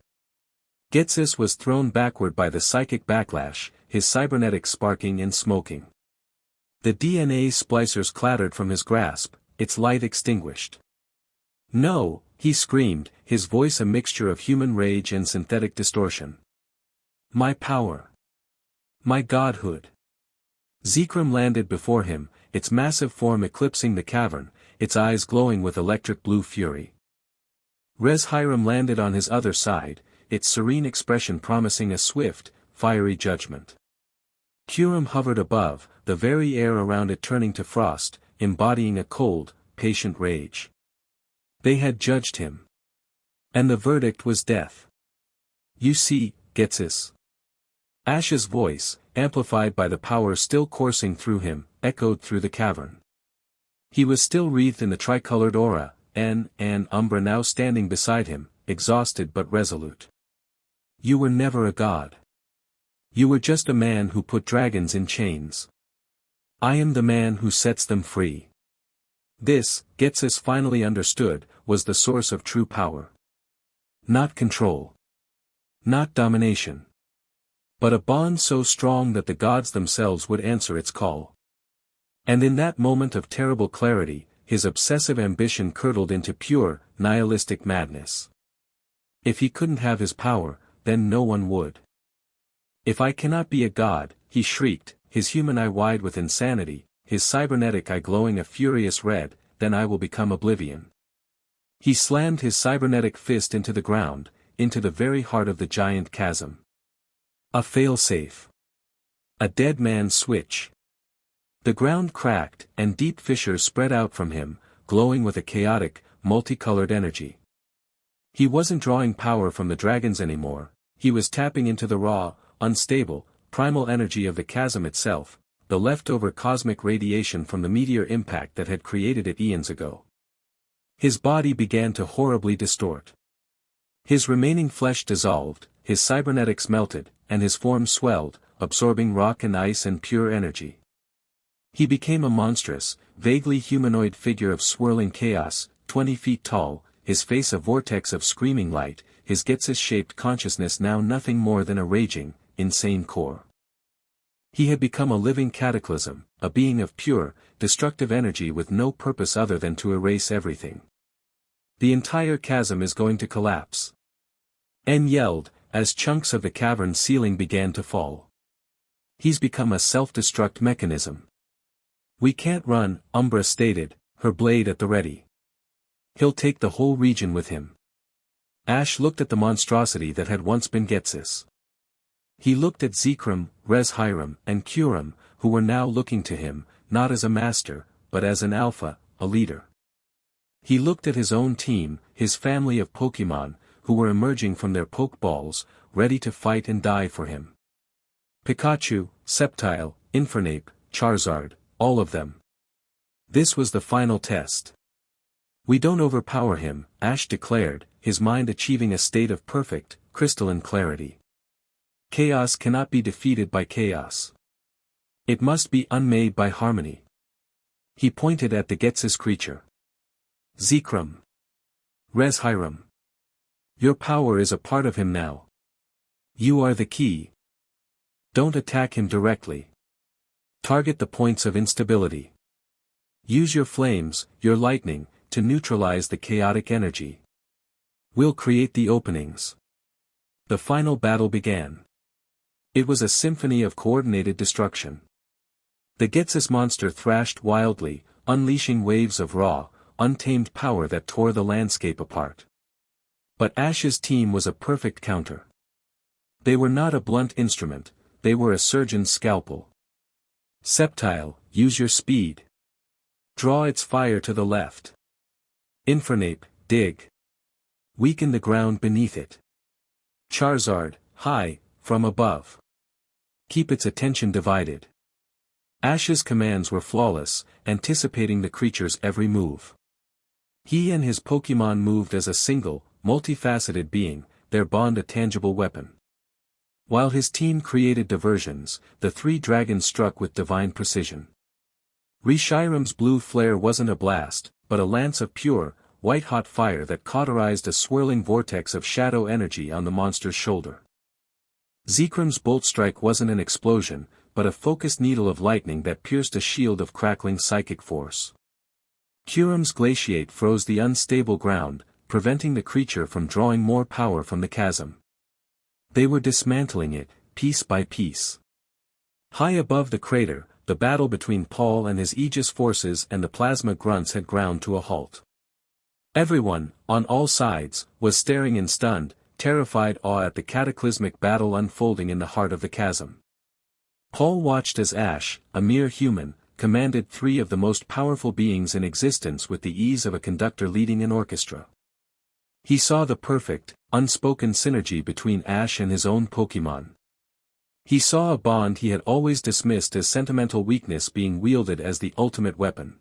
Getsis was thrown backward by the psychic backlash, his cybernetics sparking and smoking. The DNA splicers clattered from his grasp, its light extinguished. "No," he screamed, his voice a mixture of human rage and synthetic distortion. "My power. My godhood." Zekrom landed before him, its massive form eclipsing the cavern, its eyes glowing with electric blue fury. Reshiram landed on his other side, its serene expression promising a swift, fiery judgment. Kurum hovered above, the very air around it turning to frost, embodying a cold, patient rage. They had judged him. And the verdict was death. "You see, Getsis." Ash's voice, amplified by the power still coursing through him, echoed through the cavern. He was still wreathed in the tricolored aura, and Umbra now standing beside him, exhausted but resolute. "You were never a god. You were just a man who put dragons in chains. I am the man who sets them free." This, Getsis finally understood, was the source of true power. Not control. Not domination. But a bond so strong that the gods themselves would answer its call. And in that moment of terrible clarity, his obsessive ambition curdled into pure, nihilistic madness. If he couldn't have his power, then no one would. "If I cannot be a god," he shrieked, his human eye wide with insanity, his cybernetic eye glowing a furious red, "then I will become oblivion." He slammed his cybernetic fist into the ground, into the very heart of the giant chasm. A failsafe. A dead man's switch. The ground cracked, and deep fissures spread out from him, glowing with a chaotic, multicolored energy. He wasn't drawing power from the dragons anymore, he was tapping into the raw, unstable, primal energy of the chasm itself, the leftover cosmic radiation from the meteor impact that had created it eons ago. His body began to horribly distort. His remaining flesh dissolved, his cybernetics melted, and his form swelled, absorbing rock and ice and pure energy. He became a monstrous, vaguely humanoid figure of swirling chaos, 20 feet tall, his face a vortex of screaming light, his Getsis-shaped consciousness now nothing more than a raging, insane core. He had become a living cataclysm, a being of pure, destructive energy with no purpose other than to erase everything. The entire chasm is going to collapse. En yelled, as chunks of the cavern ceiling began to fall. He's become a self-destruct mechanism. We can't run, Umbra stated, her blade at the ready. He'll take the whole region with him. Ash looked at the monstrosity that had once been Getsis. He looked at Zekrom, Reshiram, and Kuram, who were now looking to him, not as a master, but as an alpha, a leader. He looked at his own team, his family of Pokemon, who were emerging from their Pokeballs, ready to fight and die for him. Pikachu, Sceptile, Infernape, Charizard, all of them. This was the final test. We don't overpower him, Ash declared, his mind achieving a state of perfect, crystalline clarity. Chaos cannot be defeated by chaos. It must be unmade by harmony. He pointed at the Getsis creature. Zekrom. Reshiram. Your power is a part of him now. You are the key. Don't attack him directly. Target the points of instability. Use your flames, your lightning, to neutralize the chaotic energy. We'll create the openings. The final battle began. It was a symphony of coordinated destruction. The Getsis monster thrashed wildly, unleashing waves of raw, untamed power that tore the landscape apart. But Ash's team was a perfect counter. They were not a blunt instrument, they were a surgeon's scalpel. Sceptile, use your speed. Draw its fire to the left. Infernape, dig. Weaken the ground beneath it. Charizard, high, from above. Keep its attention divided. Ash's commands were flawless, anticipating the creature's every move. He and his Pokemon moved as a single, multifaceted being, their bond a tangible weapon. While his team created diversions, the three dragons struck with divine precision. Reshiram's blue flare wasn't a blast, but a lance of pure, white-hot fire that cauterized a swirling vortex of shadow energy on the monster's shoulder. Zekrom's bolt strike wasn't an explosion, but a focused needle of lightning that pierced a shield of crackling psychic force. Kuram's glaciate froze the unstable ground, preventing the creature from drawing more power from the chasm. They were dismantling it, piece by piece. High above the crater, the battle between Paul and his Aegis forces and the plasma grunts had ground to a halt. Everyone, on all sides, was staring in stunned, terrified awe at the cataclysmic battle unfolding in the heart of the chasm. Paul watched as Ash, a mere human, commanded three of the most powerful beings in existence with the ease of a conductor leading an orchestra. He saw the perfect, unspoken synergy between Ash and his own Pokemon. He saw a bond he had always dismissed as sentimental weakness being wielded as the ultimate weapon.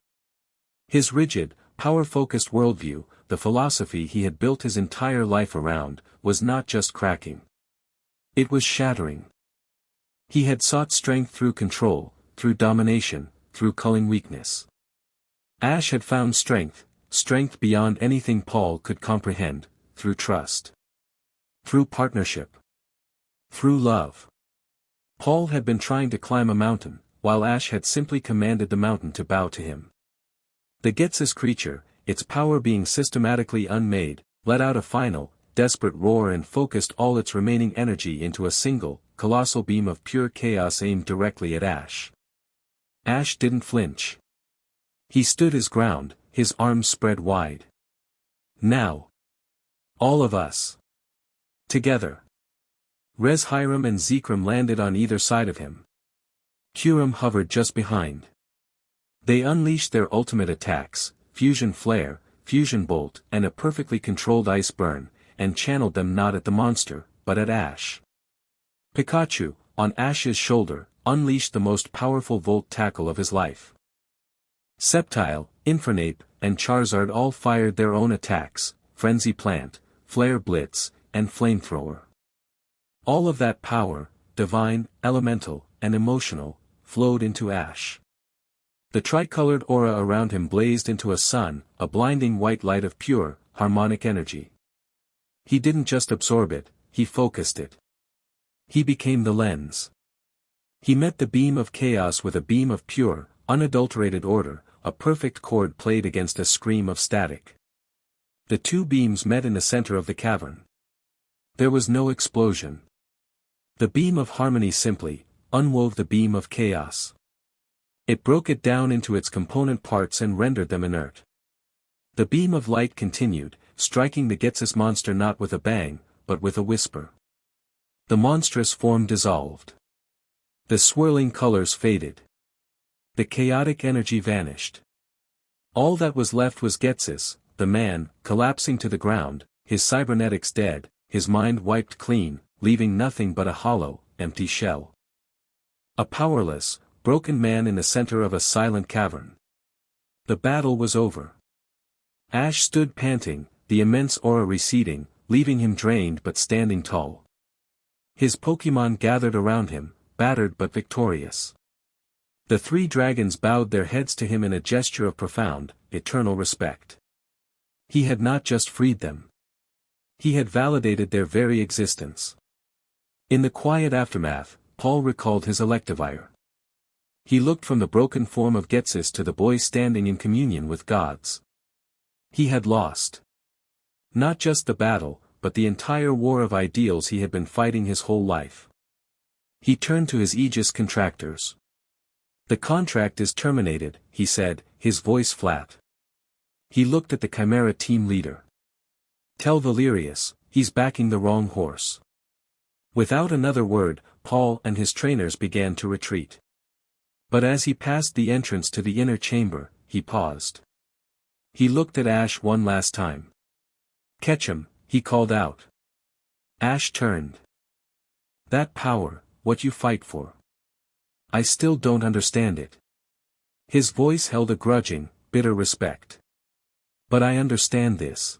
His rigid, power-focused worldview, the philosophy he had built his entire life around, was not just cracking. It was shattering. He had sought strength through control, through domination, through culling weakness. Ash had found strength beyond anything Paul could comprehend, through trust. Through partnership. Through love. Paul had been trying to climb a mountain, while Ash had simply commanded the mountain to bow to him. The Getsis creature, its power being systematically unmade, let out a final, desperate roar and focused all its remaining energy into a single, colossal beam of pure chaos aimed directly at Ash. Ash didn't flinch. He stood his ground, his arms spread wide. Now. All of us. Together. Reshiram and Zekrom landed on either side of him. Kuram hovered just behind. They unleashed their ultimate attacks, Fusion Flare, Fusion Bolt and a perfectly controlled Ice Burn, and channeled them not at the monster, but at Ash. Pikachu, on Ash's shoulder, unleashed the most powerful Volt Tackle of his life. Sceptile, Infernape, and Charizard all fired their own attacks, Frenzy Plant, Flare Blitz, and Flamethrower. All of that power, divine, elemental, and emotional, flowed into Ash. The tricolored aura around him blazed into a sun, a blinding white light of pure, harmonic energy. He didn't just absorb it, he focused it. He became the lens. He met the beam of chaos with a beam of pure, unadulterated order, a perfect chord played against a scream of static. The two beams met in the center of the cavern. There was no explosion. The beam of harmony simply unwove the beam of chaos. It broke it down into its component parts and rendered them inert. The beam of light continued, striking the Getsis monster not with a bang, but with a whisper. The monstrous form dissolved. The swirling colors faded. The chaotic energy vanished. All that was left was Getsis, the man, collapsing to the ground, his cybernetics dead, his mind wiped clean, leaving nothing but a hollow, empty shell. A powerless, broken man in the center of a silent cavern. The battle was over. Ash stood panting, the immense aura receding, leaving him drained but standing tall. His Pokémon gathered around him, battered but victorious. The three dragons bowed their heads to him in a gesture of profound, eternal respect. He had not just freed them. He had validated their very existence. In the quiet aftermath, Paul recalled his Electivire. He looked from the broken form of Getsis to the boy standing in communion with gods. He had lost. Not just the battle, but the entire war of ideals he had been fighting his whole life. He turned to his Aegis contractors. "The contract is terminated," he said, his voice flat. He looked at the Chimera team leader. "Tell Valerius, he's backing the wrong horse." Without another word, Paul and his trainers began to retreat. But as he passed the entrance to the inner chamber, he paused. He looked at Ash one last time. "Ketchum," he called out. Ash turned. "That power, what you fight for. I still don't understand it." His voice held a grudging, bitter respect. "But I understand this."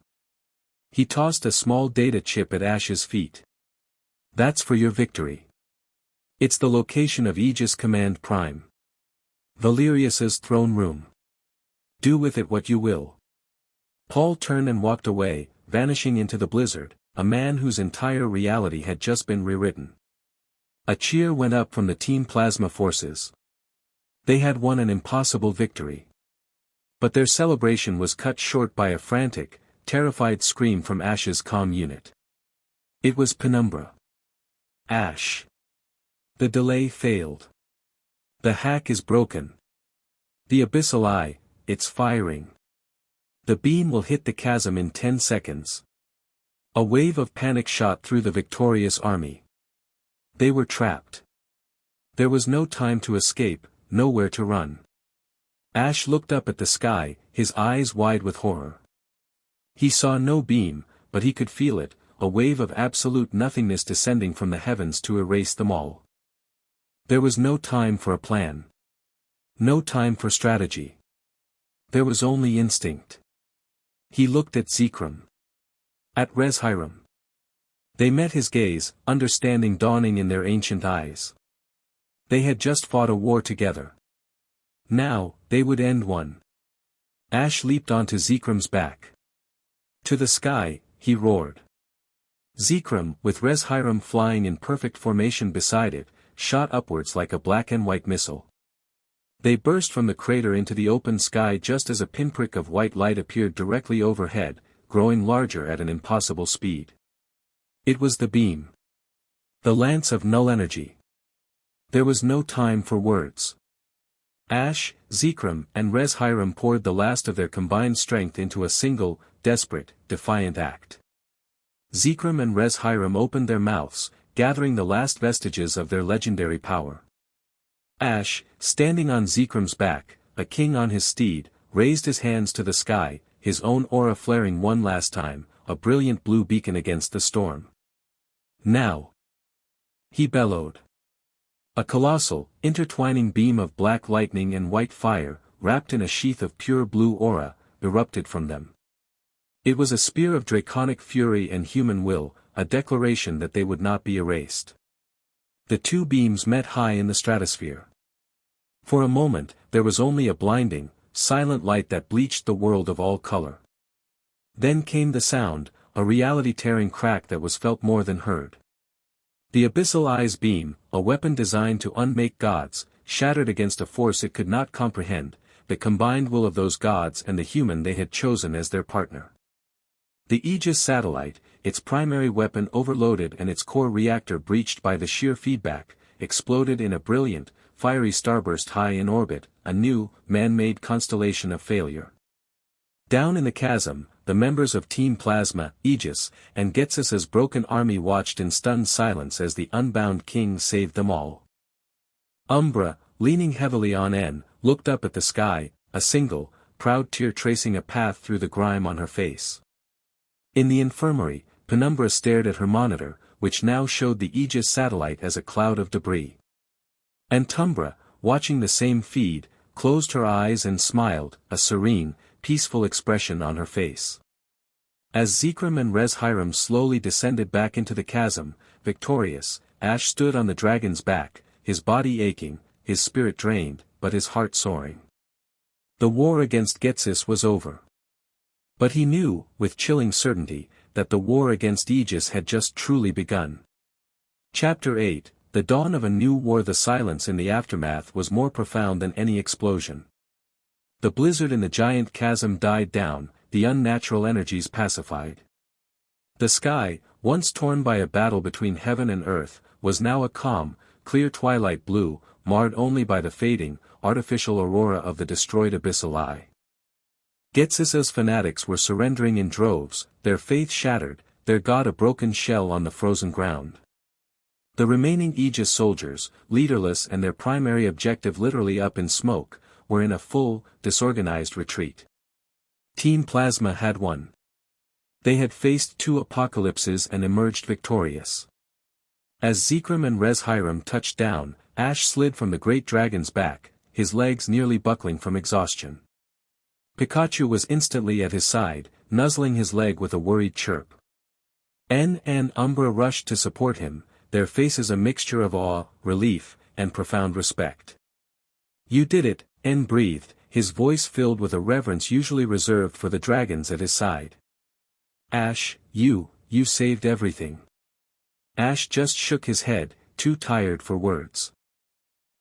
He tossed a small data chip at Ash's feet. "That's for your victory. It's the location of Aegis Command Prime. Valerius's throne room. Do with it what you will." Paul turned and walked away, vanishing into the blizzard, a man whose entire reality had just been rewritten. A cheer went up from the Team Plasma forces. They had won an impossible victory. But their celebration was cut short by a frantic, terrified scream from Ash's comm unit. It was Penumbra. "Ash. The delay failed. The hack is broken. The Abyssal Eye, it's firing. The beam will hit the chasm in 10 seconds. A wave of panic shot through the victorious army. They were trapped. There was no time to escape, nowhere to run. Ash looked up at the sky, his eyes wide with horror. He saw no beam, but he could feel it, a wave of absolute nothingness descending from the heavens to erase them all. There was no time for a plan. No time for strategy. There was only instinct. He looked at Zekrom. At Reshiram. They met his gaze, understanding dawning in their ancient eyes. They had just fought a war together. Now, they would end one. Ash leaped onto Zekrom's back. "To the sky," he roared. Zekrom, with Reshiram flying in perfect formation beside it, shot upwards like a black and white missile. They burst from the crater into the open sky just as a pinprick of white light appeared directly overhead, growing larger at an impossible speed. It was the beam. The lance of null energy. There was no time for words. Ash, Zekrom, and Reshiram poured the last of their combined strength into a single, desperate, defiant act. Zekrom and Reshiram opened their mouths, gathering the last vestiges of their legendary power. Ash, standing on Zekrom's back, a king on his steed, raised his hands to the sky, his own aura flaring one last time, a brilliant blue beacon against the storm. Now! He bellowed. A colossal, intertwining beam of black lightning and white fire, wrapped in a sheath of pure blue aura, erupted from them. It was a spear of draconic fury and human will, a declaration that they would not be erased. The two beams met high in the stratosphere. For a moment, there was only a blinding, silent light that bleached the world of all color. Then came the sound, a reality-tearing crack that was felt more than heard. The abyssal eye's beam, a weapon designed to unmake gods, shattered against a force it could not comprehend, the combined will of those gods and the human they had chosen as their partner. The Aegis satellite, its primary weapon overloaded and its core reactor breached by the sheer feedback, exploded in a brilliant, fiery starburst high in orbit, a new, man-made constellation of failure. Down in the chasm, the members of Team Plasma, Aegis, and Getsus's broken army watched in stunned silence as the unbound king saved them all. Umbra, leaning heavily on En, looked up at the sky, a single, proud tear tracing a path through the grime on her face. In the infirmary, Penumbra stared at her monitor, which now showed the Aegis satellite as a cloud of debris. Antumbra, watching the same feed, closed her eyes and smiled, a serene, peaceful expression on her face. As Zekrom and Reshiram slowly descended back into the chasm, victorious, Ash stood on the dragon's back, his body aching, his spirit drained, but his heart soaring. The war against Getsus was over. But he knew, with chilling certainty, that the war against Aegis had just truly begun. Chapter 8, The Dawn of a New War. The silence in the aftermath was more profound than any explosion. The blizzard in the giant chasm died down, the unnatural energies pacified. The sky, once torn by a battle between heaven and earth, was now a calm, clear twilight blue, marred only by the fading, artificial aurora of the destroyed abyssal eye. Getsus's fanatics were surrendering in droves, their faith shattered, their god a broken shell on the frozen ground. The remaining Aegis soldiers, leaderless and their primary objective literally up in smoke, were in a full, disorganized retreat. Team Plasma had won. They had faced two apocalypses and emerged victorious. As Zekrom and Reshiram touched down, Ash slid from the great dragon's back, his legs nearly buckling from exhaustion. Pikachu was instantly at his side, nuzzling his leg with a worried chirp. En and Umbra rushed to support him, their faces a mixture of awe, relief, and profound respect. "You did it," En breathed, his voice filled with a reverence usually reserved for the dragons at his side. "Ash, you saved everything." Ash just shook his head, too tired for words.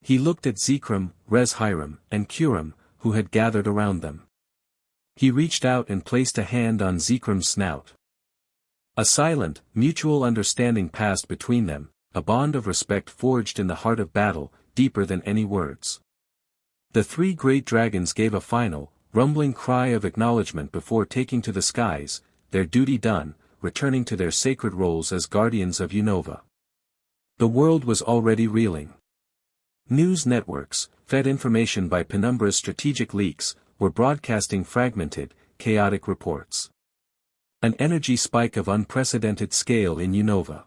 He looked at Zekrom, Reshiram, and Kuram, who had gathered around them. He reached out and placed a hand on Zekrom's snout. A silent, mutual understanding passed between them, a bond of respect forged in the heart of battle, deeper than any words. The three great dragons gave a final, rumbling cry of acknowledgement before taking to the skies, their duty done, returning to their sacred roles as guardians of Unova. The world was already reeling. News networks, fed information by Penumbra's strategic leaks, were broadcasting fragmented, chaotic reports. An energy spike of unprecedented scale in Unova.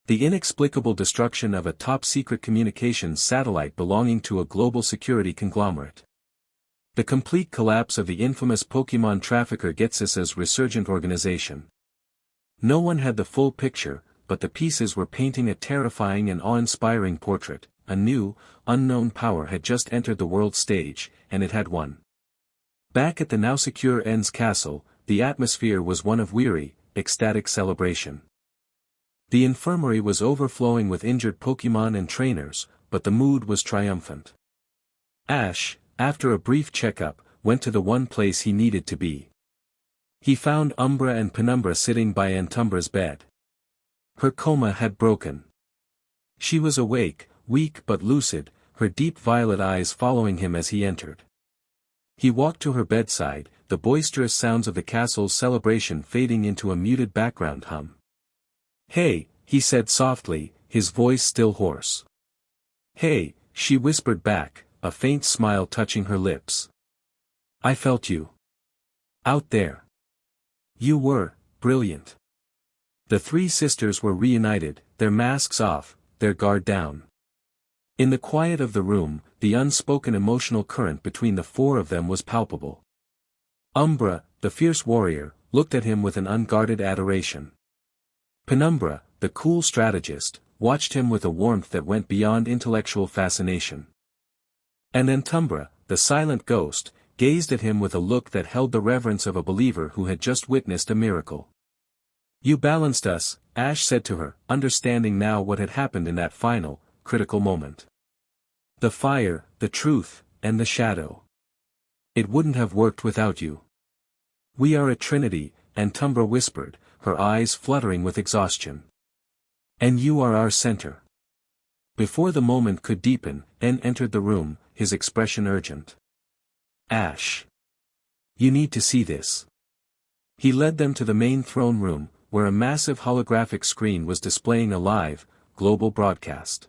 The inexplicable destruction of a top-secret communications satellite belonging to a global security conglomerate. The complete collapse of the infamous Pokémon trafficker Getsus's resurgent organization. No one had the full picture, but the pieces were painting a terrifying and awe-inspiring portrait. A new, unknown power had just entered the world stage, and it had won. Back at the now secure En's castle, the atmosphere was one of weary, ecstatic celebration. The infirmary was overflowing with injured Pokémon and trainers, but the mood was triumphant. Ash, after a brief checkup, went to the one place he needed to be. He found Umbra and Penumbra sitting by Antumbra's bed. Her coma had broken. She was awake, weak but lucid, her deep violet eyes following him as he entered. He walked to her bedside, the boisterous sounds of the castle's celebration fading into a muted background hum. "Hey," he said softly, his voice still hoarse. "Hey," she whispered back, a faint smile touching her lips. I felt you. Out there. You were, brilliant. The three sisters were reunited, their masks off, their guard down. In the quiet of the room, the unspoken emotional current between the four of them was palpable. Umbra, the fierce warrior, looked at him with an unguarded adoration. Penumbra, the cool strategist, watched him with a warmth that went beyond intellectual fascination. And then Tumbra, the silent ghost, gazed at him with a look that held the reverence of a believer who had just witnessed a miracle. You balanced us, Ash said to her, understanding now what had happened in that final, critical moment. The fire, the truth, and the shadow. It wouldn't have worked without you. We are a trinity, and Tumbra whispered, her eyes fluttering with exhaustion. And you are our center. Before the moment could deepen, En entered the room, his expression urgent. Ash. You need to see this. He led them to the main throne room, where a massive holographic screen was displaying a live, global broadcast.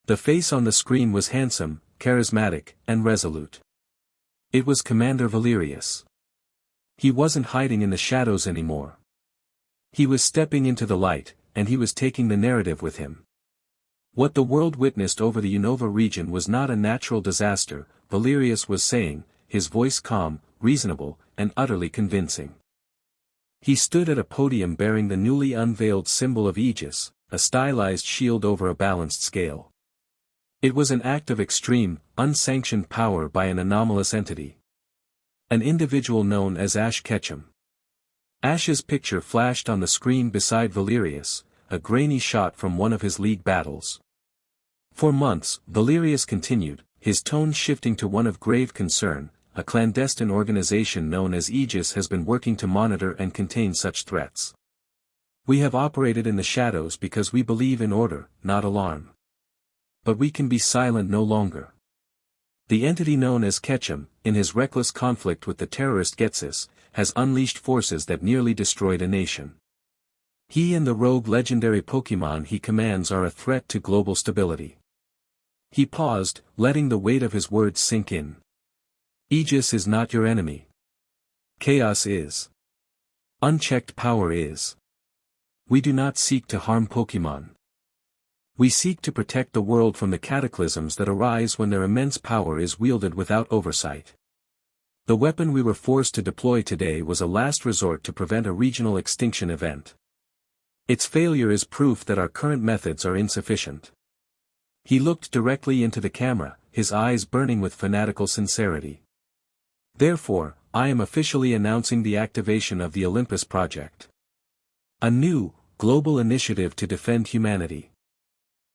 The face on the screen was handsome, charismatic, and resolute. It was Commander Valerius. He wasn't hiding in the shadows anymore. He was stepping into the light, and he was taking the narrative with him. What the world witnessed over the Unova region was not a natural disaster, Valerius was saying, his voice calm, reasonable, and utterly convincing. He stood at a podium bearing the newly unveiled symbol of Aegis, a stylized shield over a balanced scale. It was an act of extreme, unsanctioned power by an anomalous entity. An individual known as Ash Ketchum. Ash's picture flashed on the screen beside Valerius, a grainy shot from one of his league battles. For months, Valerius continued, his tone shifting to one of grave concern. A clandestine organization known as Aegis has been working to monitor and contain such threats. We have operated in the shadows because we believe in order, not alarm. But we can be silent no longer. The entity known as Ketchum, in his reckless conflict with the terrorist Getsis, has unleashed forces that nearly destroyed a nation. He and the rogue legendary Pokémon he commands are a threat to global stability. He paused, letting the weight of his words sink in. Aegis is not your enemy. Chaos is. Unchecked power is. We do not seek to harm Pokémon. We seek to protect the world from the cataclysms that arise when their immense power is wielded without oversight. The weapon we were forced to deploy today was a last resort to prevent a regional extinction event. Its failure is proof that our current methods are insufficient. He looked directly into the camera, his eyes burning with fanatical sincerity. Therefore, I am officially announcing the activation of the Olympus Project. A new, global initiative to defend humanity.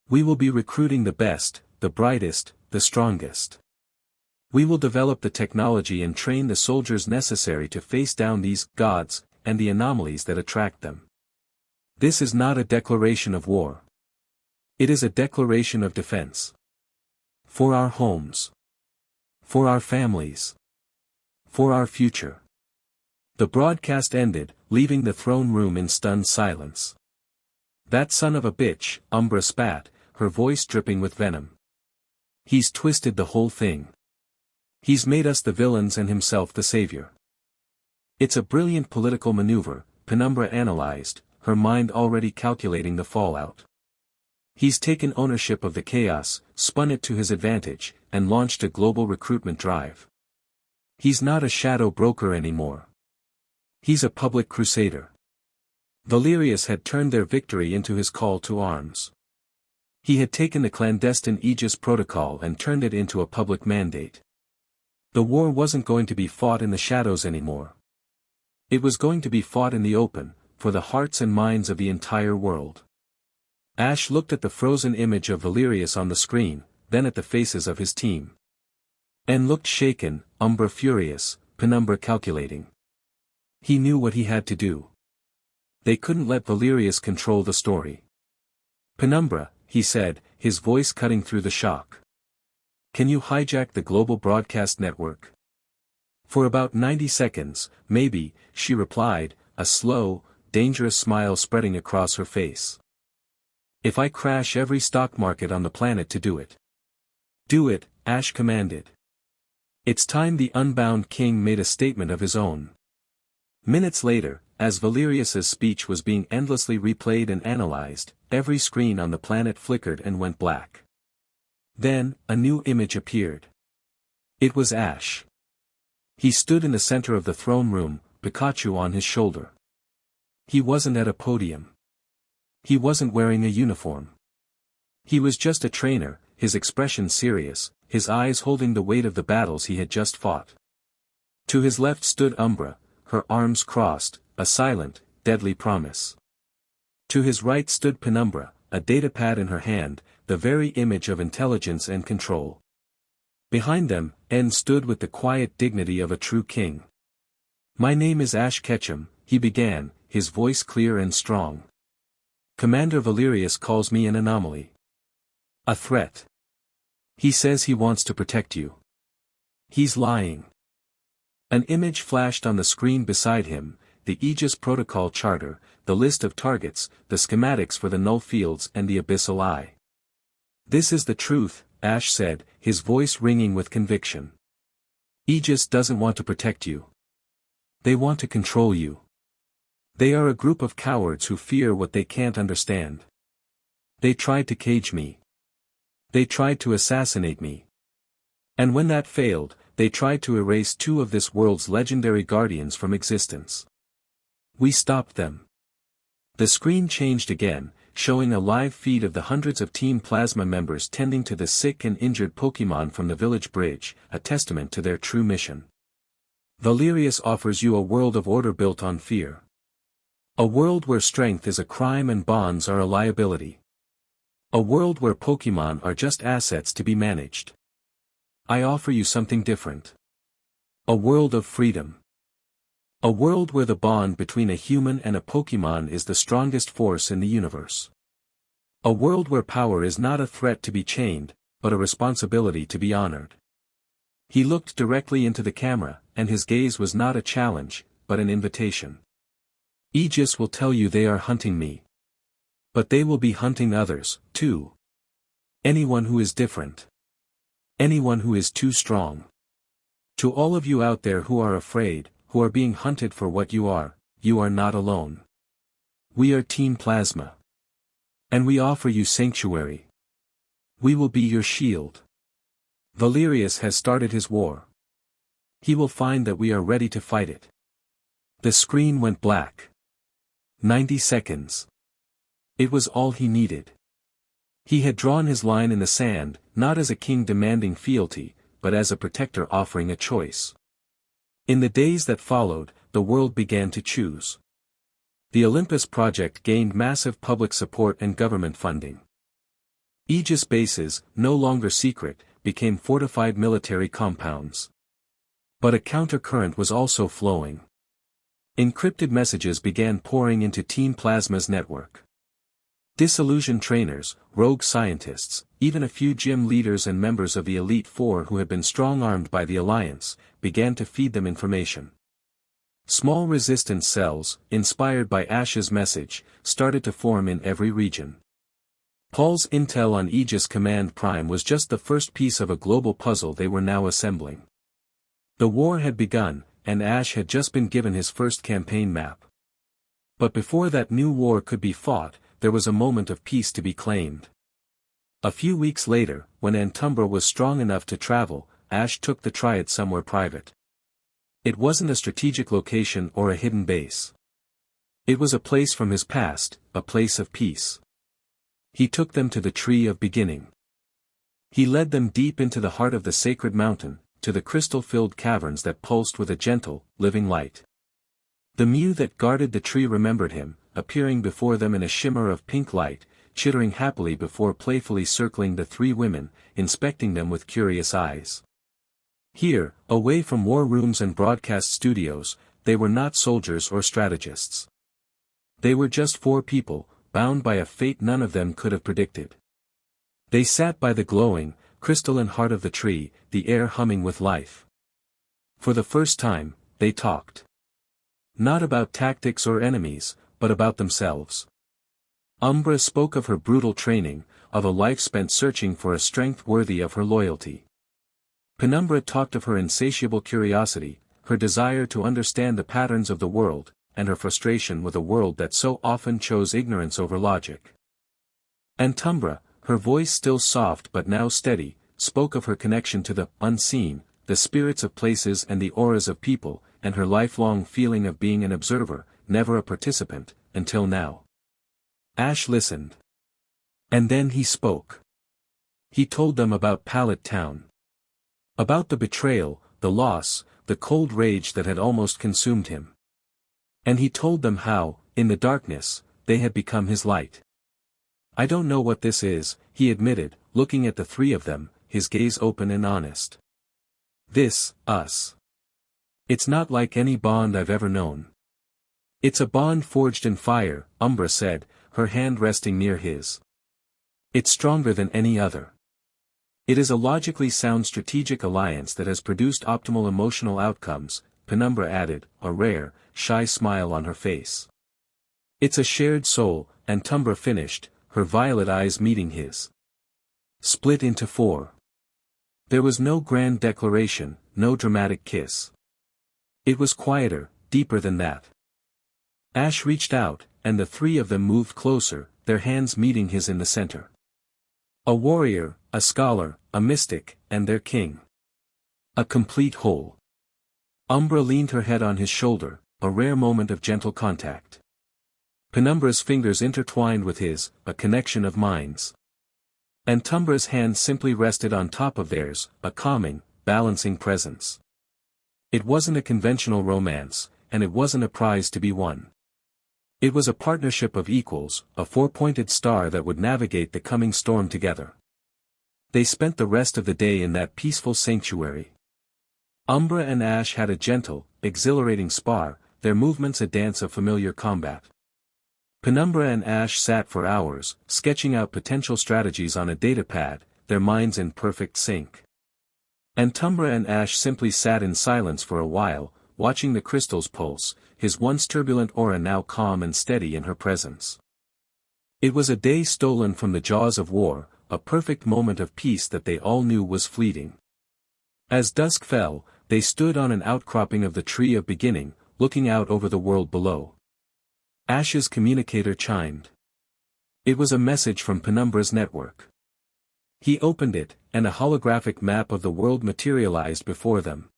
We will be recruiting the best, the brightest, the strongest. We will develop the technology and train the soldiers necessary to face down these gods, and the anomalies that attract them. This is not a declaration of war. It is a declaration of defense. For our homes. For our families. For our future. The broadcast ended, leaving the throne room in stunned silence. That son of a bitch, Umbra spat, her voice dripping with venom. He's twisted the whole thing. He's made us the villains and himself the savior. It's a brilliant political maneuver, Penumbra analyzed, her mind already calculating the fallout. He's taken ownership of the chaos, spun it to his advantage, and launched a global recruitment drive. He's not a shadow broker anymore. He's a public crusader. Valerius had turned their victory into his call to arms. He had taken the clandestine Aegis protocol and turned it into a public mandate. The war wasn't going to be fought in the shadows anymore. It was going to be fought in the open, for the hearts and minds of the entire world. Ash looked at the frozen image of Valerius on the screen, then at the faces of his team. En looked shaken, Umbra furious, Penumbra calculating. He knew what he had to do. They couldn't let Valerius control the story. Penumbra, he said, his voice cutting through the shock. Can you hijack the global broadcast network? For about 90 seconds, maybe, she replied, a slow, dangerous smile spreading across her face. If I crash every stock market on the planet to do it. Do it, Ash commanded. It's time the unbound king made a statement of his own. Minutes later, as Valerius's speech was being endlessly replayed and analyzed, every screen on the planet flickered and went black. Then, a new image appeared. It was Ash. He stood in the center of the throne room, Pikachu on his shoulder. He wasn't at a podium. He wasn't wearing a uniform. He was just a trainer, his expression serious, his eyes holding the weight of the battles he had just fought. To his left stood Umbra, her arms crossed, a silent, deadly promise. To his right stood Penumbra, a datapad in her hand, the very image of intelligence and control. Behind them, N stood with the quiet dignity of a true king. "My name is Ash Ketchum," he began, his voice clear and strong. "Commander Valerius calls me an anomaly. A threat. He says he wants to protect you. He's lying." An image flashed on the screen beside him, the Aegis Protocol Charter, the list of targets, the schematics for the null fields and the Abyssal Eye. "This is the truth," Ash said, his voice ringing with conviction. "Aegis doesn't want to protect you. They want to control you. They are a group of cowards who fear what they can't understand. They tried to cage me. They tried to assassinate me. And when that failed, they tried to erase two of this world's legendary guardians from existence. We stopped them." The screen changed again, showing a live feed of the hundreds of Team Plasma members tending to the sick and injured Pokémon from the village bridge, a testament to their true mission. "Valerius offers you a world of order built on fear. A world where strength is a crime and bonds are a liability. A world where Pokémon are just assets to be managed. I offer you something different. A world of freedom. A world where the bond between a human and a Pokémon is the strongest force in the universe. A world where power is not a threat to be chained, but a responsibility to be honored." He looked directly into the camera, and his gaze was not a challenge, but an invitation. "Aegis will tell you they are hunting me. But they will be hunting others, too. Anyone who is different. Anyone who is too strong. To all of you out there who are afraid, who are being hunted for what you are not alone. We are Team Plasma. And we offer you sanctuary. We will be your shield. Valerius has started his war. He will find that we are ready to fight it." The screen went black. 90 seconds. It was all he needed. He had drawn his line in the sand, not as a king demanding fealty, but as a protector offering a choice. In the days that followed, the world began to choose. The Olympus project gained massive public support and government funding. Aegis bases, no longer secret, became fortified military compounds. But a counter-current was also flowing. Encrypted messages began pouring into Team Plasma's network. Disillusioned trainers, rogue scientists, even a few gym leaders and members of the Elite Four who had been strong-armed by the Alliance, began to feed them information. Small resistance cells, inspired by Ash's message, started to form in every region. Paul's intel on Aegis Command Prime was just the first piece of a global puzzle they were now assembling. The war had begun, and Ash had just been given his first campaign map. But before that new war could be fought, there was a moment of peace to be claimed. A few weeks later, when Antumbra was strong enough to travel, Ash took the Triad somewhere private. It wasn't a strategic location or a hidden base. It was a place from his past, a place of peace. He took them to the Tree of Beginning. He led them deep into the heart of the sacred mountain, to the crystal-filled caverns that pulsed with a gentle, living light. The Mew that guarded the tree remembered him, appearing before them in a shimmer of pink light, chittering happily before playfully circling the three women, inspecting them with curious eyes. Here, away from war rooms and broadcast studios, they were not soldiers or strategists. They were just four people, bound by a fate none of them could have predicted. They sat by the glowing, crystalline heart of the tree, the air humming with life. For the first time, they talked. Not about tactics or enemies, but about themselves. Umbra spoke of her brutal training, of a life spent searching for a strength worthy of her loyalty. Penumbra talked of her insatiable curiosity, her desire to understand the patterns of the world, and her frustration with a world that so often chose ignorance over logic. And Tumbra, her voice still soft but now steady, spoke of her connection to the unseen, the spirits of places and the auras of people, and her lifelong feeling of being an observer, never a participant, until now. Ash listened. And then he spoke. He told them about Pallet Town. About the betrayal, the loss, the cold rage that had almost consumed him. And he told them how, in the darkness, they had become his light. "I don't know what this is," he admitted, looking at the three of them, his gaze open and honest. Us. It's not like any bond I've ever known. It's a bond forged in fire," Umbra said, her hand resting near his. "It's stronger than any other. It is a logically sound strategic alliance that has produced optimal emotional outcomes," Penumbra added, a rare, shy smile on her face. "It's a shared soul," and Tumbra finished, her violet eyes meeting his. Split into four. There was no grand declaration, no dramatic kiss. It was quieter, deeper than that. Ash reached out, and the three of them moved closer, their hands meeting his in the center. A warrior, a scholar, a mystic, and their king. A complete whole. Umbra leaned her head on his shoulder, a rare moment of gentle contact. Penumbra's fingers intertwined with his, a connection of minds. And Tumbra's hand simply rested on top of theirs, a calming, balancing presence. It wasn't a conventional romance, and it wasn't a prize to be won. It was a partnership of equals, a four-pointed star that would navigate the coming storm together. They spent the rest of the day in that peaceful sanctuary. Umbra and Ash had a gentle, exhilarating spar, their movements a dance of familiar combat. Penumbra and Ash sat for hours, sketching out potential strategies on a datapad, their minds in perfect sync. And Tumbra and Ash simply sat in silence for a while, watching the crystal's pulse, his once turbulent aura now calm and steady in her presence. It was a day stolen from the jaws of war, a perfect moment of peace that they all knew was fleeting. As dusk fell, they stood on an outcropping of the Tree of Beginning, looking out over the world below. Ash's communicator chimed. It was a message from Penumbra's network. He opened it, and a holographic map of the world materialized before them.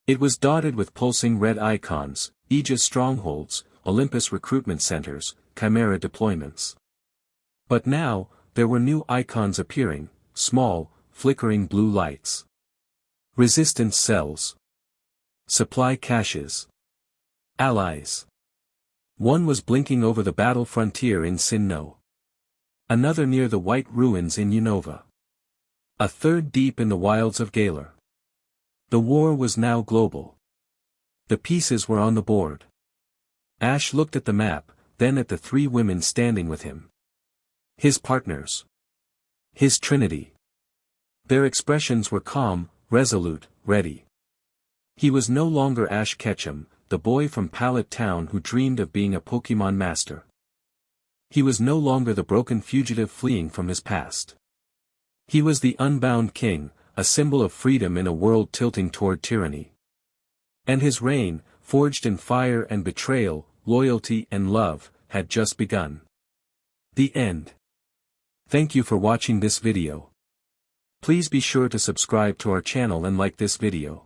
It was dotted with pulsing red icons, Aegis strongholds, Olympus recruitment centers, Chimera deployments. But now, there were new icons appearing, small, flickering blue lights. Resistance cells. Supply caches. Allies. One was blinking over the battle frontier in Sinnoh. Another near the white ruins in Unova. A third deep in the wilds of Galar. The war was now global. The pieces were on the board. Ash looked at the map, then at the three women standing with him. His partners. His trinity. Their expressions were calm, resolute, ready. He was no longer Ash Ketchum, the boy from Pallet Town who dreamed of being a Pokemon master. He was no longer the broken fugitive fleeing from his past. He was the unbound king, a symbol of freedom in a world tilting toward tyranny. And his reign, forged in fire and betrayal, loyalty and love, had just begun. The end. Thank you for watching this video. Please be sure to subscribe to our channel and like this video.